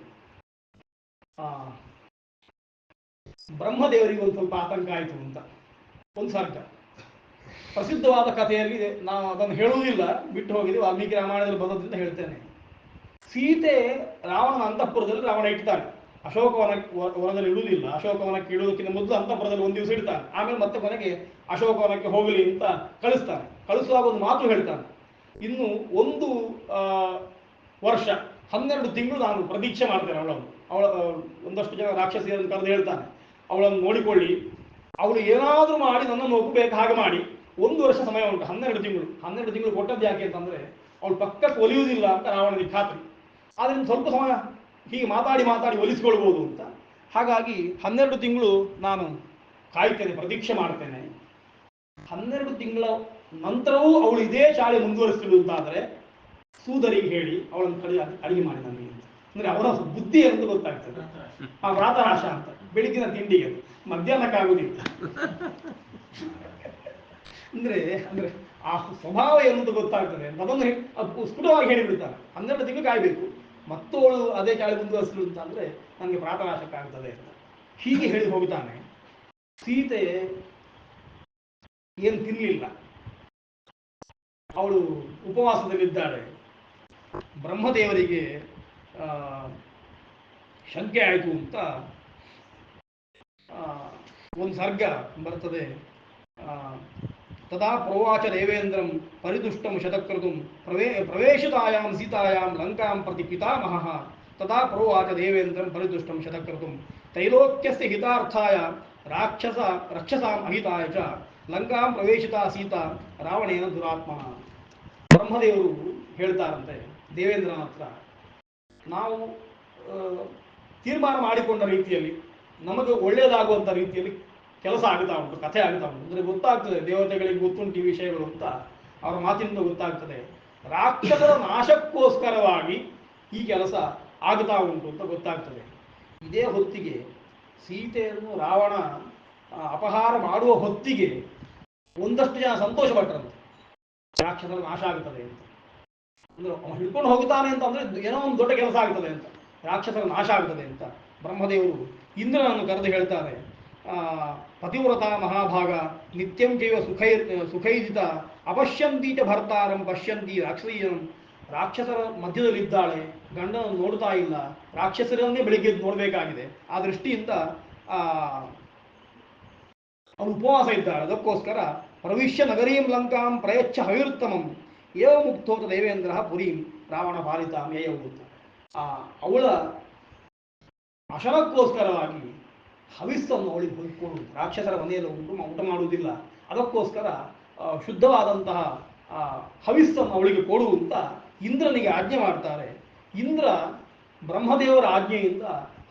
ಬ್ರಹ್ಮದೇವರಿಗೆ ಒಂದು ಸ್ವಲ್ಪ ಆತಂಕ ಆಯಿತು ಅಂತ ಒಂದು ಸರ್ಗ. ಪ್ರಸಿದ್ಧವಾದ ಕಥೆಯಲ್ಲಿ ನಾವು ಅದನ್ನು ಹೇಳುವುದಿಲ್ಲ, ಬಿಟ್ಟು ಹೋಗಿದೆ, ವಾಲ್ಮೀಕಿ ರಾಮಾಯಣದಲ್ಲಿ ಬಂದದ್ರಿಂದ ಹೇಳ್ತೇನೆ. ಸೀತೆ ರಾವಣನ ಅಂತಃಪುರದಲ್ಲಿ ರಾವಣ ಇಡ್ತಾನೆ. ವನದಲ್ಲಿ ಇಡುವುದಿಲ್ಲ, ಅಶೋಕವನಕ್ಕೆ ಇಡುವುದಕ್ಕಿಂತ ಮೊದಲು ಅಂತಃಪುರದಲ್ಲಿ ಒಂದು ದಿವಸ ಇಡ್ತಾನೆ. ಆಮೇಲೆ ಮತ್ತೆ ಕೊನೆಗೆ ಅಶೋಕವನಕ್ಕೆ ಹೋಗಲಿ ಅಂತ ಕಳಿಸ್ತಾನೆ. ಕಳಿಸುವಾಗ ಒಂದು ಮಾತು ಹೇಳ್ತಾನೆ, ಇನ್ನು ಒಂದು ವರ್ಷ 12 ತಿಂಗಳು ನಾನು ಪ್ರತೀಕ್ಷೆ ಮಾಡ್ತೇನೆ ಅವಳ ಒಂದಷ್ಟು ಜನ ರಾಕ್ಷಸಿಯರನ್ನು ಕರೆದು ಹೇಳ್ತಾನೆ, ಅವಳನ್ನು ನೋಡಿಕೊಳ್ಳಿ, ಅವಳು ಏನಾದರೂ ಮಾಡಿ ನನ್ನನ್ನು ಒಪ್ಪಬೇಕು, ಹಾಗೆ ಮಾಡಿ 1 ವರ್ಷ ಸಮಯ ಉಂಟು. 12 ತಿಂಗಳು ಕೊಟ್ಟದ್ದು ಯಾಕೆ ಅಂತಂದರೆ ಅವಳು ಪಕ್ಕಕ್ಕೆ ಒಲಿಯುವುದಿಲ್ಲ ಅಂತ ರಾವಣನಿಗೆ ಖಾತ್ರಿ. ಆದ್ದರಿಂದ ಸ್ವಲ್ಪ ಸಮಯ ಹೀಗೆ ಮಾತಾಡಿ ಒಲಿಸಿಕೊಳ್ಬೋದು ಅಂತ. ಹಾಗಾಗಿ 12 ತಿಂಗಳು ನಾನು ಕಾಯ್ತೇನೆ, ಪ್ರತೀಕ್ಷೆ ಮಾಡ್ತೇನೆ. 12 ತಿಂಗಳ ನಂತರವೂ ಅವಳು ಇದೇ ಚಾಳಿ ಮುಂದುವರಿಸ್ತಿಳು ಅಂತಾದರೆ ಸೂದರಿಗೆ ಹೇಳಿ ಅವಳನ್ನು ಅಡಿಗೆ ಮಾಡಿ ನನಗೆ, ಅಂದರೆ ಅವರ ಬುದ್ಧಿ ಅಂತ ಗೊತ್ತಾಗ್ತದೆ. ಆ ವ್ರಾತರಾಶ ಅಂತ, ಬೆಳಿಗ್ಗಿನ ತಿಂಡಿಗೆ ಮಧ್ಯಾಹ್ನಕ್ಕಾಗುವುದಿಲ್ಲ. ಅಂದ್ರೆ ಆ ಸ್ವಭಾವ ಏನಂತ ಗೊತ್ತಾಗ್ತದೆ. ಅದನ್ನು ಸ್ಫುಟವಾಗಿ ಹೇಳಿಬಿಡ್ತಾನೆ. 12 ತಿಂಗಳು ಕಾಯಬೇಕು, ಮತ್ತವಳು ಅದೇ ಚಾಳಿ ಮುಂದುವರಿಸಲು ಅಂತ ಅಂದರೆ ನನಗೆ ಪ್ರಾತರಾಶಕ್ಕಾಗ್ತದೆ ಅಂತ ಹೀಗೆ ಹೇಳಿ ಹೋಗ್ತಾನೆ. ಸೀತೆ ಏನು ತಿನ್ನಲಿಲ್ಲ, ಅವಳು ಉಪವಾಸದಲ್ಲಿದ್ದಾಳೆ. ಬ್ರಹ್ಮದೇವರಿಗೆ ಶಂಕೆ ಆಯಿತು ಅಂತ ಒಂದು ಸರ್ಗ ಬರ್ತದೆ. ತದಾ ಪ್ರೋವಾಚ ದೇವೇಂದ್ರಂ ಪರಿದುಷ್ಟಂ ಶತಕ್ರತುಂ ಪ್ರವೇಶಿತಾಯಾಂ ಸೀತಾಯಾಂ ಲಂಕಾಂ ಪ್ರತಿ ಪಿತಾಮಹಃ. ತದಾ ಪ್ರೋವಾಚ ದೇವೇಂದ್ರಂ ಪರಿದುಷ್ಟಂ ಶತಕ್ರತುಂ ತೈಲೋಕ್ಯಸ್ಯ ಹಿತಾರ್ಥಾಯ ರಕ್ಷಸಾಂ ಅಹಿತಾಯ ಚ ಲಂಕಾಂ ಪ್ರವೇಶಿತಾ ಸೀತಾ ರಾವಣೇನ ದುರಾತ್ಮನ. ಬ್ರಹ್ಮದೇವರು ಹೇಳ್ತಾರಂತೆ ದೇವೇಂದ್ರನ ಹತ್ರ, ನಾವು ತೀರ್ಮಾನ ಮಾಡಿಕೊಂಡ ರೀತಿಯಲ್ಲಿ ನಮಗೆ ಒಳ್ಳೆಯದಾಗುವಂಥ ರೀತಿಯಲ್ಲಿ ಕೆಲಸ ಆಗ್ತಾ ಉಂಟು, ಕಥೆ ಆಗ್ತಾ ಉಂಟು. ಅಂದರೆ ಗೊತ್ತಾಗ್ತದೆ, ದೇವತೆಗಳಿಗೆ ಗೊತ್ತುಂಟು ಈ ವಿಷಯಗಳು ಅಂತ ಅವರ ಮಾತಿನಿಂದ ಗೊತ್ತಾಗ್ತದೆ. ರಾಕ್ಷಸರ ನಾಶಕ್ಕೋಸ್ಕರವಾಗಿ ಈ ಕೆಲಸ ಆಗ್ತಾ ಉಂಟು ಅಂತ ಗೊತ್ತಾಗ್ತದೆ. ಇದೇ ಹೊತ್ತಿಗೆ ಸೀತೆಯನ್ನು ರಾವಣ ಅಪಹಾರ ಮಾಡುವ ಹೊತ್ತಿಗೆ ಒಂದಷ್ಟು ಜನ ಸಂತೋಷಪಟ್ಟರಂತೆ, ರಾಕ್ಷಸರ ನಾಶ ಆಗ್ತದೆ ಅಂತ. ಅಂದ್ರೆ ಅವನು ಹಿಡ್ಕೊಂಡು ಹೋಗ್ತಾನೆ ಅಂತ ಅಂದ್ರೆ ಏನೋ ಒಂದು ದೊಡ್ಡ ಕೆಲಸ ಆಗ್ತದೆ ಅಂತ, ರಾಕ್ಷಸರ ನಾಶ ಆಗ್ತದೆ ಅಂತ. ಬ್ರಹ್ಮದೇವರು ಇಂದ್ರನನ್ನು ಕರೆದು ಹೇಳ್ತಾರೆ, ಪತಿವ್ರತ ಮಹಾಭಾಗ ನಿತ್ಯಂ ಚೈವ ಸುಖೈದಿತ ಅಪಶ್ಯಂತಿ ಚ ಭರ್ತಾರಂ ಪಶ್ಯಂತಿ ರಾಕ್ಷಸೀಯಂ. ರಾಕ್ಷಸರ ಮಧ್ಯದಲ್ಲಿದ್ದಾಳೆ, ಗಂಡನನ್ನು ನೋಡ್ತಾ ಇಲ್ಲ, ರಾಕ್ಷಸರನ್ನೇ ಬೆಳಿಗ್ಗೆ ನೋಡಬೇಕಾಗಿದೆ. ಆ ದೃಷ್ಟಿಯಿಂದ ಅವನು ಉಪವಾಸ ಇದ್ದಾಳೆ. ಅದಕ್ಕೋಸ್ಕರ ಪ್ರವಿಶ್ಯ ನಗರೀಂ ಲಂಕಾಂ ಪ್ರಯಚ್ಛ ಹವಿರುತ್ತಮಂ ಏವ ಮುಕ್ತೋತ ದೇವೇಂದ್ರ ಪುರೀಂ ರಾವಣ ಪಾಲಿತಾಂ ಯಯೌತ. ಅವಳ ಅಶನಕ್ಕೋಸ್ಕರವಾಗಿ ಹವಿಸ್ಸನ್ನು ಅವಳಿಗೆ ಹೊಂದ್ಕೊಂಡು, ರಾಕ್ಷಸರ ಮನೆಯಲ್ಲಿ ಊಟ ಮಾಡುವುದಿಲ್ಲ, ಅದಕ್ಕೋಸ್ಕರ ಶುದ್ಧವಾದಂತಹ ಹವಿಸ್ಸನ್ನು ಅವಳಿಗೆ ಕೊಡುವಂತ ಇಂದ್ರನಿಗೆ ಆಜ್ಞೆ ಮಾಡ್ತಾರೆ. ಇಂದ್ರ ಬ್ರಹ್ಮದೇವರ ಆಜ್ಞೆಯಿಂದ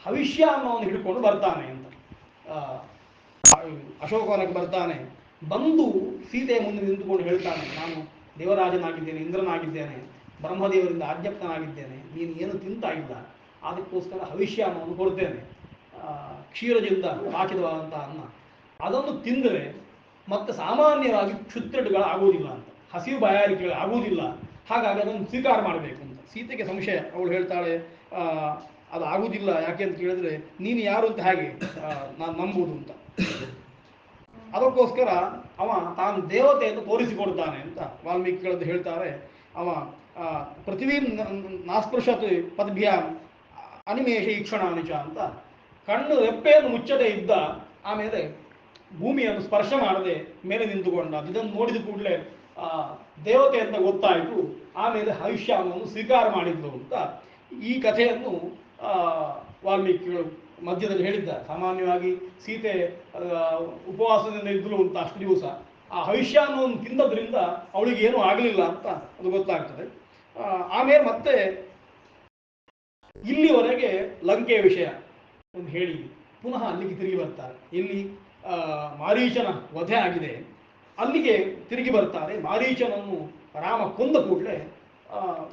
ಹವಿಷ್ಯ ಅನ್ನೋವನ್ನು ಹಿಡ್ಕೊಂಡು ಬರ್ತಾನೆ ಅಂತ, ಅಶೋಕವನಕ್ಕೆ ಬರ್ತಾನೆ. ಬಂದು ಸೀತೆಯ ಮುಂದೆ ನಿಂತುಕೊಂಡು ಹೇಳ್ತಾನೆ, ನಾನು ದೇವರಾಜನಾಗಿದ್ದೇನೆ, ಇಂದ್ರನಾಗಿದ್ದೇನೆ, ಬ್ರಹ್ಮದೇವರಿಂದ ಆಜ್ಞಪ್ತನಾಗಿದ್ದೇನೆ, ನೀನು ಏನು ತಿಂತಾ ಇಲ್ಲ, ಅದಕ್ಕೋಸ್ಕರ ಹವಿಷ್ಯ ಅನ್ನೋವನ್ನು ಕೊಡ್ತೇನೆ. ಕ್ಷೀರದಿಂದ ಹಾಕಿದವಾದಂತಹ ಅನ್ನ, ಅದನ್ನು ತಿಂದರೆ ಮತ್ತೆ ಸಾಮಾನ್ಯವಾಗಿ ಕ್ಷುದ್ರಗಳಾಗುವುದಿಲ್ಲ ಅಂತ, ಹಸಿವು ಬಾಯಾರಿಕೆಗಳು ಆಗುವುದಿಲ್ಲ, ಹಾಗಾಗಿ ಅದನ್ನು ಸ್ವೀಕಾರ ಮಾಡಬೇಕು ಅಂತ. ಸೀತೆಗೆ ಸಂಶಯ, ಅವಳು ಹೇಳ್ತಾಳೆ ಅದು ಆಗುವುದಿಲ್ಲ, ಯಾಕೆ ಅಂತ ಕೇಳಿದ್ರೆ ನೀನು ಯಾರು ಅಂತ ಹೇಗೆ ನಾನು ನಂಬುವುದು ಅಂತ. ಅದಕ್ಕೋಸ್ಕರ ಅವ ತಾನು ದೇವತೆ ಅಂತ ತೋರಿಸಿಕೊಡ್ತಾನೆ ಅಂತ ವಾಲ್ಮೀಕಿಗಳದ್ದು ಹೇಳ್ತಾರೆ. ಅವ ಪೃಥ್ವೀ ನಾಸ್ಪೃಶತ್ ಪದ್ಭ್ಯಾಂ ಅನಿಮೇಷ ಈಕ್ಷಣಾನಿಚ ಅಂತ ಕಣ್ಣು ರೆಪ್ಪೆಯನ್ನು ಮುಚ್ಚದೆ ಇದ್ದ, ಆಮೇಲೆ ಭೂಮಿಯನ್ನು ಸ್ಪರ್ಶ ಮಾಡದೆ ಮೇಲೆ ನಿಂತುಕೊಂಡ. ಇದನ್ನು ನೋಡಿದ ಕೂಡಲೇ ದೇವತೆ ಅಂತ ಗೊತ್ತಾಯಿತು. ಆಮೇಲೆ ಹವಿಷ್ಯವನ್ನು ಸ್ವೀಕಾರ ಮಾಡಿದ್ಲು ಅಂತ ಈ ಕಥೆಯನ್ನು ವಾಲ್ಮೀಕಿಗಳು ಮಧ್ಯದಲ್ಲಿ ಹೇಳಿದ್ದಾರೆ. ಸಾಮಾನ್ಯವಾಗಿ ಸೀತೆ ಉಪವಾಸದಿಂದ ಇದ್ಲು ಅಂತ ಅಷ್ಟು ದಿವಸ ಆ ಹವಿಷ್ಯ ಅನ್ನೋನು ತಿಂದದ್ರಿಂದ ಅವಳಿಗೆ ಏನೂ ಆಗಲಿಲ್ಲ ಅಂತ ಅದು ಗೊತ್ತಾಗ್ತದೆ. ಆಮೇಲೆ ಮತ್ತೆ ಇಲ್ಲಿವರೆಗೆ ಲಂಕೆಯ ವಿಷಯ ಒಂದು ಹೇಳಿ ಪುನಃ ಅಲ್ಲಿಗೆ ತಿರುಗಿ ಬರ್ತಾರೆ. ಇಲ್ಲಿ ಮಾರೀಚನ ವಧೆ ಆಗಿದೆ, ಅಲ್ಲಿಗೆ ತಿರುಗಿ ಬರ್ತಾರೆ. ಮಾರೀಚನನ್ನು ರಾಮ ಕೊಂದ ಕೂಡಲೇ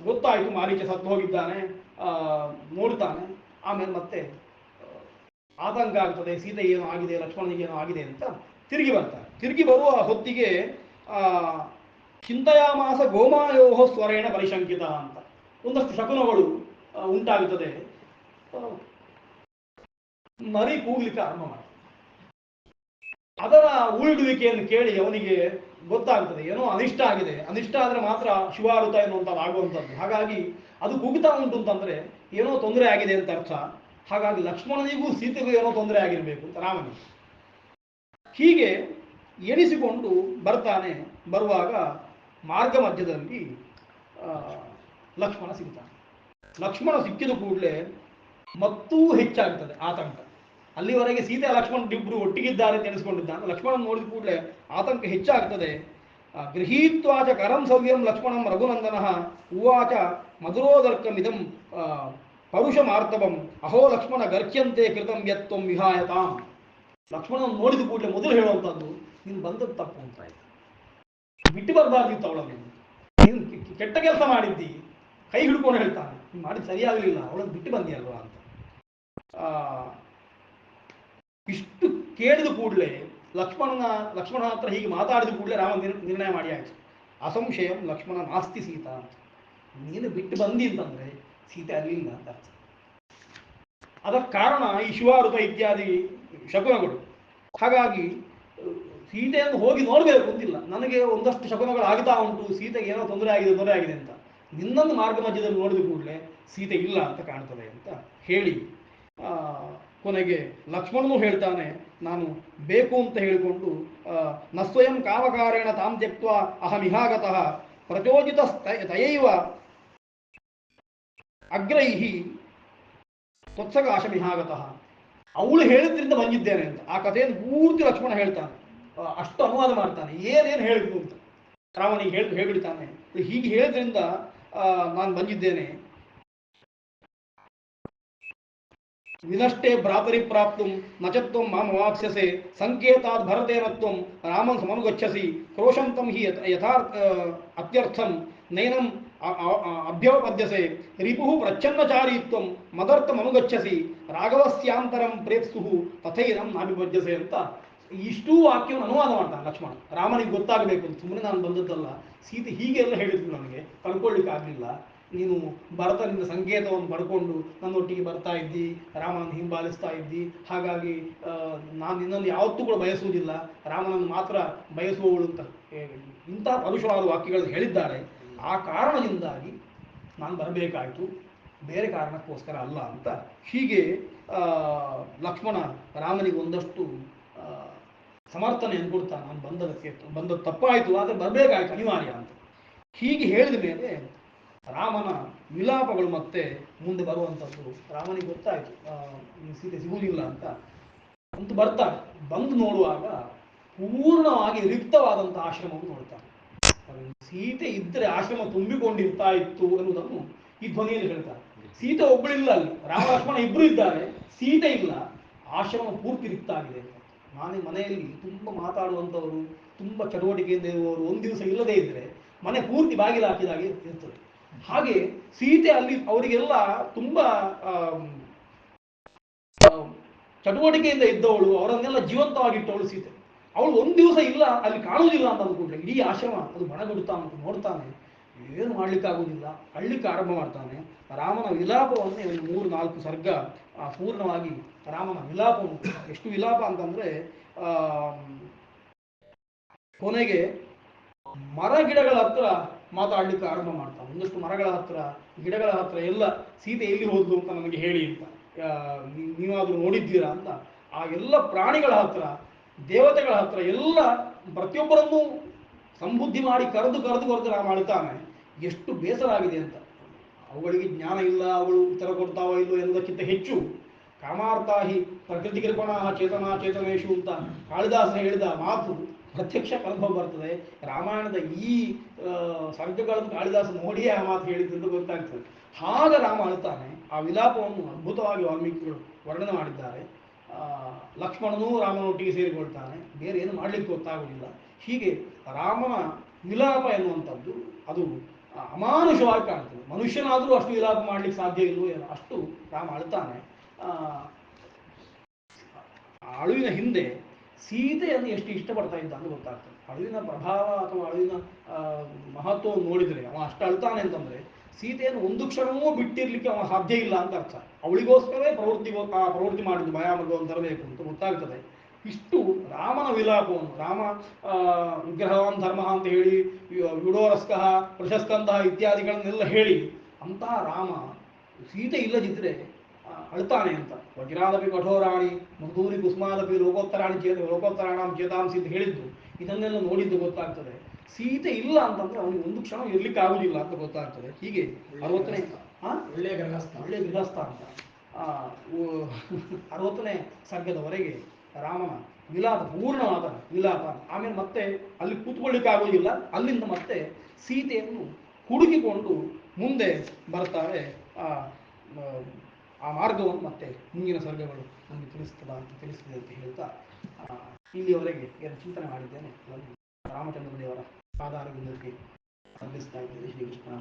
ಗೊತ್ತಾಯಿತು ಮಾರೀಚ ಸತ್ತು ಹೋಗಿದ್ದಾನೆ, ನೋಡ್ತಾನೆ. ಆಮೇಲೆ ಮತ್ತೆ ಆತಂಕ ಆಗ್ತದೆ, ಸೀತೆ ಏನೋ ಆಗಿದೆ, ಲಕ್ಷ್ಮಣನಿಗೆ ಏನೋ ಆಗಿದೆ ಅಂತ ತಿರುಗಿ ಬರ್ತಾರೆ. ತಿರುಗಿ ಬರುವ ಹೊತ್ತಿಗೆ ಚಿಂತೆಯಾಮಾಸ ಗೋಮಾಯೋ ಸ್ವರೇಣ ಪರಿಶಂಕಿತ ಅಂತ ಒಂದಷ್ಟು ಶಕುನಗಳು ಉಂಟಾಗುತ್ತದೆ. ಮರಿ ಕೂಗ್ಲಿಕ್ಕೆ ಆರಂಭ ಮಾಡಿ, ಅದರ ಉರುಳುವಿಕೆಯನ್ನು ಕೇಳಿ ಅವನಿಗೆ ಗೊತ್ತಾಗ್ತದೆ ಏನೋ ಅನಿಷ್ಟ ಆಗಿದೆ, ಅನಿಷ್ಟ ಆದರೆ ಮಾತ್ರ ಶಿವಾರುತ ಎನ್ನುವಂಥದ್ದು ಆಗುವಂಥದ್ದು. ಹಾಗಾಗಿ ಅದು ಕುಗ್ತಾ ಉಂಟು ಅಂತಂದ್ರೆ ಏನೋ ತೊಂದರೆ ಆಗಿದೆ ಅಂತ ಅರ್ಥ. ಹಾಗಾಗಿ ಲಕ್ಷ್ಮಣನಿಗೂ ಸೀತೆಗೂ ಏನೋ ತೊಂದರೆ ಆಗಿರಬೇಕು ಅಂತ ರಾಮನಿಗೆ. ಹೀಗೆ ಎಣಿಸಿಕೊಂಡು ಬರ್ತಾನೆ. ಬರುವಾಗ ಮಾರ್ಗ ಮಧ್ಯದಲ್ಲಿ ಲಕ್ಷ್ಮಣ ಸಿಗ್ತಾನೆ. ಲಕ್ಷ್ಮಣ ಸಿಕ್ಕಿದ ಕೂಡಲೇ ಮತ್ತೂ ಹೆಚ್ಚಾಗ್ತದೆ ಆತಂಕ. ಅಲ್ಲಿವರೆಗೆ ಸೀತೆ ಲಕ್ಷ್ಮಣ ಇಬ್ಬರು ಒಟ್ಟಿಗಿದ್ದಾರೆ ಅಂತ ಎನಿಸ್ಕೊಂಡಿದ್ದಾನೆ. ಲಕ್ಷ್ಮಣ ನೋಡಿದ ಕೂಡಲೇ ಆತಂಕ ಹೆಚ್ಚಾಗ್ತದೆ. ಗೃಹೀತ್ವಾಚ ಕರಂ ಸವ್ಯಂ ಲಕ್ಷ್ಮಣಂ ರಘುನಂದನ ಉವಾಚ ಮಧುರೋದರ್ಕಮಿದಂ ಪರುಷಮಾರ್ತವಂ ಅಹೋ ಲಕ್ಷ್ಮಣ ಗರ್ಚ್ಯಂತೆ ಕೃತಂ ಯತ್ವಂ ವಿಹಾಯತಾಂ. ಲಕ್ಷ್ಮಣ ನೋಡಿದ ಕೂಡಲೇ ಮೊದಲು ಹೇಳುವಂಥದ್ದು, ನೀನು ಬಂದದ್ದು ತಪ್ಪು ಅಂತ ಆಯ್ತು, ಬಿಟ್ಟು ಬರಬಾರ್ದಿತ್ತು ಅವಳನ್ನು, ನೀನು ಕೆಟ್ಟ ಕೆಲಸ ಮಾಡಿದ್ದಿ. ಕೈ ಹಿಡ್ಕೊಂಡು ಹೇಳ್ತಾನೆ, ನೀನು ಮಾಡಿದ್ದು ಸರಿಯಾಗಲಿಲ್ಲ, ಅವಳನ್ನು ಬಿಟ್ಟು ಬಂದಿಯಲ್ವಾ ಅಂತ. ಇಷ್ಟು ಕೇಳಿದ ಕೂಡಲೇ ಲಕ್ಷ್ಮಣ ಹತ್ರ ಹೀಗೆ ಮಾತಾಡಿದ ಕೂಡಲೇ ರಾಮ ನಿರ್ಣಯ ಮಾಡಿ ಆಯ್ತು. ಅಸಂಶಯಂ ಲಕ್ಷ್ಮಣ ನಾಸ್ತಿ ಸೀತಾ ಅಂತ. ನೀನು ಬಿಟ್ಟು ಬಂದಿ ಅಂತಂದ್ರೆ ಸೀತೆ ಅಲ್ಲಿಲ್ಲ ಅಂತ ಅರ್ಥ. ಅದಕ್ಕೆ ಕಾರಣ ಈ ಶಿವಾರುತ ಇತ್ಯಾದಿ ಶಕುನಗಳು. ಹಾಗಾಗಿ ಸೀತೆಯನ್ನು ಹೋಗಿ ನೋಡಬೇಕು ಅಂತಿಲ್ಲ, ನನಗೆ ಒಂದಷ್ಟು ಶಕುನಗಳು ಆಗ್ತಾ ಉಂಟು, ಸೀತೆಗೆ ಏನೋ ತೊಂದರೆ ಆಗಿದೆ ಅಂತ. ನಿನ್ನನ್ನು ಮಾರ್ಗ ಮಧ್ಯದಲ್ಲಿ ನೋಡಿದ ಕೂಡಲೇ ಸೀತೆ ಇಲ್ಲ ಅಂತ ಕಾಣ್ತದೆ ಅಂತ ಹೇಳಿ ಕೊನೆಗೆ ಲಕ್ಷ್ಮಣನು ಹೇಳ್ತಾನೆ, ನಾನು ಬೇಕು ಅಂತ ಹೇಳಿಕೊಂಡು ನ ಸ್ವಯಂ ಕಾಮಕಾರೇಣ ತಾಂ ತ್ಯಕ್ವ ಅಹಮಿಹಾಗತಃ ಪ್ರಚೋದಿತ ತಯೈವ ಅಗ್ರೈಹಿ ತ್ವತ್ಸಕಾಶಮಿಹಾಗತಃ. ಅವಳು ಹೇಳಿದ್ರಿಂದ ಬಂದಿದ್ದೇನೆ ಅಂತ ಆ ಕಥೆಯನ್ನು ಪೂರ್ತಿ ಲಕ್ಷ್ಮಣ ಹೇಳ್ತಾನೆ. ಅಷ್ಟು ಅನುವಾದ ಮಾಡ್ತಾನೆ, ಏನೇನು ಹೇಳಿದ್ರು ಅಂತ ರಾಮನಿಗೆ ಹೇಳ್ಬಿಡ್ತಾನೆ. ಹೀಗೆ ಹೇಳಿದ್ರಿಂದ ನಾನು ಬಂದಿದ್ದೇನೆ. ವಿನಷ್ಟೇ ಭ್ರಾತರಿ ಪ್ರಾಪ್ತು ನಚತ್ವಂ ಮಾಮವಾಪ್ಸ್ಯಸೆ ಸಂಕೇತಾತ್ ಭರತೇನತ್ವಂ ರಾಮನ್ ಸಮನುಗಚ್ಚಸಿ ಕ್ರೋಶಂತಂ ಹಿ ಯಥಾರ್ಥ ಅತ್ಯರ್ಥಂ ನೈನಂ ಅಭ್ಯವಪದ್ಯಸೆ ರಿಪುಃ ಪ್ರಚ್ಛನ್ನಚಾರೀತ್ವಂ ಮದರ್ಥಮನುಗಚ್ಚಸಿ ರಾಘವಸ್ಯಾಂತರಂ ಪ್ರೇಪ್ಸುಃ ತಥೈನಂ ನಾಭಿಭಜ್ಯಸೆ ಅಂತ ಇಷ್ಟೂ ವಾಕ್ಯವನ್ನು ಅನುವಾದ ಮಾಡ್ತಾನೆ ಲಕ್ಷ್ಮಣ. ರಾಮನಿಗೆ ಗೊತ್ತಾಗಬೇಕು ಅಂತ, ಸುಮ್ಮನೆ ನಾನು ಬಂದದ್ದಲ್ಲ, ಸೀತೆ ಹೀಗೆಲ್ಲ ಹೇಳಿದ್ರು, ನನಗೆ ಕಳ್ಕೊಳ್ಳಿಕ್ಕೆ ಆಗಲಿಲ್ಲ, ನೀನು ಭರತನಿಂದ ಸಂಕೇತವನ್ನು ಪಡ್ಕೊಂಡು ನನ್ನೊಟ್ಟಿಗೆ ಬರ್ತಾ ಇದ್ದಿ, ರಾಮನನ್ನು ಹಿಂಬಾಲಿಸ್ತಾ ಇದ್ದಿ, ಹಾಗಾಗಿ ನಾನು ನಿನ್ನನ್ನು ಯಾವತ್ತೂ ಕೂಡ ಬಯಸುವುದಿಲ್ಲ, ರಾಮನನ್ನು ಮಾತ್ರ ಬಯಸುವವಳು ಅಂತ ಇಂಥ ಪರುಷವಾದ ವಾಕ್ಯಗಳನ್ನು ಹೇಳಿದ್ದಾರೆ. ಆ ಕಾರಣದಿಂದಾಗಿ ನಾನು ಬರಬೇಕಾಯಿತು, ಬೇರೆ ಕಾರಣಕ್ಕೋಸ್ಕರ ಅಲ್ಲ ಅಂತ ಹೀಗೆ ಲಕ್ಷ್ಮಣ ರಾಮನಿಗೆ ಒಂದಷ್ಟು ಸಮರ್ಥನೆಯನ್ನು ಕೊಡ್ತಾನೆ. ನಾನು ಬಂದದ್ದು ತಪ್ಪಾಯಿತು, ಆದರೆ ಬರಬೇಕಾಯ್ತು ಅನಿವಾರ್ಯ ಅಂತ. ಹೀಗೆ ಹೇಳಿದ ಮೇಲೆ ರಾಮನ ವಿಲಾಪಗಳು ಮತ್ತೆ ಮುಂದೆ ಬರುವಂಥದ್ದು. ರಾಮನಿಗೆ ಗೊತ್ತಾಯಿತು ಸೀತೆ ಸಿಗುವುದಿಲ್ಲ ಅಂತ. ಅಂತೂ ಬರ್ತಾನೆ. ಬಂದು ನೋಡುವಾಗ ಪೂರ್ಣವಾಗಿ ರಿಕ್ತವಾದಂಥ ಆಶ್ರಮವನ್ನು ನೋಡ್ತಾನೆ. ಸೀತೆ ಇದ್ದರೆ ಆಶ್ರಮ ತುಂಬಿಕೊಂಡಿರ್ತಾ ಇತ್ತು ಎನ್ನುವುದನ್ನು ಈ ಧ್ವನಿಯಲ್ಲಿ ಹೇಳ್ತಾರೆ. ಸೀತೆ ಒಬ್ಬಳಿಲ್ಲ ಅಲ್ಲಿ, ರಾಮ ಲಕ್ಷ್ಮಣ ಇಬ್ಬರು ಇದ್ದಾರೆ, ಸೀತೆ ಇಲ್ಲ, ಆಶ್ರಮ ಪೂರ್ತಿ ರಿಕ್ತಾಗಿದೆ. ನಾನೇ ಮನೆಯಲ್ಲಿ ತುಂಬ ಮಾತಾಡುವಂಥವರು, ತುಂಬ ಚಟುವಟಿಕೆಯಿಂದ ಇರುವವರು ಒಂದು ದಿವಸ ಇಲ್ಲದೇ ಇದ್ದರೆ ಮನೆ ಪೂರ್ತಿ ಬಾಗಿಲು ಹಾಕಿದಾಗೆ ಇರ್ತದೆ. ಹಾಗೆ ಸೀತೆ ಅಲ್ಲಿ ಅವರಿಗೆಲ್ಲ ತುಂಬ ಚಟುವಟಿಕೆಯಿಂದ ಇದ್ದವಳು, ಅವರನ್ನೆಲ್ಲ ಜೀವಂತವಾಗಿಟ್ಟವಳು ಸೀತೆ. ಅವಳು ಒಂದು ದಿವಸ ಇಲ್ಲ ಅಲ್ಲಿ ಕಾಣುವುದಿಲ್ಲ ಅಂತ ಅಂದ್ಕೊಂಡ್ರೆ ಇಡೀ ಆಶ್ರಮ ಅದು ಬಣಗುಡ್ತಾ ಅಂತ ನೋಡ್ತಾನೆ, ಏನು ಮಾಡ್ಲಿಕ್ಕಾಗುವುದಿಲ್ಲ, ಅಳ್ಳಿಕ್ಕೆ ಆರಂಭ ಮಾಡ್ತಾನೆ. ರಾಮನ ವಿಲಾಪವನ್ನೇ ಒಂದು 3-4 ಸರ್ಗ ಪೂರ್ಣವಾಗಿ ರಾಮನ ವಿಲಾಪ ಉಂಟು. ಎಷ್ಟು ವಿಲಾಪ ಅಂತಂದ್ರೆ ಕೊನೆಗೆ ಮರ ಗಿಡಗಳ ಹತ್ರ ಮಾತಾಡ್ಲಿಕ್ಕೆ ಆರಂಭ ಮಾಡ್ತಾನೆ. ಒಂದಷ್ಟು ಮರಗಳ ಹತ್ರ, ಗಿಡಗಳ ಹತ್ರ ಎಲ್ಲ ಸೀತೆ ಎಲ್ಲಿ ಹೋದ್ಲು ಅಂತ ನನಗೆ ಹೇಳಿ ಅಂತ, ನೀವಾದ್ರೂ ನೋಡಿದ್ದೀರಾ ಅಂತ ಆ ಎಲ್ಲ ಪ್ರಾಣಿಗಳ ಹತ್ರ, ದೇವತೆಗಳ ಹತ್ರ ಎಲ್ಲ ಪ್ರತಿಯೊಬ್ಬರನ್ನೂ ಸಂಬುದ್ಧಿ ಮಾಡಿ ಕರೆದು ರಾಮ ಅಳ್ತಾನೆ. ಎಷ್ಟು ಬೇಸರ ಆಗಿದೆ ಅಂತ. ಅವುಗಳಿಗೆ ಜ್ಞಾನ ಇಲ್ಲ, ಅವಳು ಉತ್ತರ ಕೊಡ್ತಾವ ಇಲ್ಲೋ ಎನ್ನುವುದಕ್ಕಿಂತ ಹೆಚ್ಚು ಕಾಮಾರ್ಥಾಹಿ ಪ್ರಕೃತಿ ಕೃಪಣ ಚೇತನೇಶು ಅಂತ ಕಾಳಿದಾಸನ ಹೇಳಿದ ಮಾತು ಪ್ರತ್ಯಕ್ಷ ಅನುಭವ ಬರ್ತದೆ. ರಾಮಾಯಣದ ಈ ಸರ್ಗಗಳನ್ನು ಕಾಳಿದಾಸ ನೋಡಿಯೇ ಆ ಮಾತು ಹೇಳಿದ್ದು ಗೊತ್ತಾಗ್ತದೆ. ಹಾಗೆ ರಾಮ ಅಳ್ತಾನೆ. ಆ ವಿಲಾಪವನ್ನು ಅದ್ಭುತವಾಗಿ ವಾಲ್ಮೀಕಿಗಳು ವರ್ಣನೆ ಮಾಡಿದ್ದಾರೆ. ಲಕ್ಷ್ಮಣನೂ ರಾಮನೊಟ್ಟಿಗೆ ಸೇರಿಕೊಳ್ತಾನೆ, ಬೇರೆ ಏನು ಮಾಡಲಿಕ್ಕೆ ಗೊತ್ತಾಗುವುದಿಲ್ಲ. ಹೀಗೆ ರಾಮನ ವಿಲಾಪ ಎನ್ನುವಂಥದ್ದು ಅದು ಅಮಾನುಷವಾಗಿ ಕಾಣ್ತದೆ. ಮನುಷ್ಯನಾದರೂ ಅಷ್ಟು ವಿಲಾಪ ಮಾಡಲಿಕ್ಕೆ ಸಾಧ್ಯ ಇಲ್ಲವೋ ಏನೋ, ಅಷ್ಟು ರಾಮ ಅಳ್ತಾನೆ. ಅಳುವಿನ ಹಿಂದೆ ಸೀತೆಯನ್ನು ಎಷ್ಟು ಇಷ್ಟಪಡ್ತಾ ಇದ್ದ ಅಂತ ಗೊತ್ತಾಗ್ತದೆ. ಅಳುವಿನ ಪ್ರಭಾವ ಅಥವಾ ಅಳುವಿನ ಮಹತ್ವವನ್ನು ನೋಡಿದರೆ ಅವ ಅಷ್ಟು ಅಳ್ತಾನೆ ಅಂತಂದ್ರೆ ಸೀತೆಯನ್ನು ಒಂದು ಕ್ಷಣವೂ ಬಿಟ್ಟಿರ್ಲಿಕ್ಕೆ ಅವ ಸಾಧ್ಯ ಇಲ್ಲ ಅಂತ ಅರ್ಥ. ಅವಳಿಗೋಸ್ಕರವೇ ಪ್ರವೃತ್ತಿ ಮಾಡಿದ್ದು ಭಯಾಮೃಗವನ್ನು ತರಬೇಕು ಅಂತ ಗೊತ್ತಾಗ್ತದೆ. ಇಷ್ಟು ರಾಮನ ವಿಲಾಪವನ್ನು ರಾಮ ವಿಗ್ರಹವಾನ್ ಧರ್ಮ ಅಂತ ಹೇಳಿ ವಿಡೋರಸ್ಕಃ ಪ್ರಶಸ್ಕಂತಹ ಇತ್ಯಾದಿಗಳನ್ನೆಲ್ಲ ಹೇಳಿ ಅಂತಹ ರಾಮ ಸೀತೆ ಇಲ್ಲದಿದ್ದರೆ ಅಳ್ತಾನೆ ಅಂತ ವಜ್ರಾದಪಿ ಕಠೋರಾಣಿ ಮಧೂರಿ ಕುಸುಮಾದಪಿ ಲೋಕೋತ್ತರಾಣಾಂ ಚೇತಾಂಸಿ ಅಂತ ಹೇಳಿದ್ದು ಇದನ್ನೆಲ್ಲ ನೋಡಿದ್ದು ಗೊತ್ತಾಗ್ತದೆ. ಸೀತೆ ಇಲ್ಲ ಅಂತಂದ್ರೆ ಅವನಿಗೆ ಒಂದು ಕ್ಷಣ ಇರ್ಲಿಕ್ಕೆ ಆಗುದಿಲ್ಲ ಅಂತ ಗೊತ್ತಾಗ್ತದೆ. ಹೀಗೆ 60ನೇ ಒಳ್ಳೆಯ ಗೃಹಸ್ಥ ಅಂತ 60ನೇ ಸರ್ಗದವರೆಗೆ ರಾಮನ ವಿಲಾಪ ಪೂರ್ಣವಾದ ವಿಲಾಪ. ಆಮೇಲೆ ಮತ್ತೆ ಅಲ್ಲಿ ಕೂತ್ಕೊಳ್ಳಿಕ್ಕೆ ಆಗೋದಿಲ್ಲ, ಅಲ್ಲಿಂದ ಮತ್ತೆ ಸೀತೆಯನ್ನು ಹುಡುಕಿಕೊಂಡು ಮುಂದೆ ಬರ್ತಾರೆ. ಆ ಮಾರ್ಗವನ್ನು ಮತ್ತೆ ಮುಂದಿನ ಸರ್ಗಗಳು ನಮಗೆ ತಿಳಿಸ್ತದೆ ಅಂತ ಹೇಳ್ತಾ ಇಲ್ಲಿಯವರೆಗೆ ಏನು ಚಿಂತನೆ ಮಾಡಿದ್ದೇನೆ ರಾಮಚಂದ್ರ ದೇವರ ಪಾದಾರವಿಂದಕ್ಕೆ ಅರ್ಪಿಸ್ತಾ ಇದ್ದೇನೆ. ಶ್ರೀಕೃಷ್ಣ.